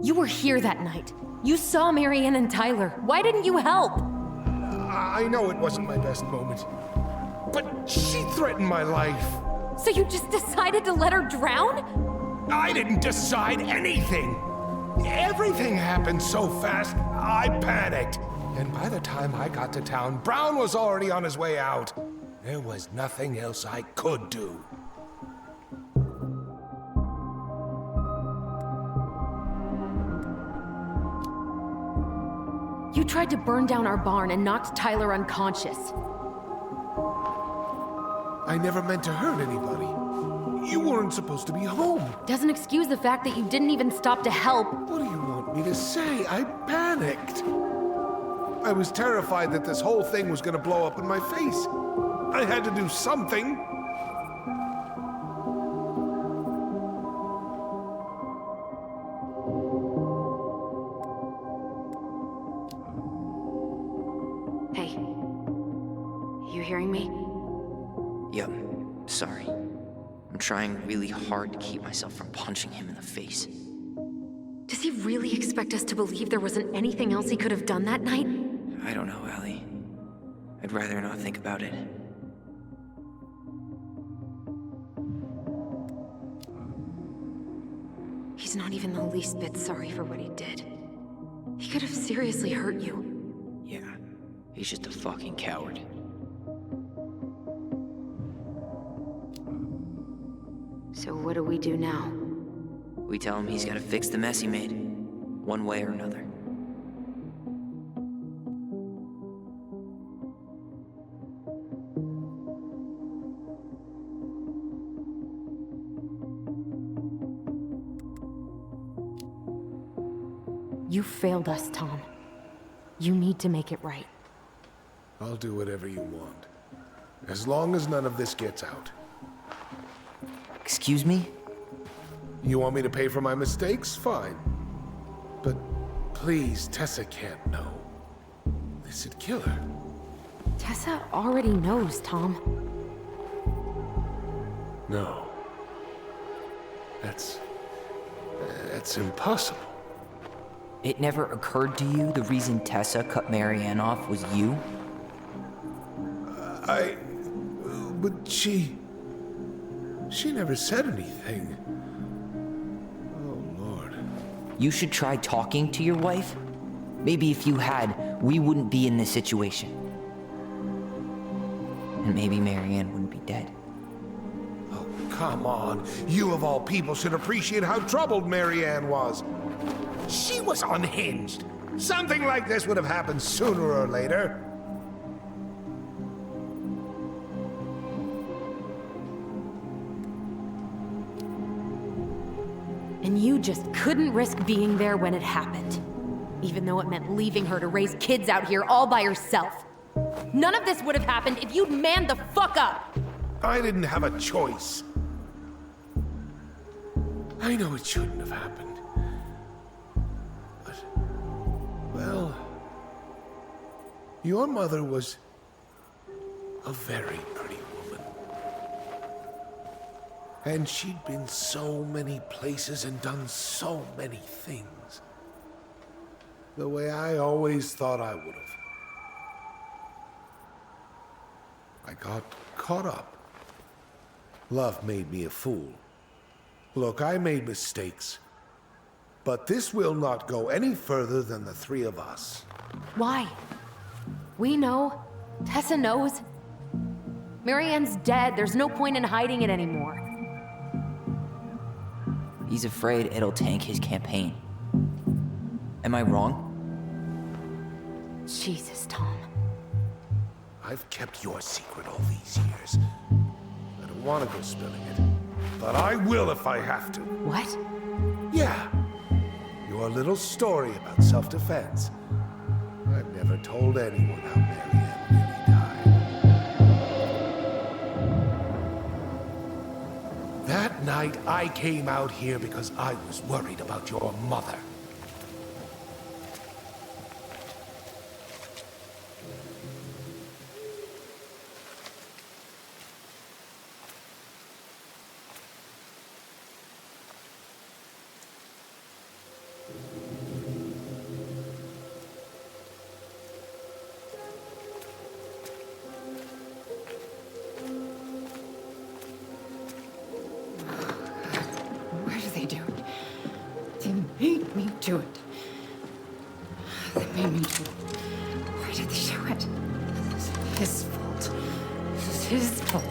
You were here that night. You saw Marianne and Tyler. Why didn't you help? I know it wasn't my best moment, but she threatened my life. So you just decided to let her drown? I didn't decide anything. Everything happened so fast, I panicked. And by the time I got to town, Brown was already on his way out. There was nothing else I could do. You tried to burn down our barn and knocked Tyler unconscious. I never meant to hurt anybody. You weren't supposed to be home. Doesn't excuse the fact that you didn't even stop to help. What do you want me to say? I panicked. I was terrified that this whole thing was gonna blow up in my face. I had to do something. Hey. You hearing me? Yep, sorry. I'm trying really hard to keep myself from punching him in the face. Does he really expect us to believe there wasn't anything else he could have done that night? I don't know, Allie. I'd rather not think about it. He's not even the least bit sorry for what he did. He could have seriously hurt you. Yeah, he's just a fucking coward. So what do we do now? We tell him he's gotta fix the mess he made, one way or another. You failed us, Tom. You need to make it right. I'll do whatever you want. As long as none of this gets out. Excuse me? You want me to pay for my mistakes? Fine. But please, Tessa can't know. This'd kill her. Tessa already knows, Tom. No. That's impossible. It never occurred to you the reason Tessa cut Marianne off was you? But she never said anything. Oh, Lord. You should try talking to your wife. Maybe if you had, we wouldn't be in this situation. And maybe Marianne wouldn't be dead. Oh, come on. You of all people should appreciate how troubled Marianne was. She was unhinged. Something like this would have happened sooner or later. And you just couldn't risk being there when it happened. Even though it meant leaving her to raise kids out here all by herself. None of this would have happened if you'd manned the fuck up! I didn't have a choice. I know it shouldn't have happened. But, well, your mother was a very pretty woman. And she'd been so many places and done so many things. The way I always thought I would have. I got caught up. Love made me a fool. Look, I made mistakes. But this will not go any further than the three of us. Why? We know. Tessa knows. Marianne's dead. There's no point in hiding it anymore. He's afraid it'll tank his campaign. Am I wrong? Jesus, Tom. I've kept your secret all these years. I don't want to go spilling it. But I will if I have to. What? Yeah. Your little story about self-defense. I've never told anyone how Marianne really died. That night, I came out here because I was worried about your mother. Why do they do it? They made me do it. They made me do it. Why did they do it? This is his fault. This is his fault.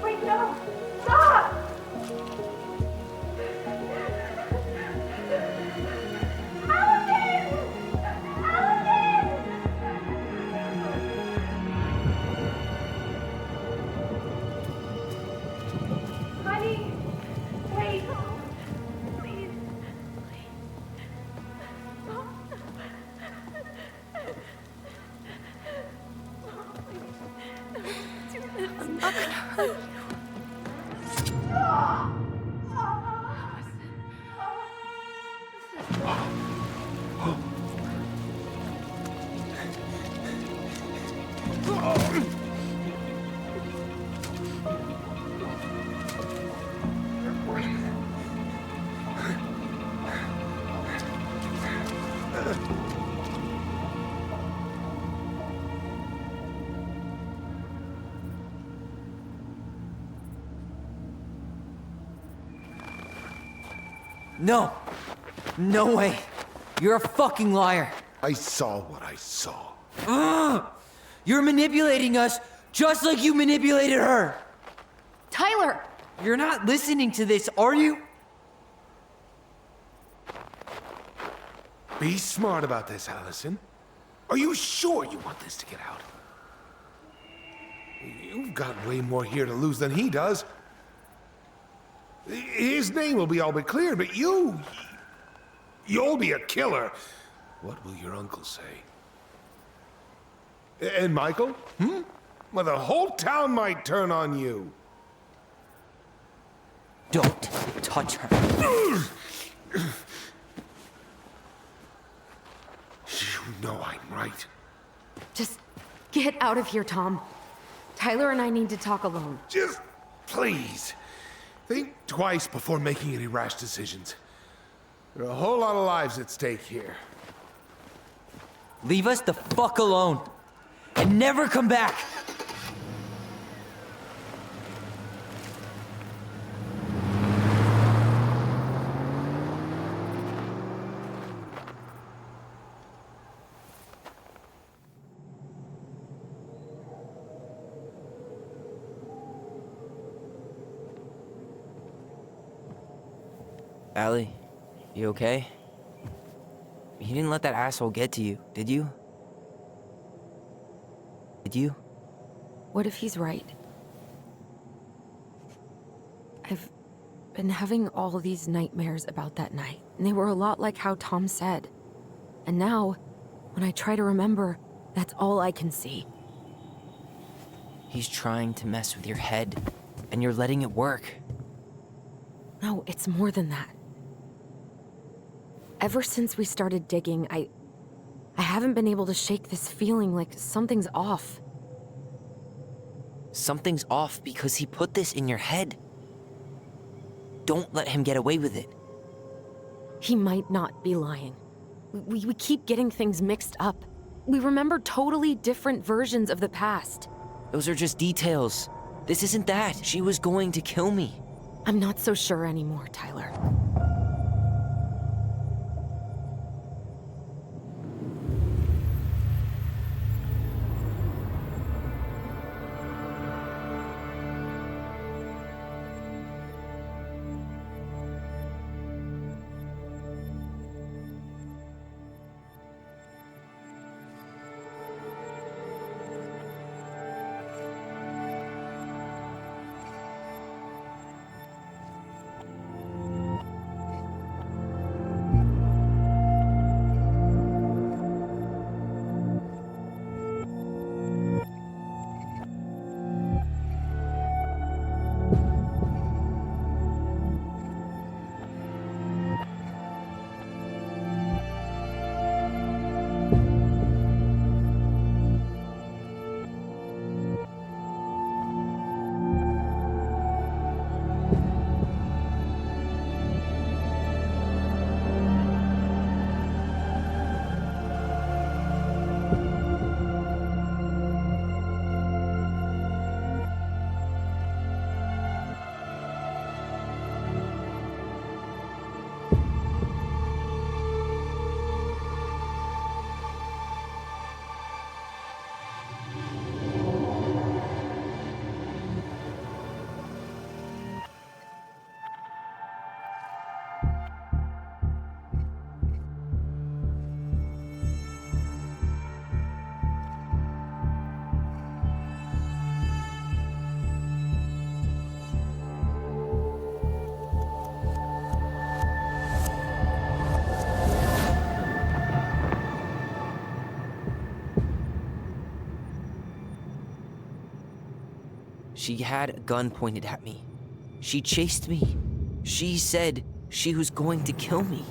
Wait, no! Stop! Honey, wait, please, I'm not gonna hurt you. No. No way. You're a fucking liar. I saw what I saw. Ugh! You're manipulating us just like you manipulated her. Tyler! You're not listening to this, are you? Be smart about this, Allison. Are you sure you want this to get out? You've got way more here to lose than he does. His name will be all but clear, but you'll be a killer. What will your uncle say? And Michael? Well, the whole town might turn on you. Don't touch her. You know I'm right. Just get out of here, Tom. Tyler and I need to talk alone. Just please, think twice before making any rash decisions. There are a whole lot of lives at stake here. Leave us the fuck alone. And never come back. Allie, you okay? You didn't let that asshole get to you, did you? Did you? What if he's right? I've been having all these nightmares about that night, and they were a lot like how Tom said. And now, when I try to remember, that's all I can see. He's trying to mess with your head, and you're letting it work. No, it's more than that. Ever since we started digging, I haven't been able to shake this feeling like something's off. Something's off because he put this in your head. Don't let him get away with it. He might not be lying. We keep getting things mixed up. We remember totally different versions of the past. Those are just details. This isn't that. She was going to kill me. I'm not so sure anymore, Tyler. She had a gun pointed at me. She chased me. She said she was going to kill me.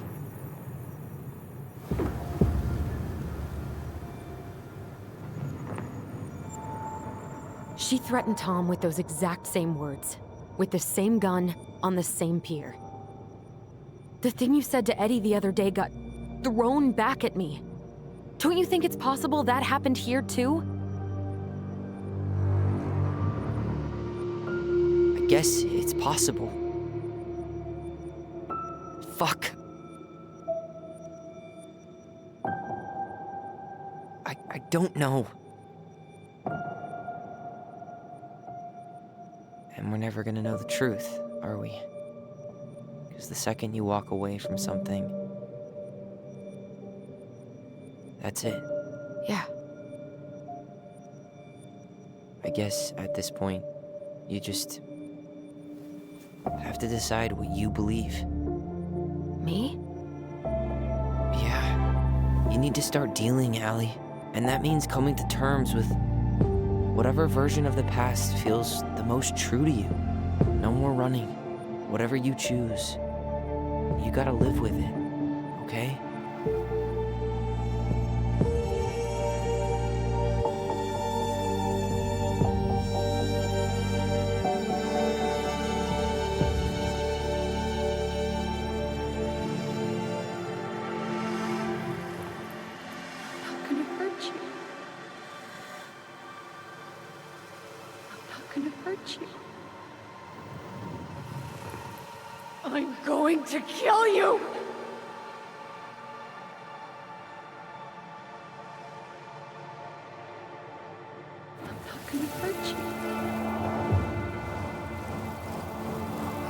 She threatened Tom with those exact same words, with the same gun on the same pier. The thing you said to Eddie the other day got thrown back at me. Don't you think it's possible that happened here too? I guess it's possible. Fuck. I don't know. And we're never gonna know the truth, are we? Because the second you walk away from something, that's it. Yeah. I guess at this point, you just have to decide what you believe. Me? Yeah. You need to start dealing, Allie. And that means coming to terms with whatever version of the past feels the most true to you. No more running. Whatever you choose, you gotta live with it, okay? I'm going to kill you! I'm not gonna hurt you.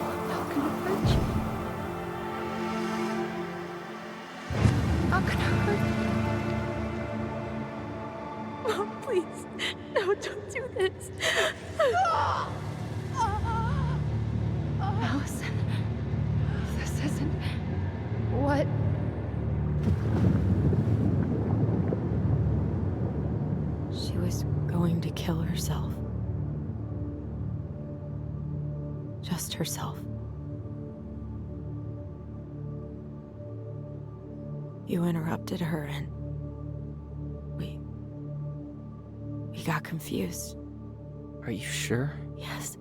I'm not gonna hurt you. I'm not gonna hurt you. Oh, please. No, don't do this. Allison. This isn't... What? She was going to kill herself. Just herself. You interrupted her and... We got confused. Are you sure? Yes.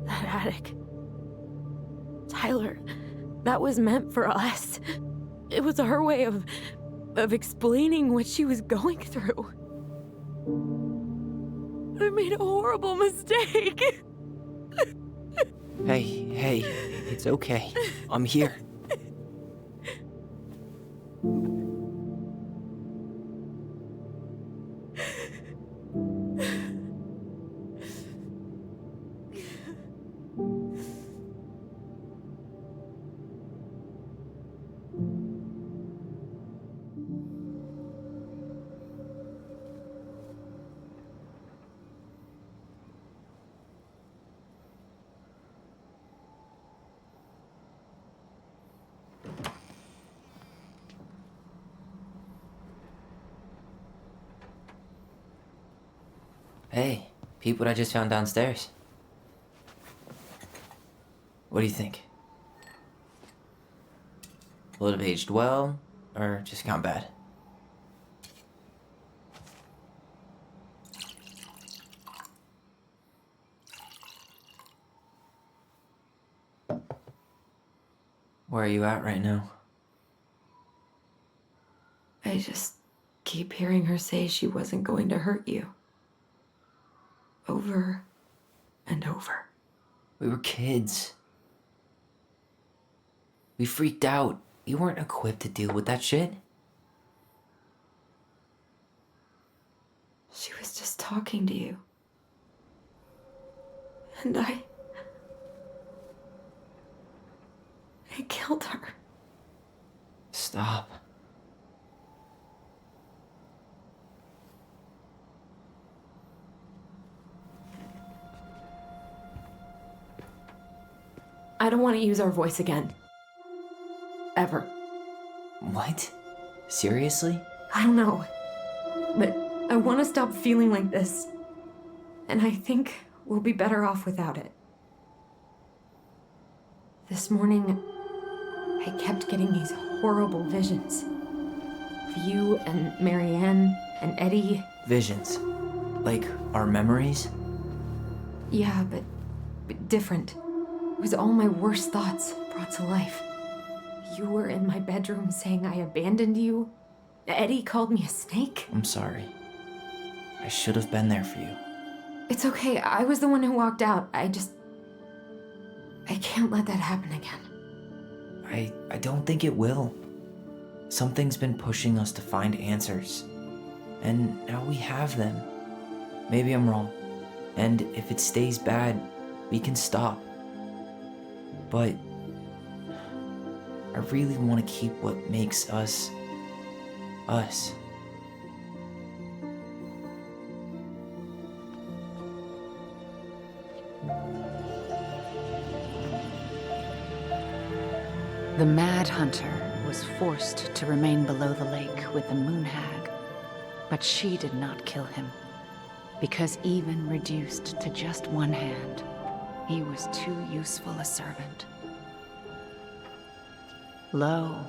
That attic. Tyler, that was meant for us. It was her way of explaining what she was going through. I made a horrible mistake. Hey, it's okay. I'm here. Hey, peep what I just found downstairs. What do you think? Will it have aged well, or just gone bad? Where are you at right now? I just keep hearing her say she wasn't going to hurt you. Over and over. We were kids. We freaked out. You weren't equipped to deal with that shit. She was just talking to you. And I killed her. Stop. I don't want to use our voice again. Ever. What? Seriously? I don't know. But I want to stop feeling like this. And I think we'll be better off without it. This morning, I kept getting these horrible visions. Of you and Marianne and Eddie. Visions. Like our memories? Yeah, but different. It was all my worst thoughts brought to life. You were in my bedroom saying I abandoned you. Eddie called me a snake. I'm sorry. I should have been there for you. It's okay. I was the one who walked out. I I can't let that happen again. I don't think it will. Something's been pushing us to find answers. And now we have them. Maybe I'm wrong. And if it stays bad, we can stop. But I really want to keep what makes us, us. The Mad Hunter was forced to remain below the lake with the Moon Hag, but she did not kill him, because even reduced to just one hand, he was too useful a servant. Lo,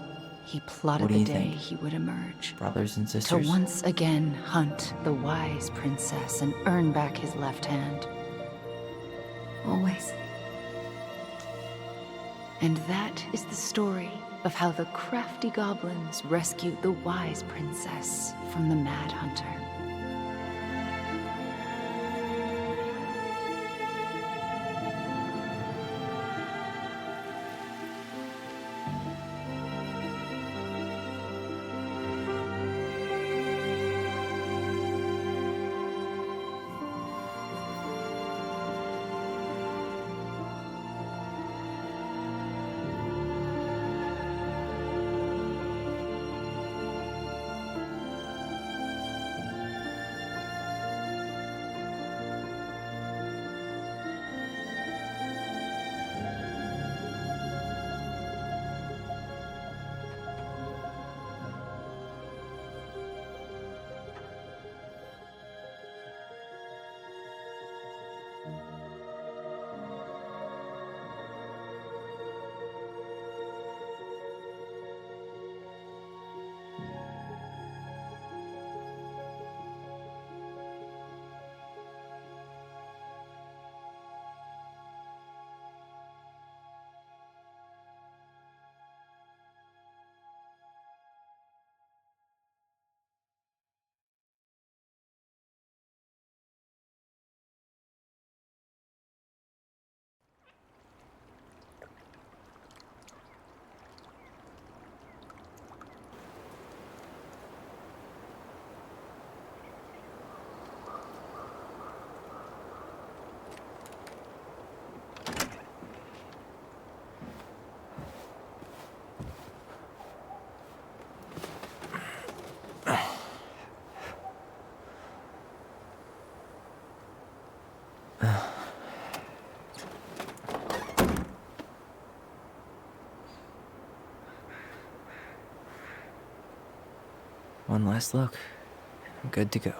he plotted What do the you day think? he would emerge. Brothers and To sisters? once again hunt the wise princess and earn back his left hand. Always. And that is the story of how the crafty goblins rescued the wise princess from the Mad Hunter. One last look. I'm good to go.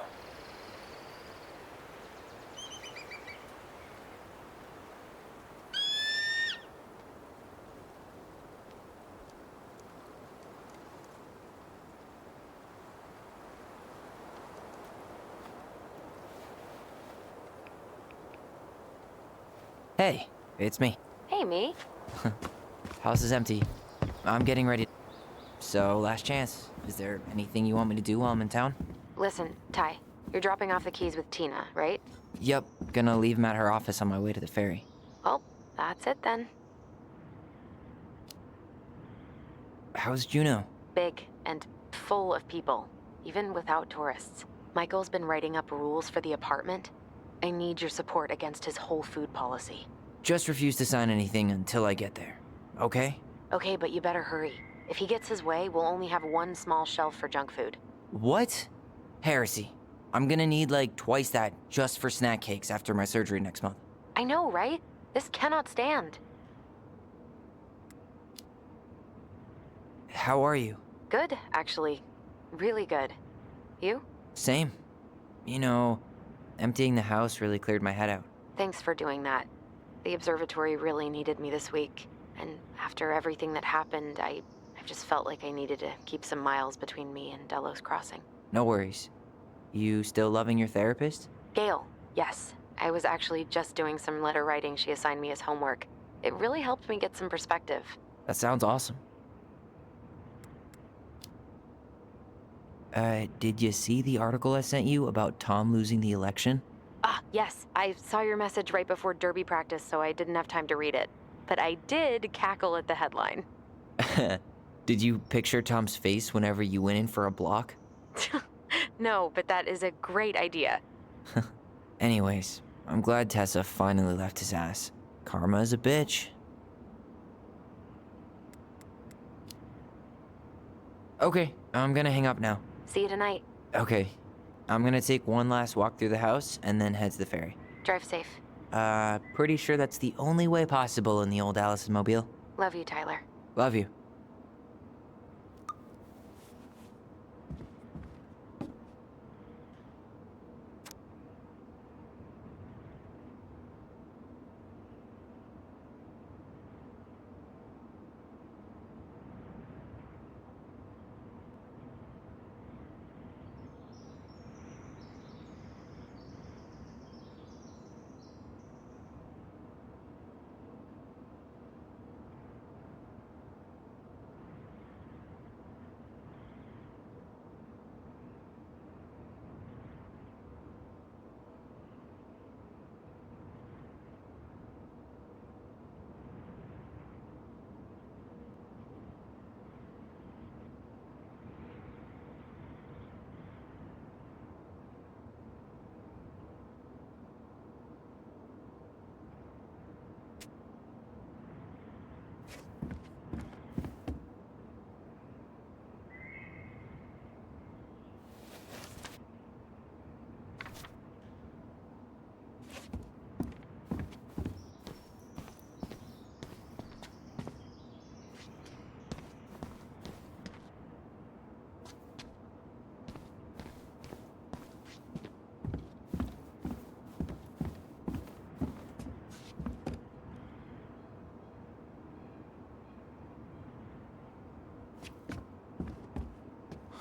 Hey, it's me. Hey, me. House is empty. I'm getting ready. So, last chance. Is there anything you want me to do while I'm in town? Listen, Ty, you're dropping off the keys with Tina, right? Yep, gonna leave them at her office on my way to the ferry. Well, that's it then. How's Juno? Big and full of people, even without tourists. Michael's been writing up rules for the apartment. I need your support against his whole food policy. Just refuse to sign anything until I get there. Okay? Okay, but you better hurry. If he gets his way, we'll only have one small shelf for junk food. What? Heresy. I'm gonna need like twice that just for snack cakes after my surgery next month. I know, right? This cannot stand. How are you? Good, actually. Really good. You? Same. You know, emptying the house really cleared my head out. Thanks for doing that. The observatory really needed me this week. And after everything that happened, I've just felt like I needed to keep some miles between me and Delos Crossing. No worries. You still loving your therapist? Gail, yes. I was actually just doing some letter writing she assigned me as homework. It really helped me get some perspective. That sounds awesome. Did you see the article I sent you about Tom losing the election? Ah, yes. I saw your message right before derby practice, so I didn't have time to read it. but I did cackle at the headline. Did you picture Tom's face whenever you went in for a block? No, but that is a great idea. Anyways, I'm glad Tessa finally left his ass. Karma is a bitch. Okay, I'm gonna hang up now. See you tonight. Okay, I'm gonna take one last walk through the house and then head to the ferry. Drive safe. Pretty sure that's the only way possible in the old Allison mobile. Love you, Tyler. Love you.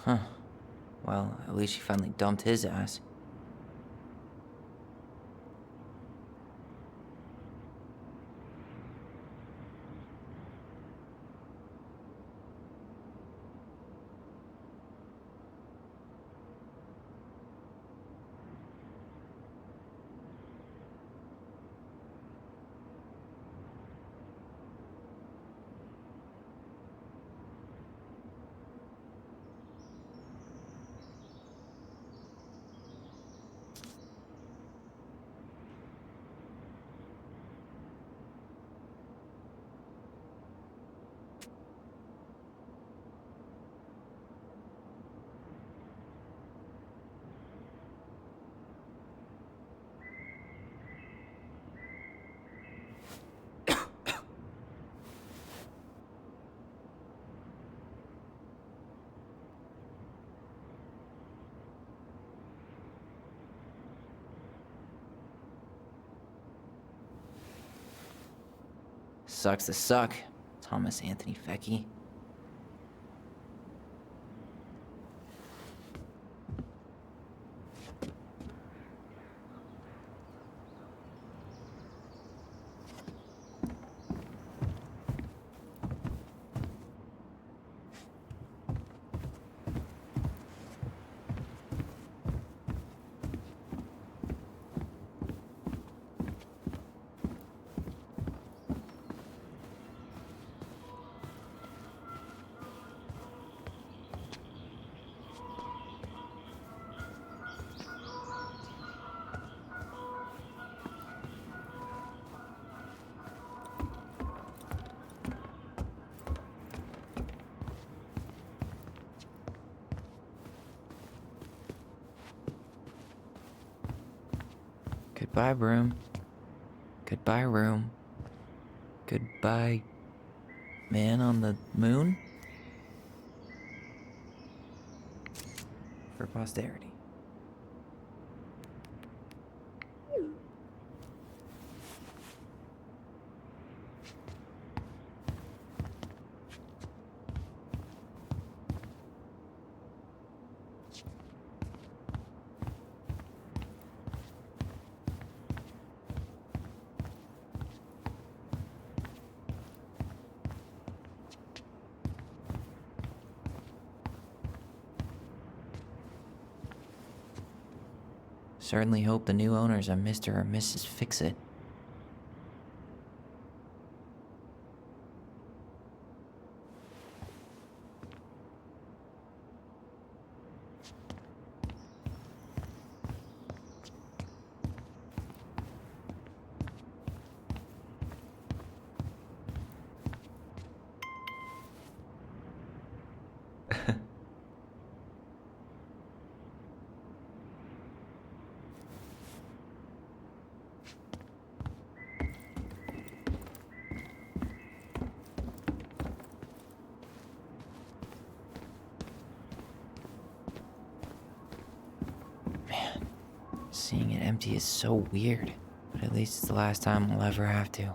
Huh. Well, at least she finally dumped his ass. Sucks to suck, Thomas Anthony Fecky. Goodbye, room. Goodbye, room. Goodbye, man on the moon? For posterity. Certainly hope the new owners are Mr. or Mrs. Fix-It. Seeing it empty is so weird, but at least it's the last time I'll ever have to.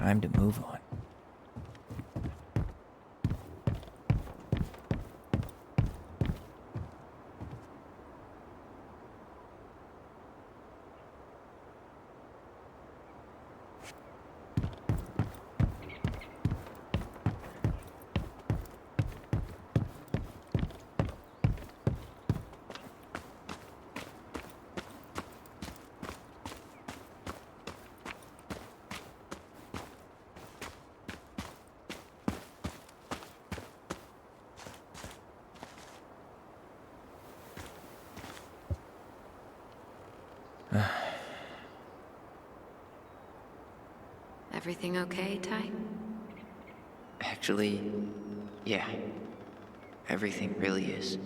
Time to move on. Everything okay, Ty? Actually, yeah. Everything really is.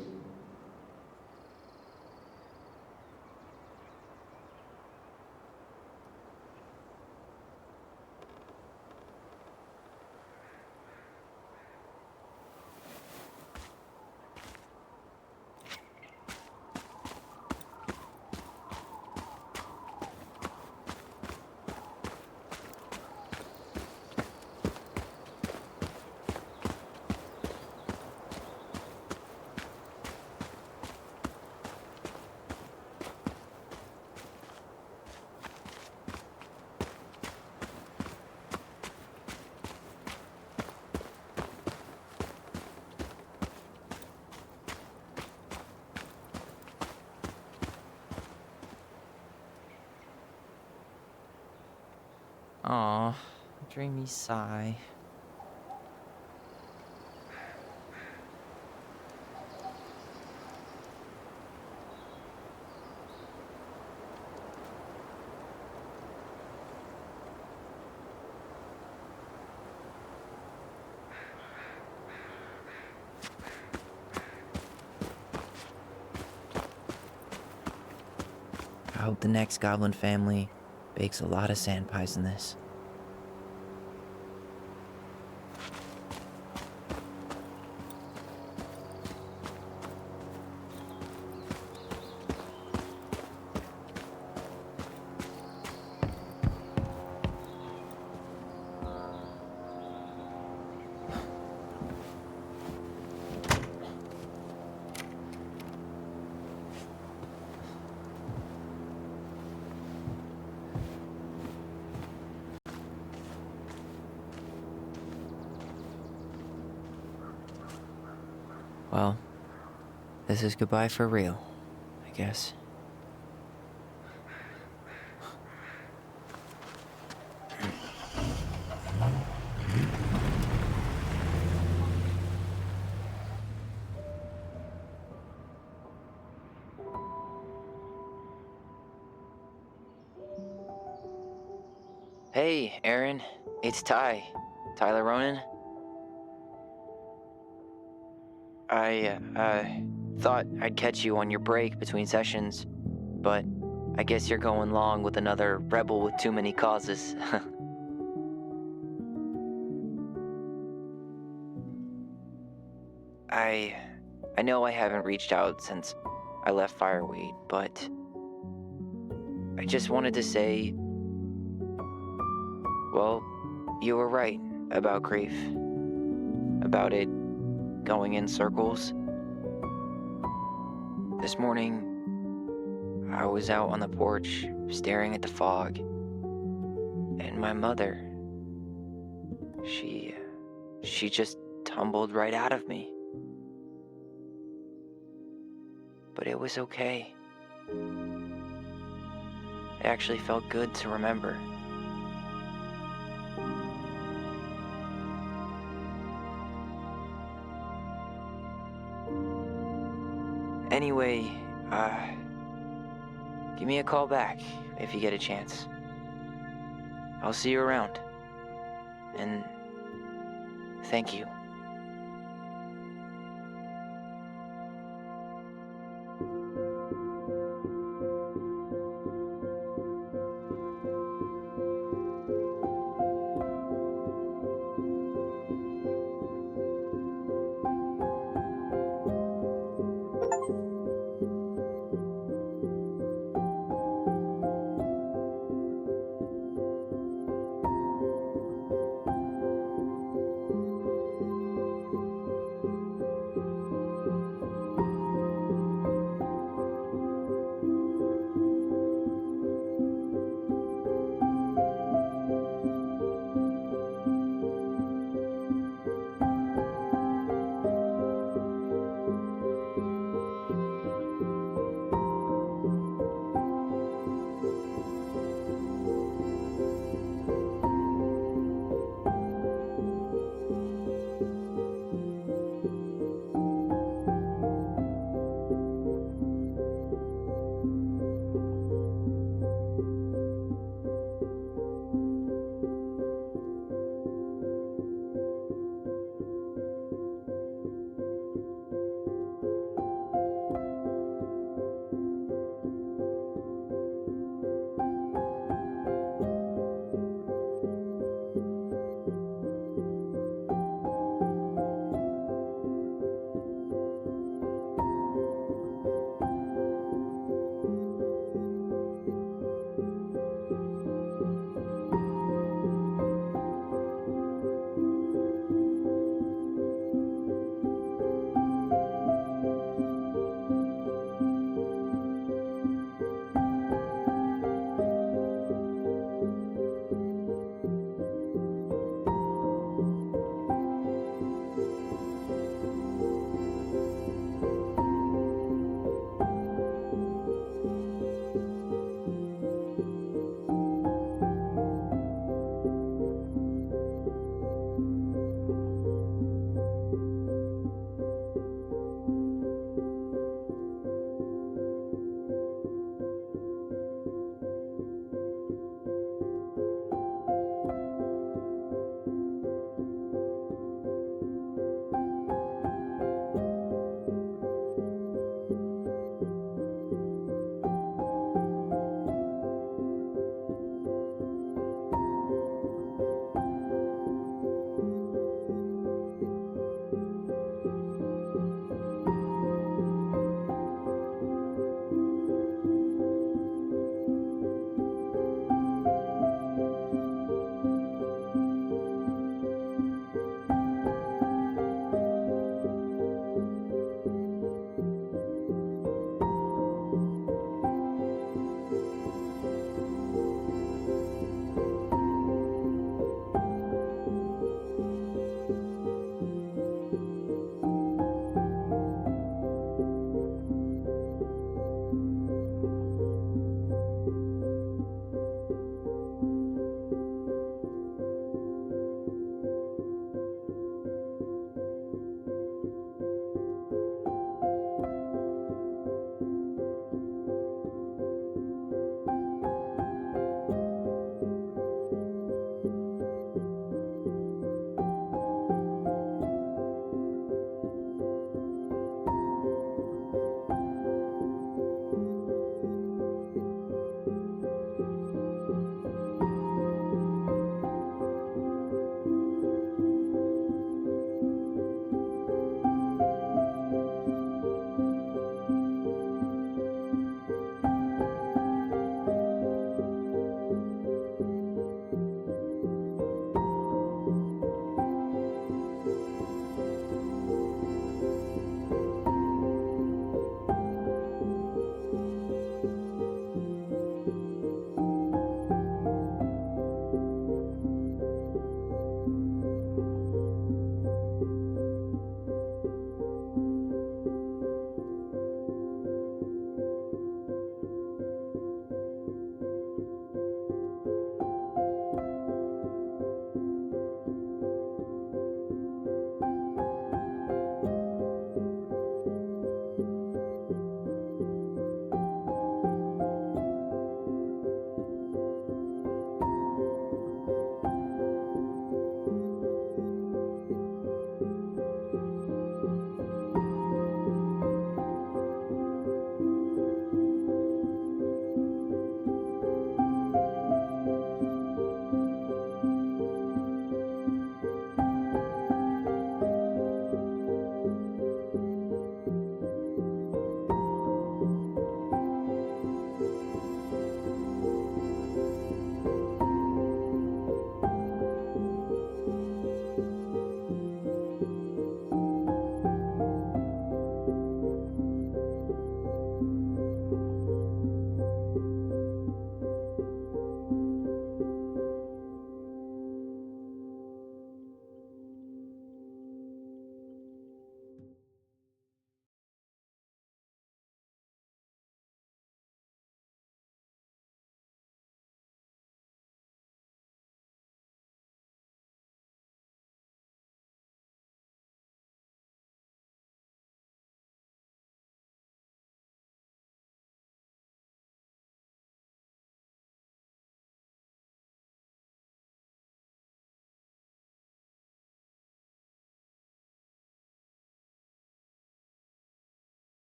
Aw, dreamy sigh. I hope the next goblin family bakes a lot of sand pies in this. Well, this is goodbye for real, I guess. Hey, Aaron. It's Ty. Tyler Ronan. I thought I'd catch you on your break between sessions, but I guess you're going long with another rebel with too many causes. I know I haven't reached out since I left Fireweed, but I just wanted to say, well, you were right about grief. About it going in circles. This morning, I was out on the porch staring at the fog, and my mother, she just tumbled right out of me. But it was okay. It actually felt good to remember. Anyway, give me a call back if you get a chance. I'll see you around. And thank you.